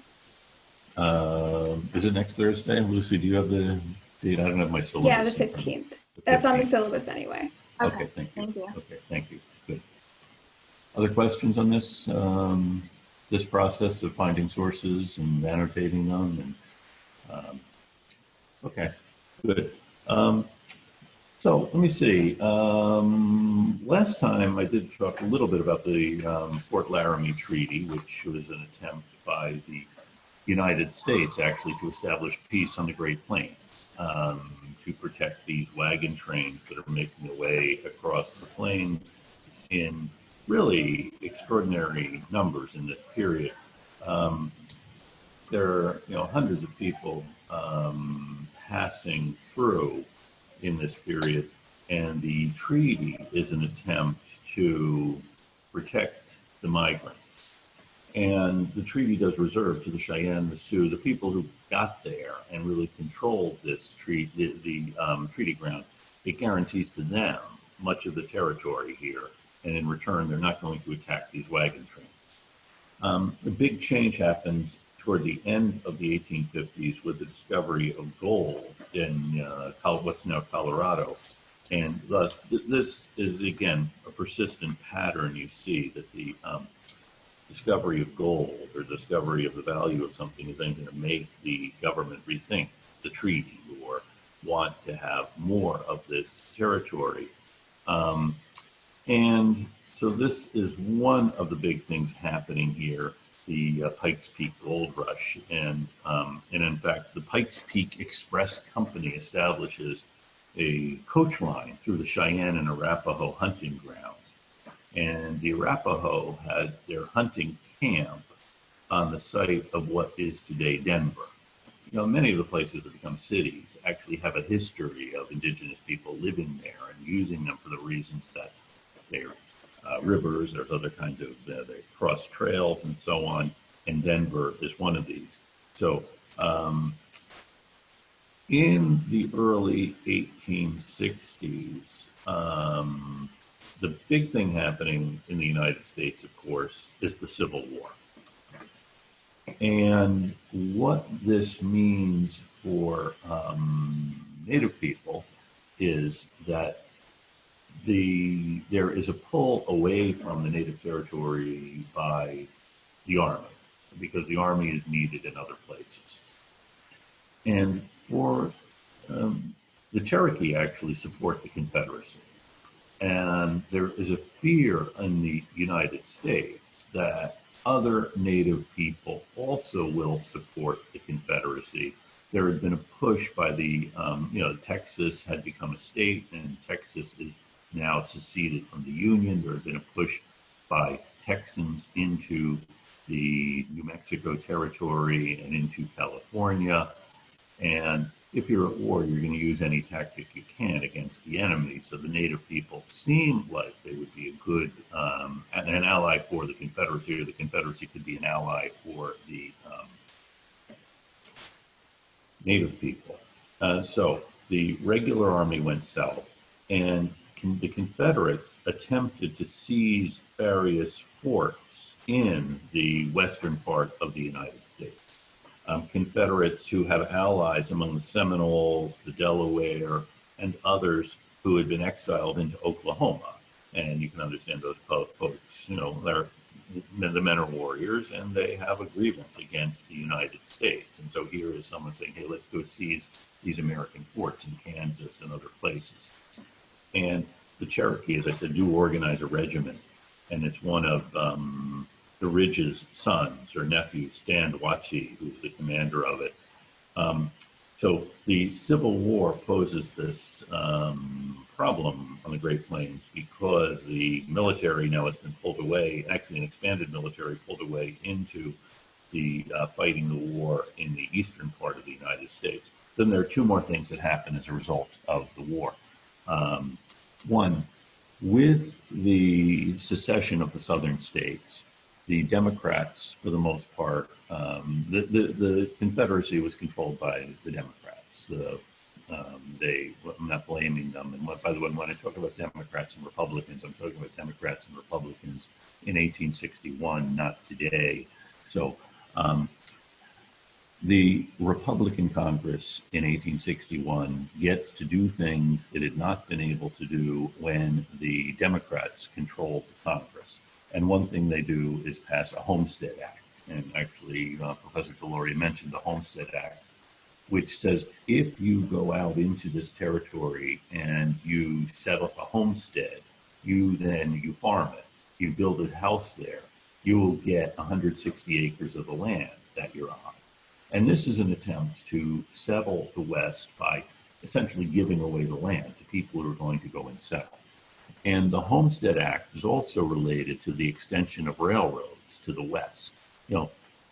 Is it next Thursday? Lucy, do you have the date? I don't have my syllabus. Yeah, the 15th. That's on the syllabus anyway. Okay, thank you. Thank you. Okay, thank you. Good. Other questions on this this process of finding sources and annotating them? And okay, good. So let me see. Last time I did talk a little bit about the Fort Laramie Treaty, which was an attempt by the United States actually to establish peace on the Great Plains, to protect these wagon trains that are making their way across the plains in really extraordinary numbers in this period. There are, you know, hundreds of people passing through in this period, and the treaty is an attempt to protect the migrants. And the treaty does reserve to the Cheyenne, the Sioux, the people who got there and really controlled this treaty, the treaty ground. It guarantees to them much of the territory here, and in return, they're not going to attack these wagon trains. The big change happens toward the end of the 1850s with the discovery of gold in what's now Colorado. And thus, this is, again, a persistent pattern you see, that the discovery of gold or discovery of the value of something is then going to make the government rethink the treaty or want to have more of this territory. And so this is one of the big things happening here, the Pikes Peak Gold Rush. And in fact, the Pikes Peak Express Company establishes a coach line through the Cheyenne and Arapaho hunting ground. And the Arapaho had their hunting camp on the site of what is today Denver. You know, many of the places that become cities actually have a history of indigenous people living there and using them for the reasons that they're rivers, there's other kinds of, they cross trails and so on, and Denver is one of these. So In the early 1860s, the big thing happening in the United States, of course, is the Civil War. And what this means for Native people is that there is a pull away from the Native territory by the Army, because the Army is needed in other places. And for the Cherokee actually support the Confederacy. And there is a fear in the United States that other Native people also will support the Confederacy. There had been a push by Texas had become a state, and Texas is now seceded from the Union. There had been a push by Texans into the New Mexico territory and into California. And if you're at war, you're going to use any tactic you can against the enemy. So the Native people seemed like they would be a good an ally for the Confederacy, or the Confederacy could be an ally for the Native people. So the regular army went south, and the Confederates attempted to seize various forts in the western part of the United States. Confederates who have allies among the Seminoles, the Delaware, and others who had been exiled into Oklahoma. And you can understand those folks, the men are warriors, and they have a grievance against the United States. And so here is someone saying, hey, let's go seize these American forts in Kansas and other places. And the Cherokee, as I said, do organize a regiment, and it's one of the Ridge's sons or nephews, Stan Watchie, who's the commander of it. So the Civil War poses this problem on the Great Plains because the military now has been pulled away, actually an expanded military pulled away into the fighting the war in the eastern part of the United States. Then there are two more things that happen as a result of the war. One, with the secession of the southern states, the Democrats, for the most part, the Confederacy was controlled by the Democrats. I'm not blaming them. And by the way, when I talk about Democrats and Republicans, I'm talking about Democrats and Republicans in 1861, not today. So the Republican Congress in 1861 gets to do things it had not been able to do when the Democrats controlled the Congress. And one thing they do is pass a Homestead Act. And actually, Professor Deloria mentioned the Homestead Act, which says if you go out into this territory and you set up a homestead, you farm it, you build a house there, you will get 160 acres of the land that you're on. And this is an attempt to settle the West by essentially giving away the land to people who are going to go and settle. And the Homestead Act is also related to the extension of railroads to the West.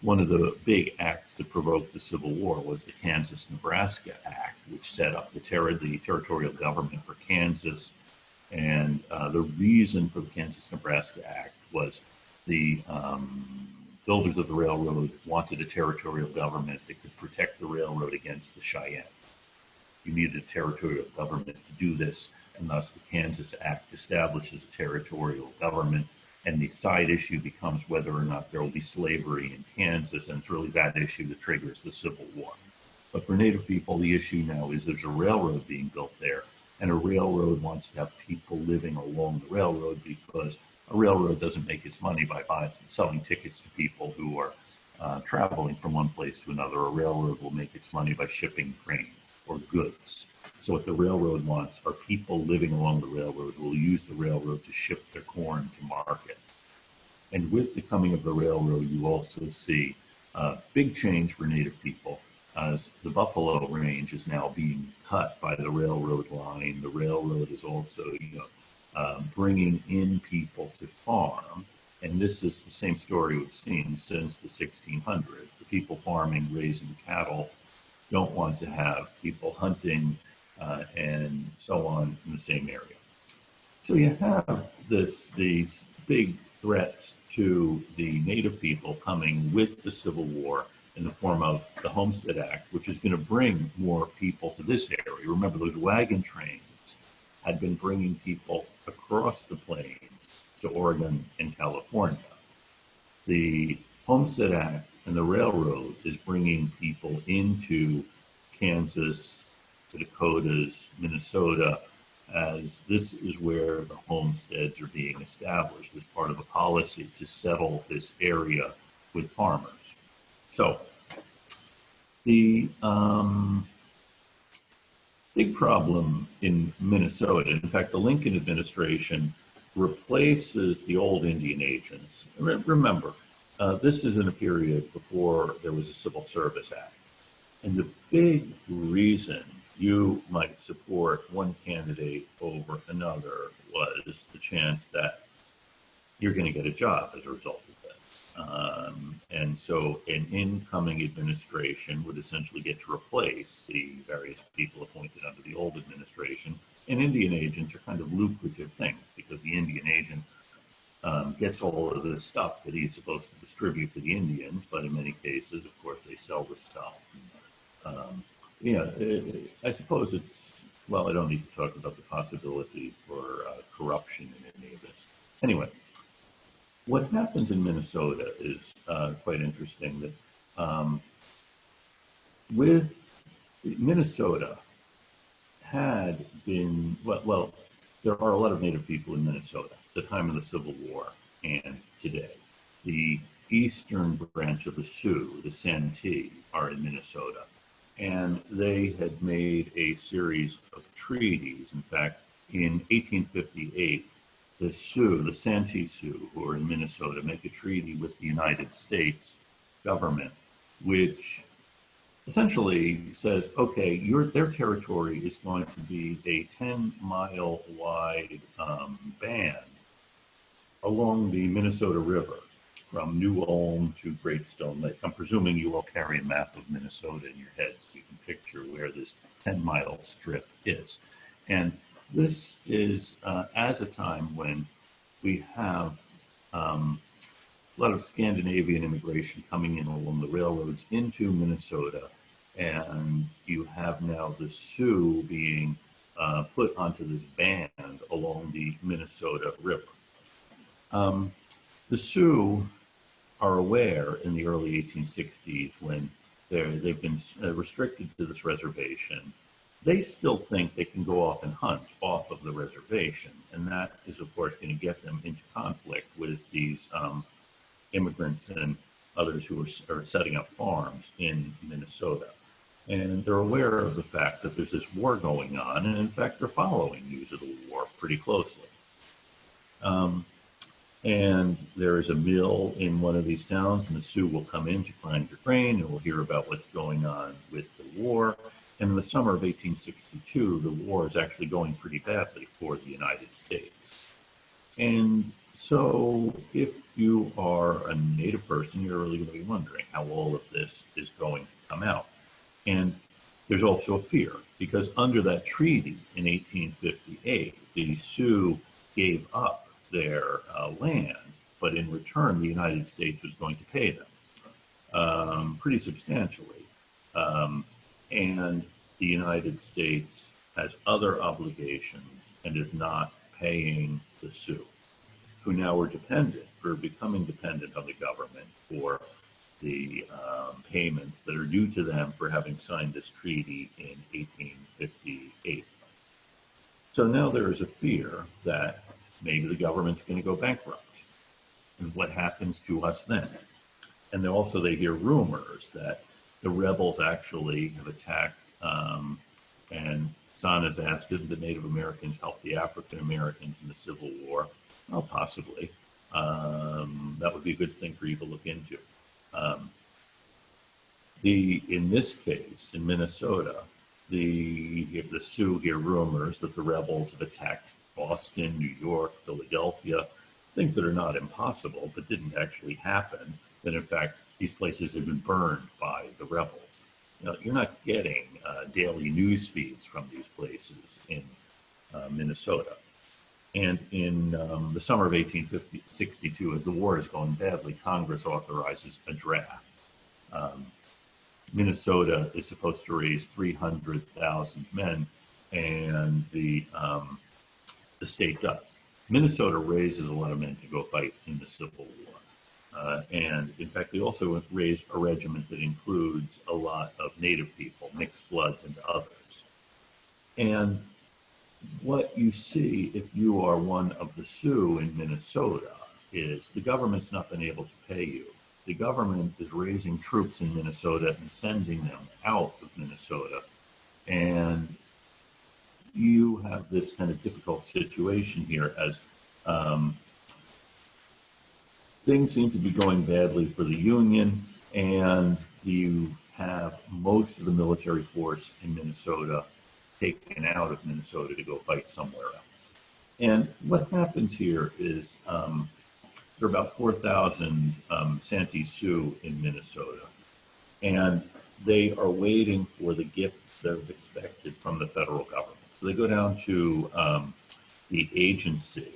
One of the big acts that provoked the Civil War was the Kansas-Nebraska Act, which set up the territorial government for Kansas. And the reason for the Kansas-Nebraska Act was the builders of the railroad wanted a territorial government that could protect the railroad against the Cheyenne. You needed a territorial government to do this, and thus the Kansas Act establishes a territorial government, and the side issue becomes whether or not there will be slavery in Kansas, and it's really that issue that triggers the Civil War. But for Native people, the issue now is there's a railroad being built there, and a railroad wants to have people living along the railroad because a railroad doesn't make its money by selling tickets to people who are traveling from one place to another. A railroad will make its money by shipping grain or goods. So what the railroad wants are people living along the railroad who will use the railroad to ship their corn to market. And with the coming of the railroad, you also see a big change for Native people as the Buffalo Range is now being cut by the railroad line. The railroad is also, bringing in people to farm. And this is the same story we've seen since the 1600s. The people farming, raising cattle don't want to have people hunting and so on in the same area. So you have these big threats to the Native people coming with the Civil War, in the form of the Homestead Act, which is going to bring more people to this area. Remember, those wagon trains had been bringing people across the plains to Oregon and California. The Homestead Act and the railroad is bringing people into Kansas, the Dakotas, Minnesota, as this is where the homesteads are being established as part of a policy to settle this area with farmers. So the big problem in Minnesota, in fact, the Lincoln administration replaces the old Indian agents. Remember, this is in a period before there was a Civil Service Act. And the big reason you might support one candidate over another was the chance that you're going to get a job as a result of this. And so an incoming administration would essentially get to replace the various people appointed under the old administration. And Indian agents are kind of lucrative things because the Indian agent gets all of this stuff that he's supposed to distribute to the Indians, but in many cases, of course, they sell the stuff. I suppose it's, well, I don't need to talk about the possibility for corruption in any of this. Anyway, what happens in Minnesota is quite interesting that with Minnesota had been, well, there are a lot of Native people in Minnesota at the time of the Civil War and today. The eastern branch of the Sioux, the Santee, are in Minnesota. And they had made a series of treaties. In fact, in 1858, the Sioux, the Santee Sioux, who are in Minnesota, make a treaty with the United States government, which essentially says, okay, their territory is going to be a 10-mile wide band along the Minnesota River, from New Ulm to Great Stone Lake. I'm presuming you all carry a map of Minnesota in your heads so you can picture where this 10-mile strip is. And this is as a time when we have a lot of Scandinavian immigration coming in along the railroads into Minnesota, and you have now the Sioux being put onto this band along the Minnesota River. The Sioux are aware in the early 1860s when they've been restricted to this reservation. They still think they can go off and hunt off of the reservation, and that is, of course, going to get them into conflict with these immigrants and others who are setting up farms in Minnesota. And they're aware of the fact that there's this war going on, and in fact, they're following news of the war pretty closely. And there is a mill in one of these towns, and the Sioux will come in to grind their grain, and we'll hear about what's going on with the war. And in the summer of 1862, the war is actually going pretty badly for the United States. And so if you are a Native person, you're really going to be wondering how all of this is going to come out. And there's also a fear, because under that treaty in 1858, the Sioux gave up their land, but in return, the United States was going to pay them pretty substantially. And the United States has other obligations and is not paying the Sioux, who now are becoming dependent on the government for the payments that are due to them for having signed this treaty in 1858. So now there is a fear that maybe the government's going to go bankrupt. And what happens to us then? And then also they hear rumors that the rebels actually have attacked, and Zahn has asked, did the Native Americans help the African Americans in the Civil War? Well, possibly. That would be a good thing for you to look into. In this case, in Minnesota, the Sioux hear rumors that the rebels have attacked Boston, New York, Philadelphia, things that are not impossible, but didn't actually happen. That in fact, these places have been burned by the rebels. Now, you're not getting daily news feeds from these places in Minnesota. And in the summer of 1862, as the war is going badly, Congress authorizes a draft. Minnesota is supposed to raise 300,000 men, and the state does. Minnesota raises a lot of men to go fight in the Civil War. And in fact, they also raised a regiment that includes a lot of Native people, mixed bloods, and others. And what you see if you are one of the Sioux in Minnesota is the government's not been able to pay you. The government is raising troops in Minnesota and sending them out of Minnesota. And you have this kind of difficult situation here as things seem to be going badly for the Union, and you have most of the military force in Minnesota taken out of Minnesota to go fight somewhere else. And what happens here is there are about 4,000 Santee Sioux in Minnesota, and they are waiting for the gifts that are expected from the federal government. So they go down to the agency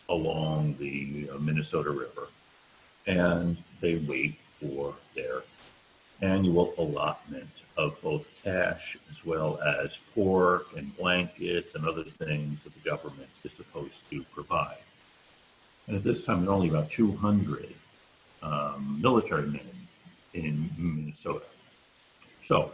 along the Minnesota River, and they wait for their annual allotment of both cash as well as pork and blankets and other things that the government is supposed to provide. And at this time, there are only about 200 military men in Minnesota. So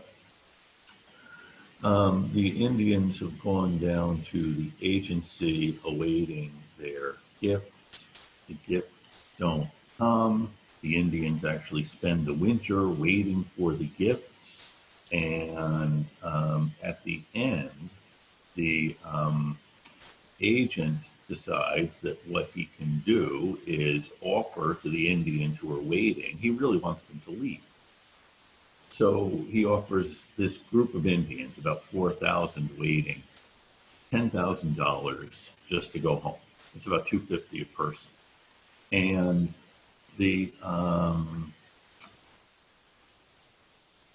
the Indians have gone down to the agency awaiting their gifts. The gifts don't come. The Indians actually spend the winter waiting for the gifts. And at the end, the agent decides that what he can do is offer to the Indians who are waiting. He really wants them to leave. So he offers this group of Indians, about 4,000 waiting, $10,000 just to go home. It's about $250 a person. And they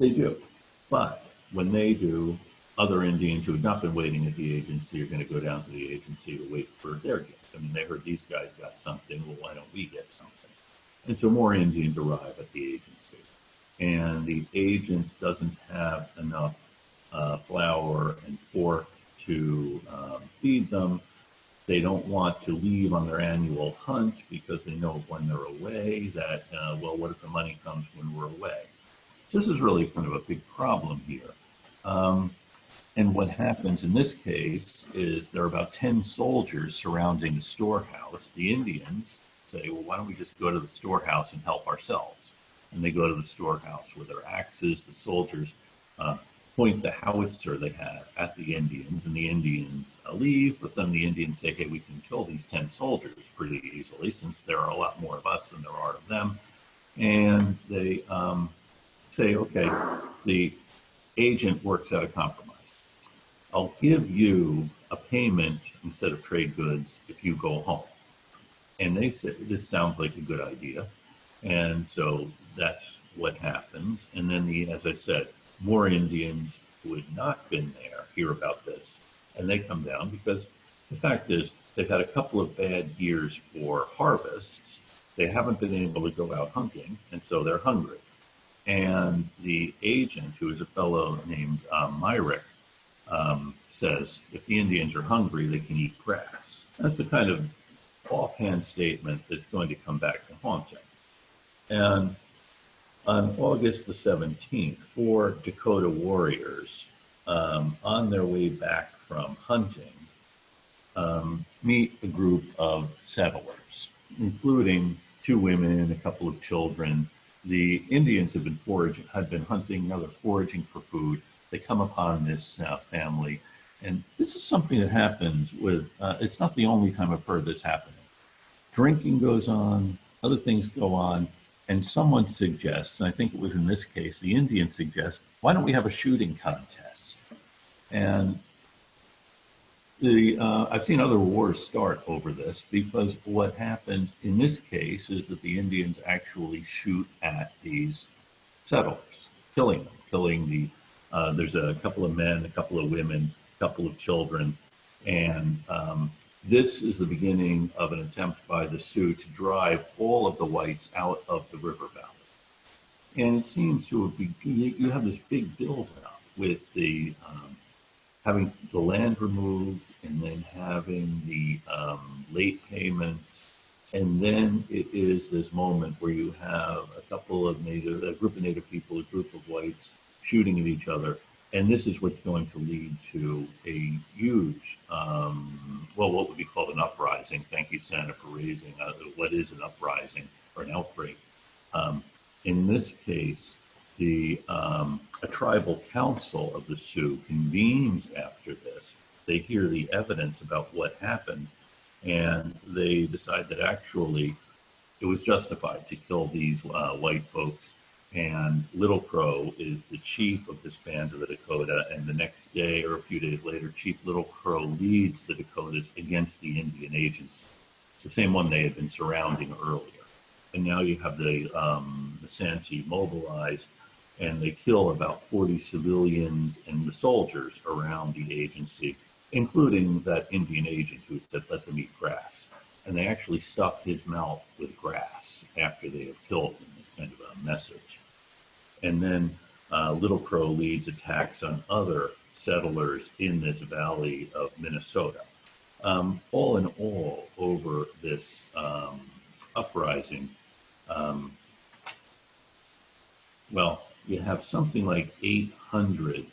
do. But when they do, other Indians who have not been waiting at the agency are going to go down to the agency to wait for their gift. I mean, they heard these guys got something. Well, why don't we get something? And so more Indians arrive at the agency. And the agent doesn't have enough flour and pork to feed them. They don't want to leave on their annual hunt because they know when they're away that, well, what if the money comes when we're away? So this is really kind of a big problem here. And what happens in this case is there are about 10 soldiers surrounding the storehouse. The Indians say, well, why don't we just go to the storehouse and help ourselves? And they go to the storehouse with their axes. The soldiers point the howitzer they have at the Indians, and the Indians leave, but then the Indians say, hey, we can kill these 10 soldiers pretty easily since there are a lot more of us than there are of them. And they say, okay, the agent works out a compromise. I'll give you a payment instead of trade goods if you go home. And they say, this sounds like a good idea. And so that's what happens. And then, as I said, more Indians who had not been there hear about this, and they come down because the fact is they've had a couple of bad years for harvests. They haven't been able to go out hunting, and so they're hungry. And the agent, who is a fellow named Myrick, says if the Indians are hungry, they can eat grass. That's the kind of offhand statement that's going to come back to haunt him. And on August the 17th, 4 Dakota warriors on their way back from hunting meet a group of settlers, including 2 women, a couple of children. The Indians had been hunting, now they're foraging for food. They come upon this family, and this is something that happens with, it's not the only time I've heard this happening. Drinking goes on, other things go on, and someone suggests, and I think it was in this case, the Indians suggest, why don't we have a shooting contest? And I've seen other wars start over this because what happens in this case is that the Indians actually shoot at these settlers, killing the, there's a couple of men, a couple of women, a couple of children, and this is the beginning of an attempt by the Sioux to drive all of the whites out of the river valley. And it seems to have been, you have this big build-up with the having the land removed and then having the late payments. And then it is this moment where you have a group of Native people, a group of whites shooting at each other. And this is what's going to lead to a huge, what would be called an uprising. Thank you, Santa, for raising what is an uprising or an outbreak. In this case, a tribal council of the Sioux convenes after this. They hear the evidence about what happened, and they decide that actually it was justified to kill these white folks. And Little Crow is the chief of this band of the Dakota, and the next day or a few days later, Chief Little Crow leads the Dakotas against the Indian agency. It's the same one they had been surrounding earlier. And now you have the Santee mobilized, and they kill about 40 civilians and the soldiers around the agency, including that Indian agent who said, let them eat grass. And they actually stuff his mouth with grass after they have killed him. It's kind of a message. And then Little Crow leads attacks on other settlers in this valley of Minnesota. All in all, over this uprising, you have something like 800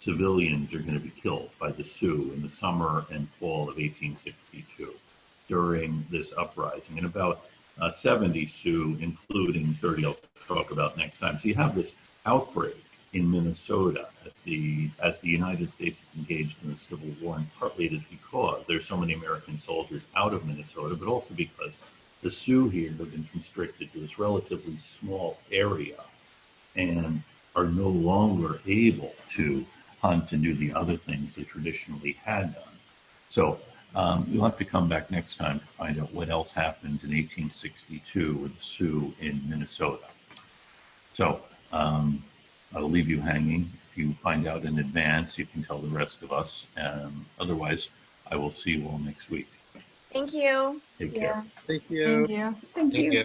civilians are going to be killed by the Sioux in the summer and fall of 1862 during this uprising, and about 70 Sioux, including 30 I'll talk about next time. So you have this outbreak in Minnesota as the United States is engaged in the Civil War, and partly it is because there's so many American soldiers out of Minnesota, but also because the Sioux here have been constricted to this relatively small area and are no longer able to hunt and do the other things they traditionally had done. So you'll have to come back next time to find out what else happens in 1862 with the Sioux in Minnesota. So I'll leave you hanging. If you find out in advance, you can tell the rest of us. Otherwise, I will see you all next week. Thank you. Take care. Thank you. Thank you. Thank you.